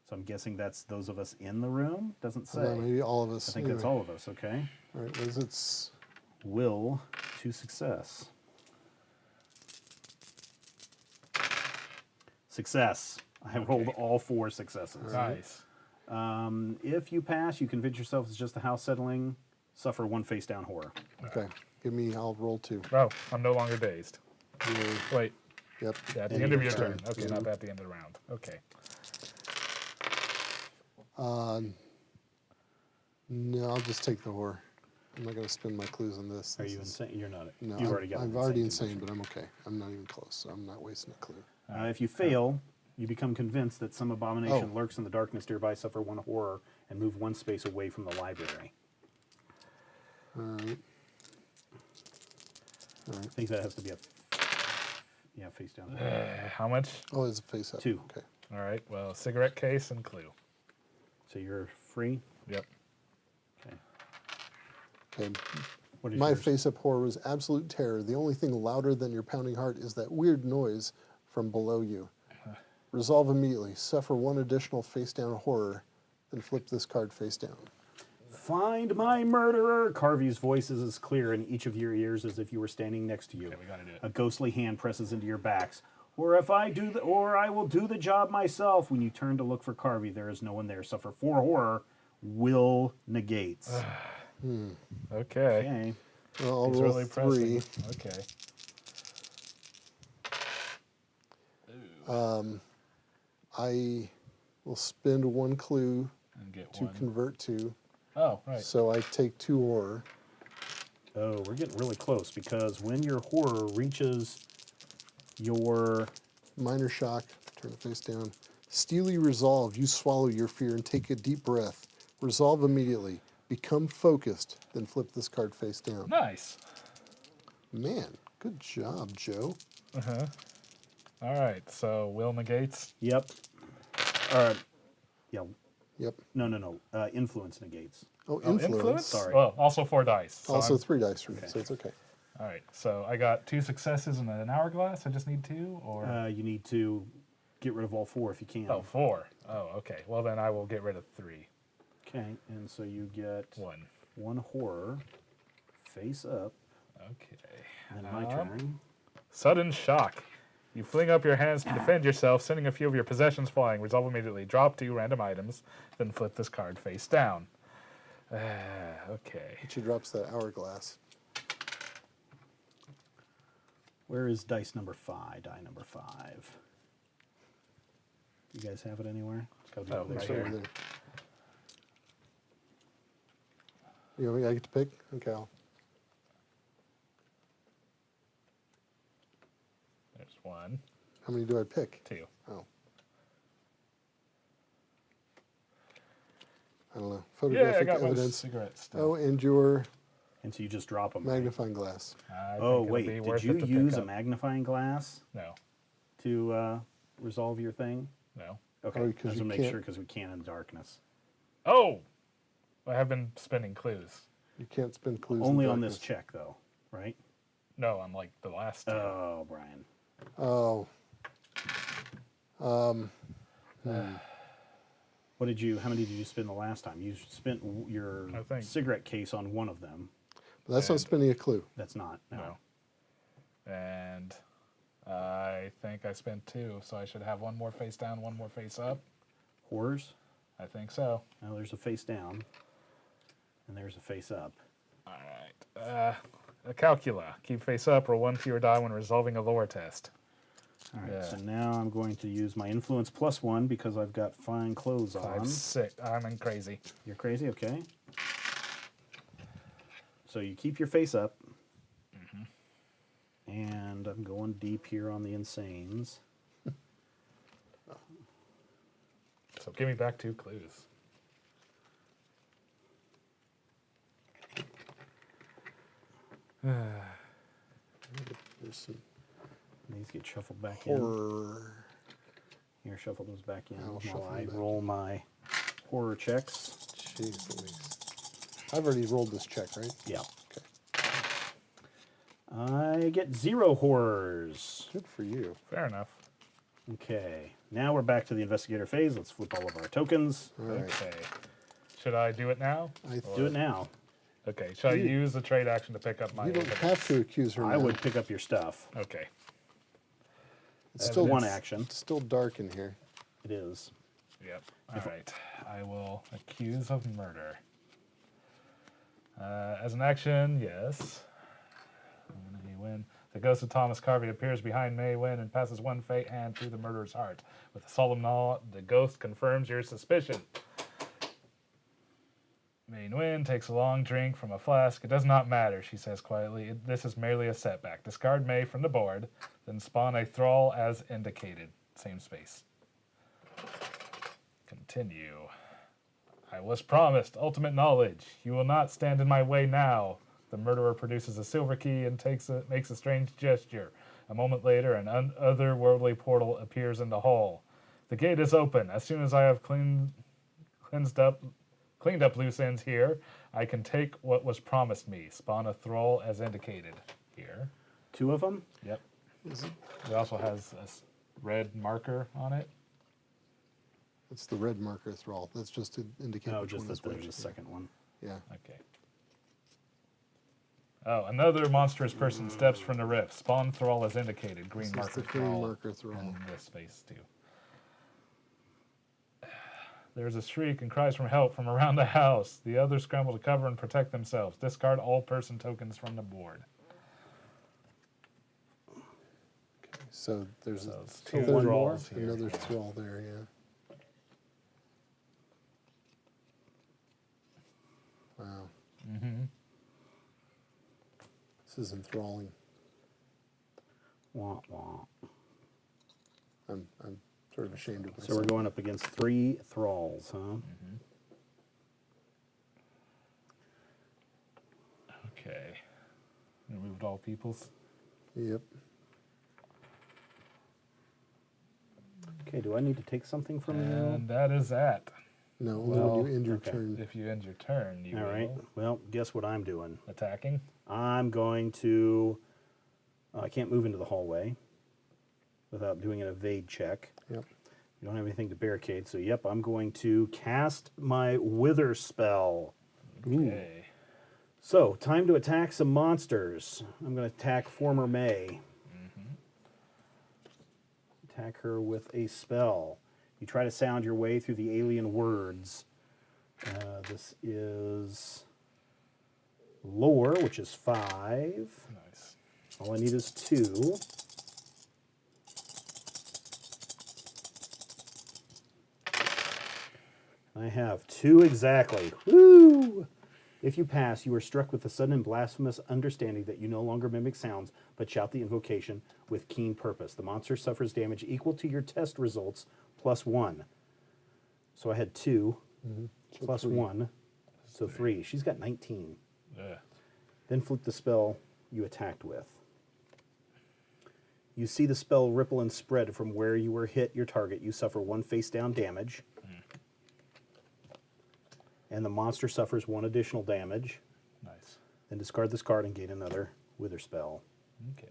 [SPEAKER 1] So I'm guessing that's those of us in the room? Doesn't say.
[SPEAKER 2] Well, maybe all of us.
[SPEAKER 1] I think that's all of us, okay?
[SPEAKER 2] All right, what is it?
[SPEAKER 1] Will to success. Success. I rolled all 4 successes.
[SPEAKER 3] Nice.
[SPEAKER 1] If you pass, you convince yourself it's just a house settling. Suffer 1 face down horror.
[SPEAKER 2] Okay, I'll roll 2.
[SPEAKER 3] Oh, I'm no longer dazed. Wait.
[SPEAKER 2] Yep.
[SPEAKER 3] Yeah, at the
[SPEAKER 1] End
[SPEAKER 3] end
[SPEAKER 1] of
[SPEAKER 3] of your
[SPEAKER 1] your
[SPEAKER 3] turn.
[SPEAKER 1] turn.
[SPEAKER 3] Okay, not at the end of the round. Okay.
[SPEAKER 2] No, I'll just take the horror. I'm not going to spend my clues on this.
[SPEAKER 1] Are
[SPEAKER 2] This
[SPEAKER 1] you
[SPEAKER 2] is-
[SPEAKER 1] insane? You're not.
[SPEAKER 2] No,
[SPEAKER 1] You've already got
[SPEAKER 2] I'm
[SPEAKER 1] an
[SPEAKER 2] already
[SPEAKER 1] insane
[SPEAKER 2] insane, but I'm okay. I'm not even close, so I'm not wasting a clue.
[SPEAKER 1] If you fail, you become convinced that some abomination
[SPEAKER 2] Oh.
[SPEAKER 1] lurks in the darkness nearby. Suffer 1 horror and move 1 space away from the library.
[SPEAKER 2] All right.
[SPEAKER 1] I think that has to be a face down.
[SPEAKER 3] How much?
[SPEAKER 2] Oh, it's a face up.
[SPEAKER 1] 2.
[SPEAKER 2] Okay.
[SPEAKER 3] All right. Well, cigarette case and clue.
[SPEAKER 1] So you're free.
[SPEAKER 3] Yep.
[SPEAKER 1] Okay.
[SPEAKER 2] Okay.
[SPEAKER 1] What is
[SPEAKER 2] My
[SPEAKER 1] yours?
[SPEAKER 2] face up horror was absolute terror. The only thing louder than your pounding heart is that weird noise from below you. Resolve immediately. Suffer 1 additional face down horror, then flip this card face down.
[SPEAKER 1] Find my murderer! Carvey's voice is as clear in each of your ears as if you were standing next to you.
[SPEAKER 3] Okay, we gotta do it.
[SPEAKER 1] A ghostly hand presses into your backs. Or I will do the job myself. When you turn to look for Carvey, there is no one there. Suffer 4 horror. Will negates.
[SPEAKER 3] Okay.
[SPEAKER 1] Okay.
[SPEAKER 2] Well, I'll
[SPEAKER 3] He's
[SPEAKER 2] roll
[SPEAKER 3] really
[SPEAKER 2] 3.
[SPEAKER 3] pressing. Okay.
[SPEAKER 2] I will spend 1 clue
[SPEAKER 3] And get
[SPEAKER 2] to
[SPEAKER 3] one.
[SPEAKER 2] convert to.
[SPEAKER 3] Oh, right.
[SPEAKER 2] So I take 2 horror.
[SPEAKER 1] Oh, we're getting really close because when your horror reaches your
[SPEAKER 2] Minor shock. Turn it face down. Steely resolve. You swallow your fear and take a deep breath. Resolve immediately. Become focused. Then flip this card face down.
[SPEAKER 3] Nice.
[SPEAKER 2] Man, good job, Joe.
[SPEAKER 3] Uh-huh. All right, so will negates.
[SPEAKER 1] yep, yeah,
[SPEAKER 2] Yep.
[SPEAKER 1] no, influence negates.
[SPEAKER 2] Oh,
[SPEAKER 3] Oh,
[SPEAKER 2] influence.
[SPEAKER 1] Sorry.
[SPEAKER 3] Well, also 4 dice. So
[SPEAKER 2] Also
[SPEAKER 3] I'm-
[SPEAKER 2] 3 dice for me, so it's okay.
[SPEAKER 3] all right, so I got 2 successes and an hourglass. I just need 2, or
[SPEAKER 1] You need to get rid of all 4 if you can.
[SPEAKER 3] oh, 4. Oh, okay. Well, then I will get rid of 3.
[SPEAKER 1] Okay, and so you get
[SPEAKER 3] 1.
[SPEAKER 1] 1 horror face up,
[SPEAKER 3] Okay.
[SPEAKER 1] and then my turn.
[SPEAKER 3] Sudden shock. You fling up your hands to defend yourself, sending a few of your possessions flying. Resolve immediately. Drop 2 random items, then flip this card face down. Okay.
[SPEAKER 2] And she drops that hourglass.
[SPEAKER 1] Where is dice number 5? Die number 5. You guys have it anywhere? It's got to be
[SPEAKER 3] Oh,
[SPEAKER 1] over there.
[SPEAKER 3] right
[SPEAKER 2] It's over
[SPEAKER 3] here.
[SPEAKER 2] there. You know, I get to pick? Okay,
[SPEAKER 3] There's 1,
[SPEAKER 2] how many do I pick?
[SPEAKER 3] 2.
[SPEAKER 2] Oh. I don't know. Photographic
[SPEAKER 3] Yeah, I got my
[SPEAKER 2] evidence.
[SPEAKER 3] cigarette still.
[SPEAKER 2] Oh, and your
[SPEAKER 1] And so you just drop them.
[SPEAKER 2] magnifying glass.
[SPEAKER 3] I
[SPEAKER 1] Oh,
[SPEAKER 3] think it'll
[SPEAKER 1] wait.
[SPEAKER 3] be
[SPEAKER 1] Did
[SPEAKER 3] worth
[SPEAKER 1] you
[SPEAKER 3] it to pick
[SPEAKER 1] use a
[SPEAKER 3] up.
[SPEAKER 1] magnifying glass
[SPEAKER 3] No,
[SPEAKER 1] to resolve your thing?
[SPEAKER 3] no.
[SPEAKER 1] Okay.
[SPEAKER 2] Oh,
[SPEAKER 1] I
[SPEAKER 2] 'cause
[SPEAKER 1] just
[SPEAKER 2] you
[SPEAKER 1] want to make
[SPEAKER 2] can't-
[SPEAKER 1] sure because we can't in darkness.
[SPEAKER 3] Oh! I have been spending clues.
[SPEAKER 2] You can't spend clues. in
[SPEAKER 1] Only on this
[SPEAKER 2] darkness.
[SPEAKER 1] check, though, right?
[SPEAKER 3] No, on like the last 2.
[SPEAKER 1] Oh, Brian.
[SPEAKER 2] Oh.
[SPEAKER 1] What did you? How many did you spend the last time? You spent your
[SPEAKER 3] I think-
[SPEAKER 1] cigarette case on one of them.
[SPEAKER 2] But that's not
[SPEAKER 3] And-
[SPEAKER 2] spending a clue.
[SPEAKER 1] That's not. No.
[SPEAKER 3] No. And I think I spent 2, so I should have 1 more face down, 1 more face up.
[SPEAKER 1] Horrors.
[SPEAKER 3] I think so.
[SPEAKER 1] Now there's a face down, and there's a face up.
[SPEAKER 3] All right. A calcula. Keep face up, roll 1 fewer die when resolving a lore test.
[SPEAKER 1] All right.
[SPEAKER 3] Yeah.
[SPEAKER 1] So now I'm going to use my influence +1 because I've got fine clothes
[SPEAKER 3] 5,
[SPEAKER 1] on.
[SPEAKER 3] 6. I'm in crazy.
[SPEAKER 1] You're crazy, okay? So you keep your face up, and I'm going deep here on the insanes.
[SPEAKER 3] So give me back 2 clues.
[SPEAKER 2] There's some
[SPEAKER 1] These get shuffled back in.
[SPEAKER 2] horror.
[SPEAKER 1] Here, shuffle those back in
[SPEAKER 2] I'll
[SPEAKER 1] while
[SPEAKER 2] shuffle
[SPEAKER 1] I
[SPEAKER 2] them back.
[SPEAKER 1] roll my horror checks.
[SPEAKER 2] Jeez Louise. I've already rolled this check, right?
[SPEAKER 1] Yeah.
[SPEAKER 2] Okay.
[SPEAKER 1] I get 0 horrors.
[SPEAKER 2] Good for you.
[SPEAKER 3] Fair enough.
[SPEAKER 1] Okay. Now we're back to the investigator phase. Let's flip all of our tokens.
[SPEAKER 2] All right.
[SPEAKER 3] Okay. Should I do it now?
[SPEAKER 1] Do it now.
[SPEAKER 3] Okay. Should I use the trade action to pick up my
[SPEAKER 2] You don't
[SPEAKER 3] evidence?
[SPEAKER 2] have to accuse her
[SPEAKER 1] I
[SPEAKER 2] now.
[SPEAKER 1] would pick up your stuff.
[SPEAKER 3] Okay.
[SPEAKER 2] It's still
[SPEAKER 1] One action.
[SPEAKER 2] It's still dark in here.
[SPEAKER 1] It is.
[SPEAKER 3] Yep. All right. I will accuse of murder. As an action, yes. May Win. The ghost of Thomas Carvey appears behind May Win and passes 1 fate hand through the murderer's heart. With a solemn nod, the ghost confirms your suspicion. May Win takes a long drink from a flask. It does not matter, she says quietly. This is merely a setback. Discard May from the board, then spawn a thrall as indicated. Same space. Continue. I was promised ultimate knowledge. You will not stand in my way now. The murderer produces a silver key and makes a strange gesture. A moment later, an otherworldly portal appears in the hall. The gate is open. As soon as I have cleaned up loose ends here, I can take what was promised me. Spawn a thrall as indicated here.
[SPEAKER 1] 2 of them?
[SPEAKER 3] Yep. It also has a red marker on it.
[SPEAKER 2] It's the red marker thrall. That's just to indicate
[SPEAKER 1] No,
[SPEAKER 2] which
[SPEAKER 1] just
[SPEAKER 2] one
[SPEAKER 1] that
[SPEAKER 2] is
[SPEAKER 1] there's
[SPEAKER 2] which.
[SPEAKER 1] a second one.
[SPEAKER 2] Yeah.
[SPEAKER 3] Okay. Oh, another monstrous person steps from the rift. Spawn thrall as indicated. Green
[SPEAKER 2] This is
[SPEAKER 3] marker
[SPEAKER 2] the green
[SPEAKER 3] thrall.
[SPEAKER 2] marker thrall.
[SPEAKER 3] In this space too. There's a shriek and cries for help from around the house. The others scramble to cover and protect themselves. Discard all person tokens from the board.
[SPEAKER 2] So there's
[SPEAKER 3] So it's
[SPEAKER 2] a,
[SPEAKER 3] 2
[SPEAKER 2] another-
[SPEAKER 3] thralls here.
[SPEAKER 2] another thrall there, yeah. Wow.
[SPEAKER 3] Mm-hmm.
[SPEAKER 2] This is enthralling.
[SPEAKER 1] Wah, wah.
[SPEAKER 2] I'm sort of ashamed of myself.
[SPEAKER 1] So we're going up against 3 thralls, huh?
[SPEAKER 3] Okay. Removed all peoples.
[SPEAKER 2] Yep.
[SPEAKER 1] Okay, do I need to take something from you?
[SPEAKER 3] And that is that.
[SPEAKER 2] No, only
[SPEAKER 3] Well,
[SPEAKER 2] when you end your
[SPEAKER 1] okay.
[SPEAKER 2] turn.
[SPEAKER 3] If you end your turn, you
[SPEAKER 1] All
[SPEAKER 3] will.
[SPEAKER 1] right. Well, guess what I'm doing?
[SPEAKER 3] Attacking.
[SPEAKER 1] I'm going to... I can't move into the hallway without doing an evade check.
[SPEAKER 2] Yep.
[SPEAKER 1] You don't have anything to barricade, so yep, I'm going to cast my Wither spell.
[SPEAKER 3] Okay.
[SPEAKER 1] So, time to attack some monsters. I'm going to attack former May. Attack her with a spell. You try to sound your way through the alien words. This is lore, which is 5.
[SPEAKER 3] Nice.
[SPEAKER 1] All I need is 2. I have 2 exactly. Woo! If you pass, you are struck with the sudden and blasphemous understanding that you no longer mimic sounds, but shout the invocation with keen purpose. The monster suffers damage equal to your test results plus 1. So I had 2
[SPEAKER 2] So
[SPEAKER 1] plus
[SPEAKER 2] 3.
[SPEAKER 1] 1, so 3. She's got 19.
[SPEAKER 3] Yeah.
[SPEAKER 1] Then flip the spell you attacked with. You see the spell ripple and spread from where you were hit your target. You suffer 1 face down damage. And the monster suffers 1 additional damage.
[SPEAKER 3] Nice.
[SPEAKER 1] Then discard this card and gain another Wither spell.
[SPEAKER 3] Okay.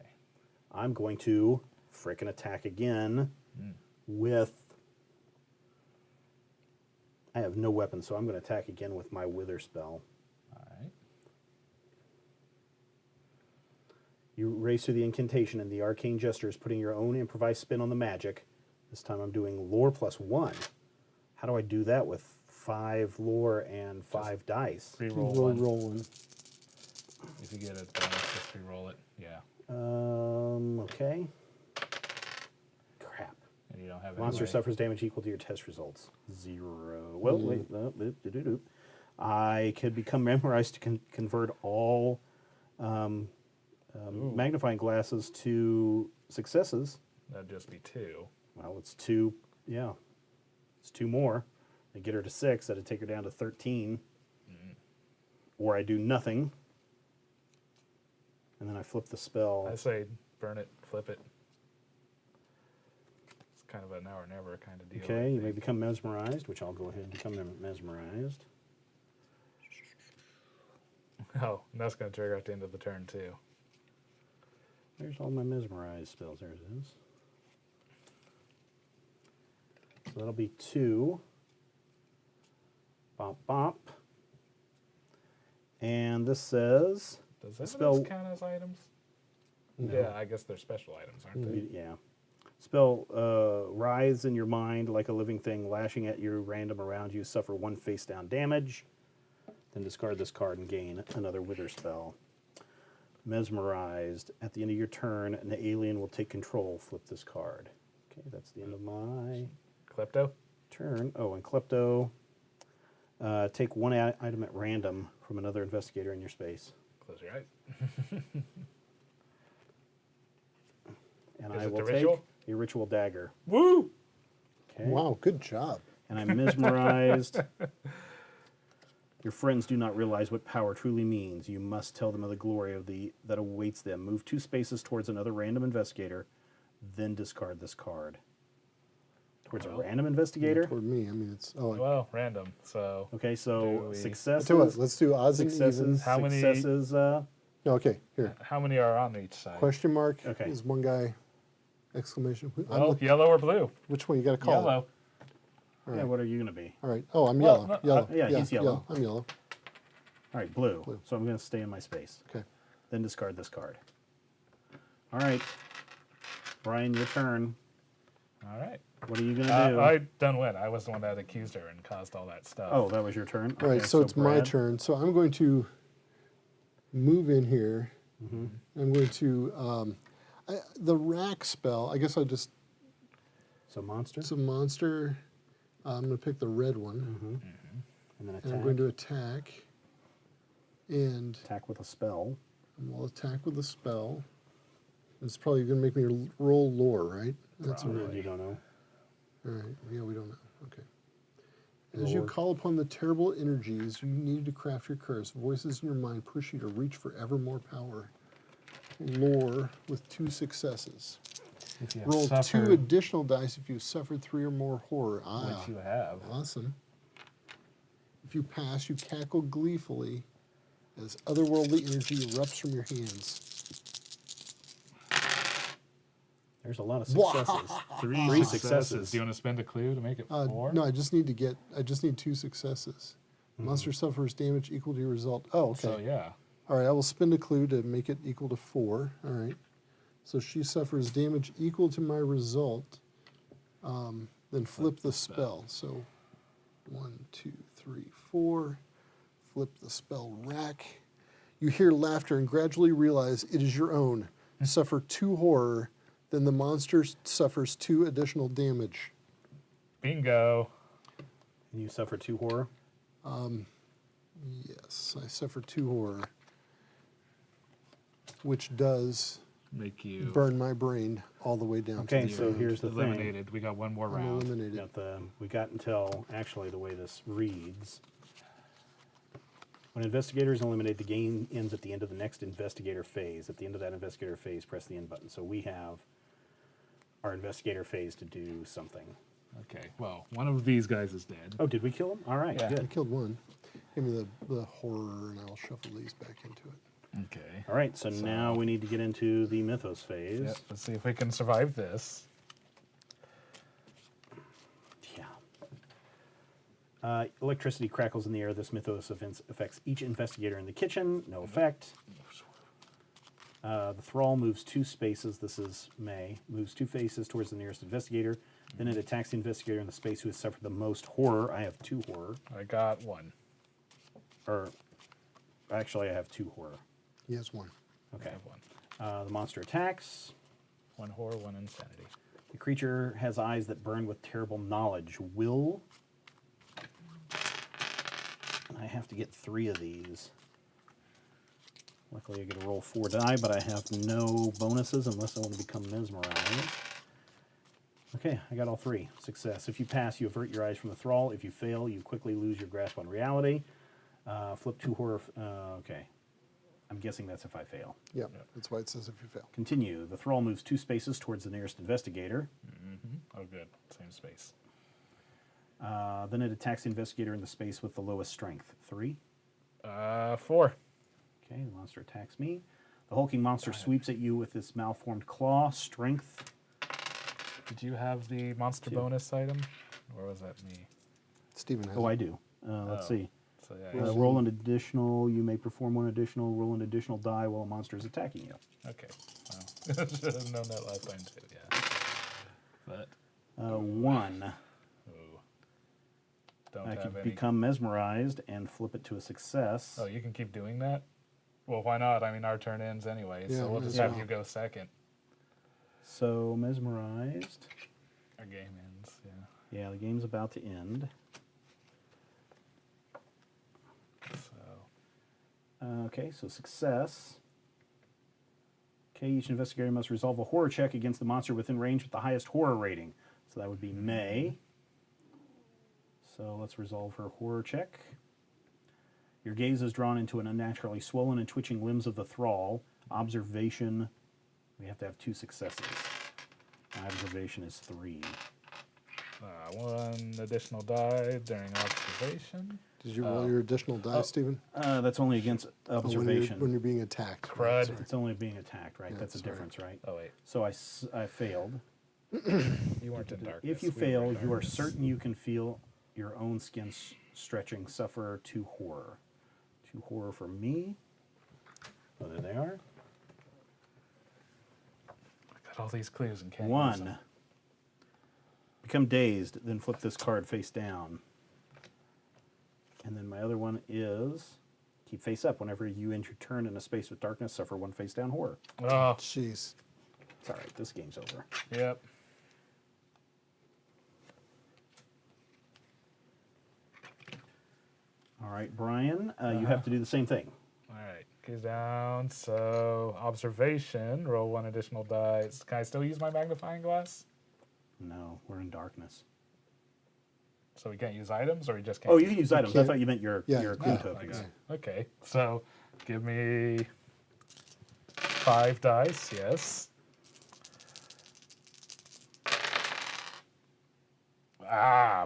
[SPEAKER 1] I'm going to frickin' attack again with... I have no weapon, so I'm going to attack again with my Wither spell.
[SPEAKER 3] All right.
[SPEAKER 1] You race through the incantation, and the arcane gesture is putting your own improvised spin on the magic. This time I'm doing lore plus 1. How do I do that with 5 lore and 5 dice?
[SPEAKER 3] Reroll
[SPEAKER 2] Roll,
[SPEAKER 3] one.
[SPEAKER 2] roll one.
[SPEAKER 3] If you get a bonus, just reroll it. Yeah.
[SPEAKER 1] Okay. Crap.
[SPEAKER 3] And you don't have
[SPEAKER 1] Monster
[SPEAKER 3] any way.
[SPEAKER 1] suffers damage equal to your test results. 0. Well, wait. I could become memorized to convert all magnifying glasses to successes.
[SPEAKER 3] That'd just be 2.
[SPEAKER 1] Well, it's 2. Yeah. It's 2 more. I get her to 6. That'd take her down to 13. Or I do nothing. And then I flip the spell.
[SPEAKER 3] I say burn it, flip it. It's kind of a now or never kind of deal. I
[SPEAKER 1] Okay, you may
[SPEAKER 3] think.
[SPEAKER 1] become mesmerized, which I'll go ahead and become mesmerized.
[SPEAKER 3] Oh, and that's going to trigger at the end of the turn, too.
[SPEAKER 1] There's all my mesmerized spells. There it is. So that'll be 2. Bop, bop. And this says...
[SPEAKER 3] Does
[SPEAKER 1] The
[SPEAKER 3] that
[SPEAKER 1] spell-
[SPEAKER 3] count as items?
[SPEAKER 1] No.
[SPEAKER 3] Yeah, I guess they're special items, aren't they?
[SPEAKER 1] Yeah. Spell rise in your mind like a living thing, lashing at you random around you, suffer 1 face down damage. Then discard this card and gain another Wither spell. Mesmerized. At the end of your turn, an alien will take control. Flip this card. Okay, that's the end of my
[SPEAKER 3] Klepto?
[SPEAKER 1] turn. Oh, and Klepto. Take 1 item at random from another investigator in your space.
[SPEAKER 3] Close your eyes.
[SPEAKER 1] And
[SPEAKER 3] Is
[SPEAKER 1] I
[SPEAKER 3] it
[SPEAKER 1] will
[SPEAKER 3] the
[SPEAKER 1] take
[SPEAKER 3] ritual?
[SPEAKER 1] a ritual dagger.
[SPEAKER 3] Woo!
[SPEAKER 1] Okay.
[SPEAKER 2] Wow, good job.
[SPEAKER 1] And I'm mesmerized. Your friends do not realize what power truly means. You must tell them of the glory of that awaits them. Move 2 spaces towards another random investigator, then discard this card. Towards a random investigator?
[SPEAKER 2] Toward me, I mean, it's... Oh,
[SPEAKER 3] Well, random, so...
[SPEAKER 1] Okay,
[SPEAKER 3] Do
[SPEAKER 1] so
[SPEAKER 3] we-
[SPEAKER 1] successes.
[SPEAKER 2] tell you what, let's do odds and
[SPEAKER 1] Successes.
[SPEAKER 2] evens.
[SPEAKER 3] How many-
[SPEAKER 1] Successes.
[SPEAKER 2] No, okay, here.
[SPEAKER 3] How many are on each side?
[SPEAKER 2] Question mark
[SPEAKER 1] Okay.
[SPEAKER 2] is one guy. Exclamation.
[SPEAKER 3] Well, yellow or blue?
[SPEAKER 2] Which one? You got to call.
[SPEAKER 3] Yellow.
[SPEAKER 2] All
[SPEAKER 1] Yeah,
[SPEAKER 2] right.
[SPEAKER 1] what are you going to be?
[SPEAKER 2] All right. Oh, I'm
[SPEAKER 3] Well,
[SPEAKER 2] yellow.
[SPEAKER 3] no,
[SPEAKER 2] Yellow.
[SPEAKER 1] yeah, he's yellow.
[SPEAKER 2] I'm yellow.
[SPEAKER 1] All right, blue.
[SPEAKER 2] Blue.
[SPEAKER 1] So I'm going to stay in my space.
[SPEAKER 2] Okay.
[SPEAKER 1] Then discard this card. All right. Brian, your turn.
[SPEAKER 3] All right.
[SPEAKER 1] What are you going to do?
[SPEAKER 3] I done went. I was the one that accused her and caused all that stuff.
[SPEAKER 1] Oh, that was your turn?
[SPEAKER 2] All right.
[SPEAKER 1] Okay,
[SPEAKER 2] So it's my
[SPEAKER 1] Brad.
[SPEAKER 2] turn. So I'm going to move in here.
[SPEAKER 1] Mm-hmm.
[SPEAKER 2] I'm going to the rack spell. I guess I'll just.
[SPEAKER 1] So monster?
[SPEAKER 2] It's a monster. I'm going to pick the red one,
[SPEAKER 1] And then
[SPEAKER 2] and
[SPEAKER 1] attack.
[SPEAKER 2] I'm going to attack. And
[SPEAKER 1] Attack with a spell.
[SPEAKER 2] we'll attack with a spell. It's probably going to make me roll lore, right? That's all
[SPEAKER 1] And
[SPEAKER 2] right.
[SPEAKER 1] then you don't know.
[SPEAKER 2] All right. Yeah, we don't know. Okay. As you
[SPEAKER 1] Lore.
[SPEAKER 2] call upon the terrible energies you needed to craft your curse, voices in your mind push you to reach for ever more power. Lore with 2 successes.
[SPEAKER 3] If you
[SPEAKER 2] Roll
[SPEAKER 3] suffer,
[SPEAKER 2] 2 additional dice if you've suffered 3 or more horror.
[SPEAKER 3] which you have.
[SPEAKER 2] Awesome. If you pass, you cackle gleefully as otherworldly energy erupts from your hands.
[SPEAKER 1] There's a lot of successes.
[SPEAKER 3] Three
[SPEAKER 1] successes.
[SPEAKER 3] successes. Do you want to spend a clue to make it 4?
[SPEAKER 2] No, I just need 2 successes. Monster suffers damage equal to your result. Oh, okay.
[SPEAKER 3] So yeah.
[SPEAKER 2] All right, I will spend a clue to make it equal to 4. All right. So she suffers damage equal to my result. Then flip the spell. So 1, 2, 3, 4. Flip the spell rack. You hear laughter and gradually realize it is your own. Suffer 2 horror. Then the monster suffers 2 additional damage.
[SPEAKER 3] Bingo.
[SPEAKER 1] And you suffer 2 horror.
[SPEAKER 2] Yes, I suffer 2 horror, which does
[SPEAKER 3] Make you
[SPEAKER 2] burn my brain all the way down.
[SPEAKER 1] Okay,
[SPEAKER 2] to the
[SPEAKER 1] so
[SPEAKER 2] ground.
[SPEAKER 1] here's the thing.
[SPEAKER 3] eliminated. We got one more
[SPEAKER 2] I'm
[SPEAKER 3] round.
[SPEAKER 2] eliminated.
[SPEAKER 1] We got until, actually, the way this reads. When investigator is eliminated, the game ends at the end of the next investigator phase. At the end of that investigator phase, press the end button. So we have our investigator phase to do something.
[SPEAKER 3] Okay. Well, one of these guys is dead.
[SPEAKER 1] Oh, did we kill him? All right,
[SPEAKER 3] Yeah.
[SPEAKER 2] I
[SPEAKER 1] good.
[SPEAKER 2] killed one. Give me the horror, and I'll shuffle these back into it.
[SPEAKER 3] Okay.
[SPEAKER 1] All right, so now we need to get into the mythos phase.
[SPEAKER 3] Yep. Let's see if we can survive this.
[SPEAKER 1] Yeah. Electricity crackles in the air. This mythos affects each investigator in the kitchen. No effect. The thrall moves 2 spaces. This is May. Moves 2 faces towards the nearest investigator. Then it attacks the investigator in the space who has suffered the most horror. I have 2 horror.
[SPEAKER 3] I got 1.
[SPEAKER 1] Or, actually, I have 2 horror.
[SPEAKER 2] He has 1.
[SPEAKER 3] I
[SPEAKER 1] Okay.
[SPEAKER 3] have 1.
[SPEAKER 1] The monster attacks.
[SPEAKER 3] 1 horror, 1 insanity.
[SPEAKER 1] The creature has eyes that burn with terrible knowledge. Will. I have to get 3 of these. Luckily, I get to roll 4 die, but I have no bonuses unless I want to become mesmerized. Okay, I got all 3. Success. If you pass, you avert your eyes from the thrall. If you fail, you quickly lose your grasp on reality. Flip 2 horror. Okay. I'm guessing that's if I fail.
[SPEAKER 2] Yep, that's why it says if you fail.
[SPEAKER 1] Continue. The thrall moves 2 spaces towards the nearest investigator.
[SPEAKER 3] Oh, good. Same space.
[SPEAKER 1] Then it attacks the investigator in the space with the lowest strength. 3.
[SPEAKER 3] 4.
[SPEAKER 1] Okay, the monster attacks me. The hulking monster sweeps at you with its malformed claw. Strength.
[SPEAKER 3] Did you have the monster
[SPEAKER 1] 2.
[SPEAKER 3] bonus item? Or was that me?
[SPEAKER 2] Stephen has
[SPEAKER 1] Oh,
[SPEAKER 2] it.
[SPEAKER 1] I do. Let's
[SPEAKER 3] Oh.
[SPEAKER 1] see.
[SPEAKER 3] So yeah.
[SPEAKER 1] Roll an additional. You may perform 1 additional. Roll an additional die while a monster is attacking you.
[SPEAKER 3] Okay. Well, should have known that last time too. Yeah. But
[SPEAKER 1] 1.
[SPEAKER 3] ooh, don't
[SPEAKER 1] I
[SPEAKER 3] have
[SPEAKER 1] could
[SPEAKER 3] any.
[SPEAKER 1] become mesmerized and flip it to a success.
[SPEAKER 3] Oh, you can keep doing that. Well, why not? I mean, our turn ends anyway,
[SPEAKER 2] Yeah,
[SPEAKER 3] so we'll just
[SPEAKER 2] yeah.
[SPEAKER 3] have you go second.
[SPEAKER 1] So mesmerized.
[SPEAKER 3] Our game ends. Yeah.
[SPEAKER 1] Yeah, the game's about to end.
[SPEAKER 3] So
[SPEAKER 1] Okay, so success. Okay, each investigator must resolve a horror check against the monster within range with the highest horror rating. So that would be May. So let's resolve her horror check. Your gaze is drawn into an unnaturally swollen and twitching limbs of the thrall. Observation. We have to have 2 successes. My observation is 3.
[SPEAKER 3] 1 additional die during observation.
[SPEAKER 2] Did you roll your additional die, Stephen?
[SPEAKER 1] That's only against
[SPEAKER 2] Oh,
[SPEAKER 1] observation.
[SPEAKER 2] when you're being attacked.
[SPEAKER 3] Crud.
[SPEAKER 2] Sorry.
[SPEAKER 1] It's only being attacked, right?
[SPEAKER 2] Yeah,
[SPEAKER 1] That's a
[SPEAKER 2] sorry.
[SPEAKER 1] difference, right?
[SPEAKER 3] Oh wait,
[SPEAKER 1] So I failed.
[SPEAKER 3] you weren't in darkness.
[SPEAKER 1] If you
[SPEAKER 3] We were
[SPEAKER 1] fail,
[SPEAKER 3] in
[SPEAKER 1] you are
[SPEAKER 3] darkness.
[SPEAKER 1] certain you can feel your own skin stretching. Suffer 2 horror. 2 horror for me. Oh, there they are.
[SPEAKER 3] Got all these clues and can't use
[SPEAKER 1] 1.
[SPEAKER 3] them.
[SPEAKER 1] Become dazed, then flip this card face down. And then my other one is keep face up. Whenever you end your turn in a space with darkness, suffer 1 face down horror.
[SPEAKER 3] Oh,
[SPEAKER 2] Jeez.
[SPEAKER 1] It's all right. This game's over.
[SPEAKER 3] yep.
[SPEAKER 1] All right, Brian, you have to do the same thing.
[SPEAKER 3] Goes down. So observation. Roll 1 additional dice. Can I still use my magnifying glass?
[SPEAKER 1] No, we're in darkness.
[SPEAKER 3] So we can't use items, or we just can't?
[SPEAKER 1] Oh, you can use items. I
[SPEAKER 2] can't-
[SPEAKER 1] thought you meant your
[SPEAKER 2] yeah,
[SPEAKER 1] your
[SPEAKER 2] yeah.
[SPEAKER 1] clue
[SPEAKER 3] I
[SPEAKER 1] tokens.
[SPEAKER 3] got it. Okay. So give me 5 dice. Yes.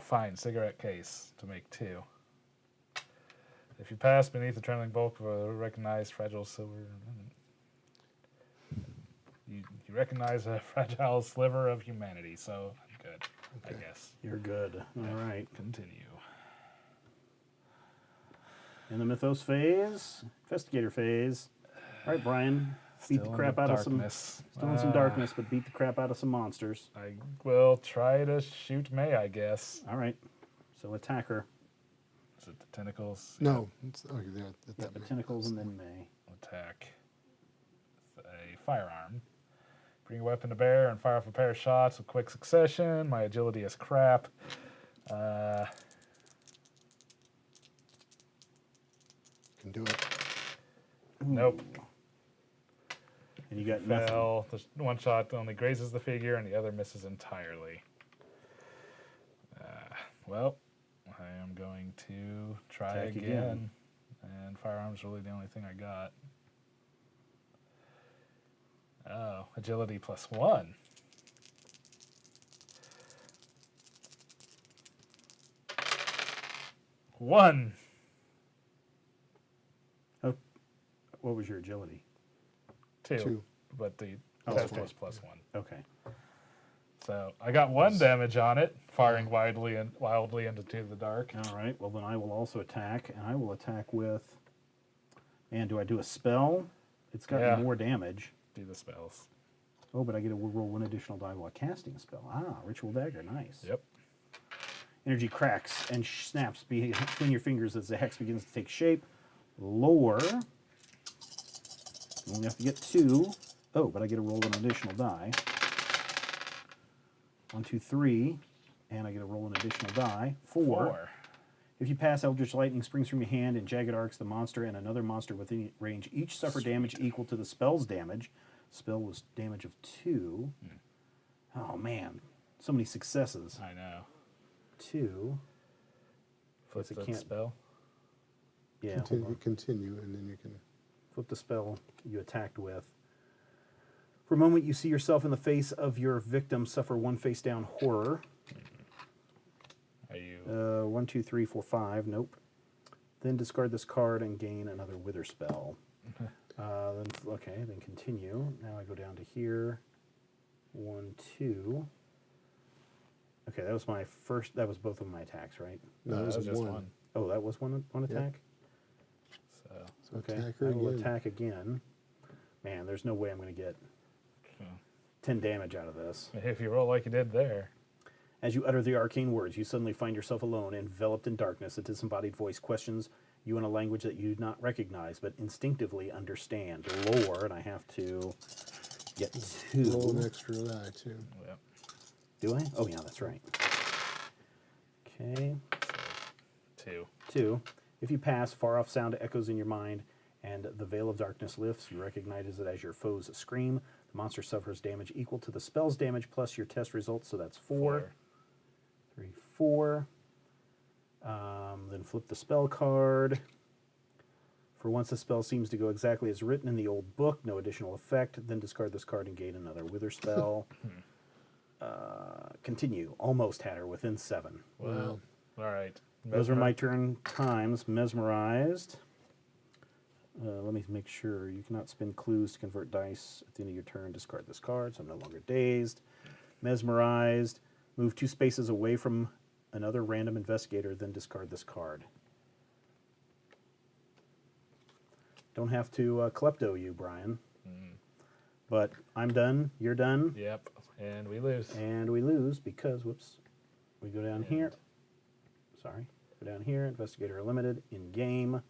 [SPEAKER 3] Fine. Cigarette case to make 2. If you pass beneath the trembling bulk of a recognized fragile silver, you recognize a fragile sliver of humanity. So I'm good, I guess.
[SPEAKER 1] You're good. All right.
[SPEAKER 3] Continue.
[SPEAKER 1] In the mythos phase, investigator phase. All right, Brian. Beat the
[SPEAKER 3] Still in
[SPEAKER 1] crap out of some.
[SPEAKER 3] darkness.
[SPEAKER 1] Still in some darkness, but beat the crap out of some monsters.
[SPEAKER 3] I will try to shoot May, I guess.
[SPEAKER 1] All right. So attack her.
[SPEAKER 3] Is it the tentacles?
[SPEAKER 2] No. It's, okay, there. That's
[SPEAKER 1] Yeah,
[SPEAKER 2] it.
[SPEAKER 1] the tentacles and then May.
[SPEAKER 3] Attack with a firearm. Bring a weapon to bear and fire off a pair of shots with quick succession. My agility is crap.
[SPEAKER 2] Can do it.
[SPEAKER 3] Nope.
[SPEAKER 1] And you got nothing.
[SPEAKER 3] Fail. The one shot only grazes the figure and the other misses entirely. Well, I am going to try
[SPEAKER 1] Attack
[SPEAKER 3] again.
[SPEAKER 1] again.
[SPEAKER 3] And firearm's really the only thing I got. Oh, agility +1. One.
[SPEAKER 1] Oh, what was your agility?
[SPEAKER 3] Two.
[SPEAKER 2] 2.
[SPEAKER 3] But the
[SPEAKER 1] Oh,
[SPEAKER 3] test
[SPEAKER 1] okay.
[SPEAKER 3] was +1.
[SPEAKER 1] Okay.
[SPEAKER 3] So I got 1 damage on it, firing wildly into the dark.
[SPEAKER 1] All right. Well, then I will also attack, and I will attack with. And do I do a spell? It's got
[SPEAKER 3] Yeah.
[SPEAKER 1] more damage.
[SPEAKER 3] Do the spells.
[SPEAKER 1] Oh, but I get to roll 1 additional die while casting a spell. Ah, ritual dagger. Nice.
[SPEAKER 3] Yep.
[SPEAKER 1] Energy cracks and snaps between your fingers as the hex begins to take shape. Lower. You only have to get 2. Oh, but I get to roll an additional die. 1, 2, 3. And I get to roll an additional die. 4. If you pass, Eldritch Lightning springs from your hand and jagged arcs the monster and another monster within range. Each suffer damage equal to the spell's damage. Spell was damage of 2. Oh, man. So many successes.
[SPEAKER 3] I know.
[SPEAKER 1] 2.
[SPEAKER 3] Flip
[SPEAKER 1] it
[SPEAKER 3] the
[SPEAKER 1] can't-
[SPEAKER 3] spell.
[SPEAKER 1] Yeah, hold
[SPEAKER 2] Continue,
[SPEAKER 1] on.
[SPEAKER 2] continue, and then you can.
[SPEAKER 1] Flip the spell you attacked with. For a moment, you see yourself in the face of your victim suffer 1 face down horror.
[SPEAKER 3] Are you?
[SPEAKER 1] 1, 2, 3, 4, 5. Nope. Then discard this card and gain another wither spell. Then continue. Now I go down to here. 1, 2. Okay, that was my first. That was both of my attacks, right?
[SPEAKER 2] No,
[SPEAKER 3] that
[SPEAKER 2] it was
[SPEAKER 3] just
[SPEAKER 2] 1.
[SPEAKER 3] one.
[SPEAKER 1] Oh, that was one attack.
[SPEAKER 3] So
[SPEAKER 2] So
[SPEAKER 1] Okay,
[SPEAKER 2] attack her
[SPEAKER 1] I will
[SPEAKER 2] again.
[SPEAKER 1] attack again. Man, there's no way I'm going to get 10 damage out of this.
[SPEAKER 3] if you roll like you did there,
[SPEAKER 1] As you utter the arcane words, you suddenly find yourself alone, enveloped in darkness. A disembodied voice questions you in a language that you do not recognize, but instinctively understand. Lore, and I have to get 2.
[SPEAKER 2] Roll an extra die, too.
[SPEAKER 3] yep.
[SPEAKER 1] Do I? Oh, yeah, that's right. Okay.
[SPEAKER 3] So 2.
[SPEAKER 1] 2. If you pass, far off sound echoes in your mind, and the veil of darkness lifts. You recognize it as your foe's scream. The monster suffers damage equal to the spell's damage plus your test results, so that's 4. 3, 4. Then flip the spell card. For once, the spell seems to go exactly as written in the old book. No additional effect. Then discard this card and gain another wither spell. Continue. Almost had her within 7.
[SPEAKER 3] Well, all right.
[SPEAKER 1] Those are my turn times. Mesmerized. Let me make sure. You cannot spend clues to convert dice at the end of your turn. Discard this card, so I'm no longer dazed. Mesmerized. Move 2 spaces away from another random investigator, then discard this card. Don't have to klepto you, Brian. But I'm done. You're done.
[SPEAKER 3] Yep. And we lose.
[SPEAKER 1] And we lose because, whoops, we go down here. Sorry. Go down here. Investigator limited. In game.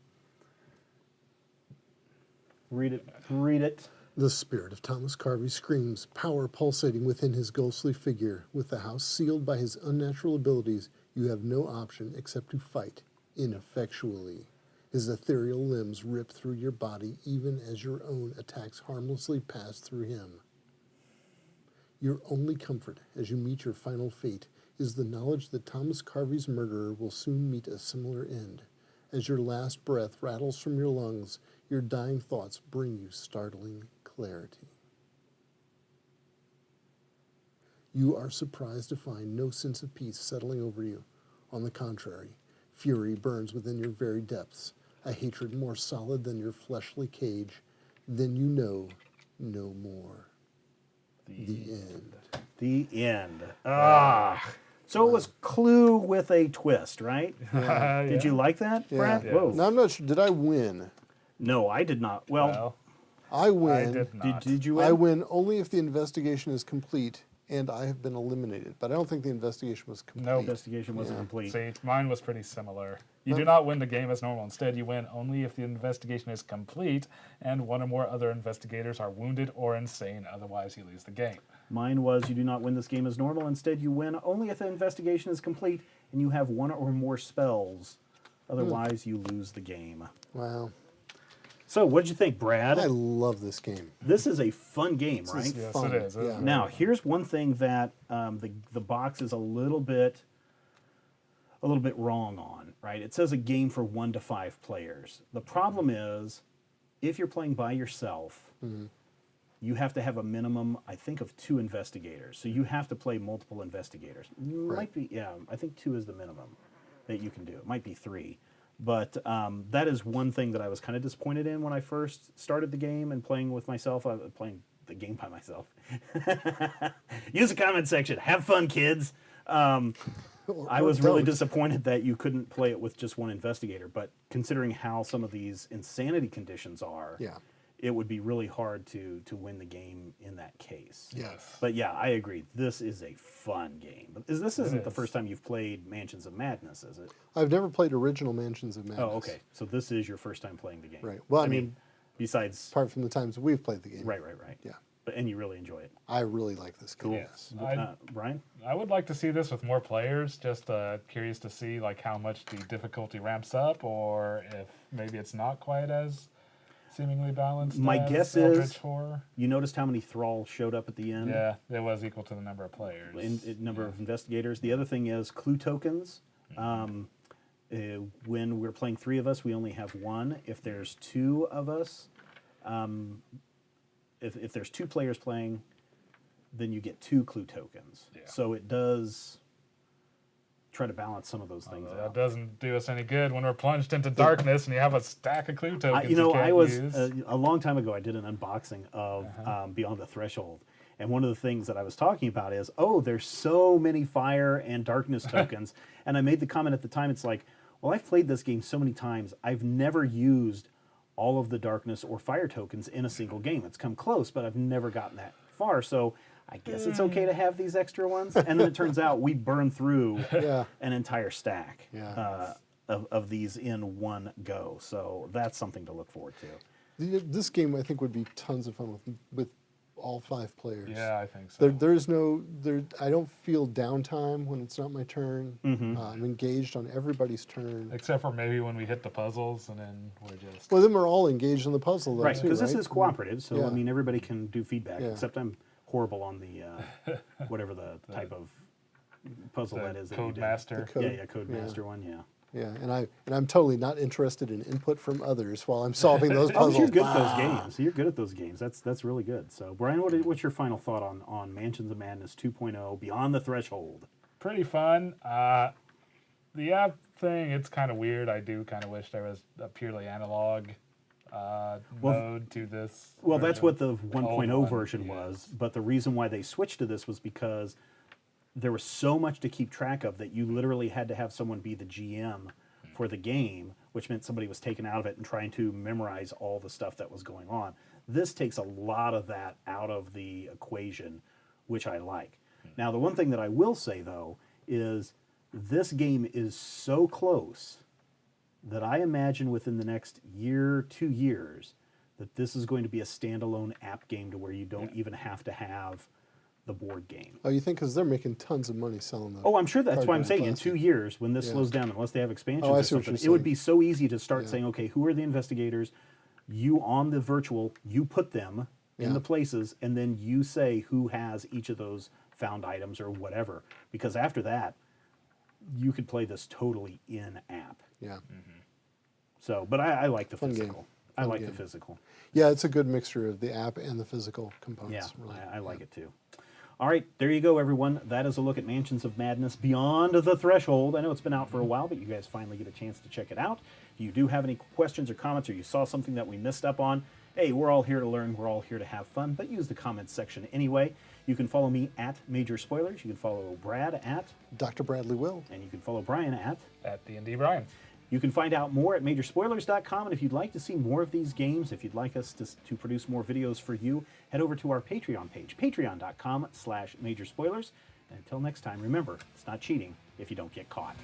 [SPEAKER 1] Read it. Read it.
[SPEAKER 2] The spirit of Thomas Carvey screams, power pulsating within his ghostly figure. With the house sealed by his unnatural abilities, you have no option except to fight ineffectually. His ethereal limbs rip through your body even as your own attacks harmlessly pass through him. Your only comfort as you meet your final fate is the knowledge that Thomas Carvey's murderer will soon meet a similar end. As your last breath rattles from your lungs, your dying thoughts bring you startling clarity. You are surprised to find no sense of peace settling over you. On the contrary, fury burns within your very depths, a hatred more solid than your fleshly cage. Then you know no more. The end.
[SPEAKER 1] The end. Ah. So it was Clue with a twist, right? Did you like that, Brad?
[SPEAKER 3] Yeah.
[SPEAKER 1] Whoa.
[SPEAKER 2] Now, I'm not sure. Did I win?
[SPEAKER 1] No, I did not. Well,
[SPEAKER 3] Well,
[SPEAKER 2] I win.
[SPEAKER 3] I did not.
[SPEAKER 1] did you win?
[SPEAKER 2] I win only if the investigation is complete and I have been eliminated. But I don't think the investigation was complete.
[SPEAKER 3] Nope.
[SPEAKER 1] Investigation wasn't complete.
[SPEAKER 3] See, mine was pretty similar. You do not win the game as normal. Instead, you win only if the investigation is complete and one or more other investigators are wounded or insane. Otherwise, you lose the game.
[SPEAKER 1] Mine was you do not win this game as normal. Instead, you win only if the investigation is complete and you have one or more spells. Otherwise, you lose the game.
[SPEAKER 2] Wow.
[SPEAKER 1] So, what did you think, Brad?
[SPEAKER 2] I love this game.
[SPEAKER 1] This is a fun game, right?
[SPEAKER 3] Yes,
[SPEAKER 2] Fun,
[SPEAKER 3] it is.
[SPEAKER 2] yeah.
[SPEAKER 1] Now, here's one thing that the box is a little bit wrong on, right? It says a game for 1 to 5 players. The problem is, if you're playing by yourself, you have to have a minimum, I think, of 2 investigators. So you have to play multiple investigators. Might be, yeah, I think 2 is the minimum that you can do. It might be 3. But that is one thing that I was kind of disappointed in when I first started the game and playing with myself. I was playing the game by myself. Use the comment section. Have fun, kids. I was really disappointed that you couldn't play it with just one investigator. But considering how some of these insanity conditions are,
[SPEAKER 2] Yeah.
[SPEAKER 1] it would be really hard to win the game in that case.
[SPEAKER 2] Yes.
[SPEAKER 1] But yeah, I agree. This is a fun game. But this isn't the first time you've played Mansions of Madness, is it?
[SPEAKER 2] I've never played original Mansions of Madness.
[SPEAKER 1] Oh, okay. So this is your first time playing the game.
[SPEAKER 2] Right. Well, I mean,
[SPEAKER 1] besides,
[SPEAKER 2] apart from the times we've played the game.
[SPEAKER 1] right.
[SPEAKER 2] Yeah.
[SPEAKER 1] And you really enjoy it.
[SPEAKER 2] I really like this game.
[SPEAKER 3] Yes.
[SPEAKER 1] Brian?
[SPEAKER 3] I would like to see this with more players. Just curious to see like how much the difficulty ramps up, or if maybe it's not quite as seemingly balanced.
[SPEAKER 1] My
[SPEAKER 3] as
[SPEAKER 1] guess
[SPEAKER 3] Eldritch
[SPEAKER 1] is
[SPEAKER 3] Horror.
[SPEAKER 1] you noticed how many thralls showed up at the end?
[SPEAKER 3] Yeah, it was equal to the number of players.
[SPEAKER 1] In number of investigators. The other thing is clue tokens. When we're playing 3 of us, we only have 1. If there's 2 of us, if there's 2 players playing, then you get 2 clue tokens.
[SPEAKER 3] Yeah.
[SPEAKER 1] So it does try to balance some of those things
[SPEAKER 3] That
[SPEAKER 1] out.
[SPEAKER 3] doesn't do us any good when we're plunged into darkness and you have a stack of clue tokens.
[SPEAKER 1] I was
[SPEAKER 3] use.
[SPEAKER 1] a long time ago. I did an unboxing of Beyond the Threshold, and one of the things that I was talking about is, there's so many fire and darkness tokens, and I made the comment at the time. It's like, well, I've played this game so many times, I've never used all of the darkness or fire tokens in a single game. It's come close, but I've never gotten that far. So I guess it's okay to have these extra ones. And then it turns out we burn through an entire stack of these in one go. So that's something to look forward to.
[SPEAKER 2] This game, I think, would be tons of fun with all 5 players.
[SPEAKER 3] Yeah, I think so.
[SPEAKER 2] There's no, I don't feel downtime when it's not my turn. I'm engaged on everybody's turn.
[SPEAKER 3] Except for maybe when we hit the puzzles and then we're just...
[SPEAKER 2] Well, then we're all engaged in the puzzle, though,
[SPEAKER 1] Right,
[SPEAKER 2] too,
[SPEAKER 1] because
[SPEAKER 2] right?
[SPEAKER 1] this is cooperative, so
[SPEAKER 2] Yeah.
[SPEAKER 1] I mean everybody can do feedback.
[SPEAKER 2] Yeah.
[SPEAKER 1] Except I'm horrible on the whatever the type of puzzle
[SPEAKER 3] the
[SPEAKER 1] that is. That you
[SPEAKER 3] Code
[SPEAKER 1] did.
[SPEAKER 3] Master.
[SPEAKER 1] Code Master one. Yeah.
[SPEAKER 2] Yeah, and I'm totally not interested in input from others while I'm solving those puzzles.
[SPEAKER 1] You're good at those games. You're good at those games. That's really good. So, Brian, what's your final thought on Mansions of Madness 2.0 Beyond the Threshold?
[SPEAKER 3] Pretty fun. The app thing, it's kind of weird. I do kind of wish there was a purely analog mode to this.
[SPEAKER 1] Well, that's what the
[SPEAKER 3] Old
[SPEAKER 1] 1.0
[SPEAKER 3] one,
[SPEAKER 1] version was. But the reason why they switched to this was because there was so much to keep track of that you literally had to have someone be the GM for the game, which meant somebody was taken out of it and trying to memorize all the stuff that was going on. This takes a lot of that out of the equation, which I like. Now, the one thing that I will say, though, is this game is so close that I imagine within the next year, 2 years, that this is going to be a standalone app game to where you don't even have to have the board game.
[SPEAKER 2] Oh, you think because they're making tons of money selling them?
[SPEAKER 1] Oh, I'm sure that's
[SPEAKER 2] card
[SPEAKER 1] why I'm
[SPEAKER 2] game
[SPEAKER 1] saying in
[SPEAKER 2] plastic.
[SPEAKER 1] 2 years, when this
[SPEAKER 2] Yeah.
[SPEAKER 1] slows down, unless they have expansions
[SPEAKER 2] Oh, I
[SPEAKER 1] or
[SPEAKER 2] see what
[SPEAKER 1] something,
[SPEAKER 2] you're
[SPEAKER 1] it would
[SPEAKER 2] saying.
[SPEAKER 1] be so easy to start
[SPEAKER 2] Yeah.
[SPEAKER 1] saying, okay, who are the investigators? You on the virtual, you put them in
[SPEAKER 2] Yeah.
[SPEAKER 1] the places, and then you say who has each of those found items or whatever. Because after that, you could play this totally in app.
[SPEAKER 2] Yeah.
[SPEAKER 1] So, but I like the
[SPEAKER 2] Fun game.
[SPEAKER 1] physical. I
[SPEAKER 2] Fun
[SPEAKER 1] like the
[SPEAKER 2] game.
[SPEAKER 1] physical.
[SPEAKER 2] Yeah, it's a good mixture of the app and the physical
[SPEAKER 1] Yeah,
[SPEAKER 2] components. Really.
[SPEAKER 1] I like it too. All right, there you go, everyone. That is a look at Mansions of Madness Beyond the Threshold. I know it's been out for a while, but you guys finally get a chance to check it out. If you do have any questions or comments, or you saw something that we missed up on, hey, we're all here to learn. We're all here to have fun, but use the comments section anyway. You can follow me at Major Spoilers. You can follow Brad at,
[SPEAKER 2] Dr. Bradley Will.
[SPEAKER 1] and you can follow Brian at.
[SPEAKER 3] At D&D Brian.
[SPEAKER 1] You can find out more at majorspoilers.com, and if you'd like to see more of these games, if you'd like us to produce more videos for you, head over to our Patreon page, patreon.com/majorspoilers. And until next time, remember, it's not cheating if you don't get caught.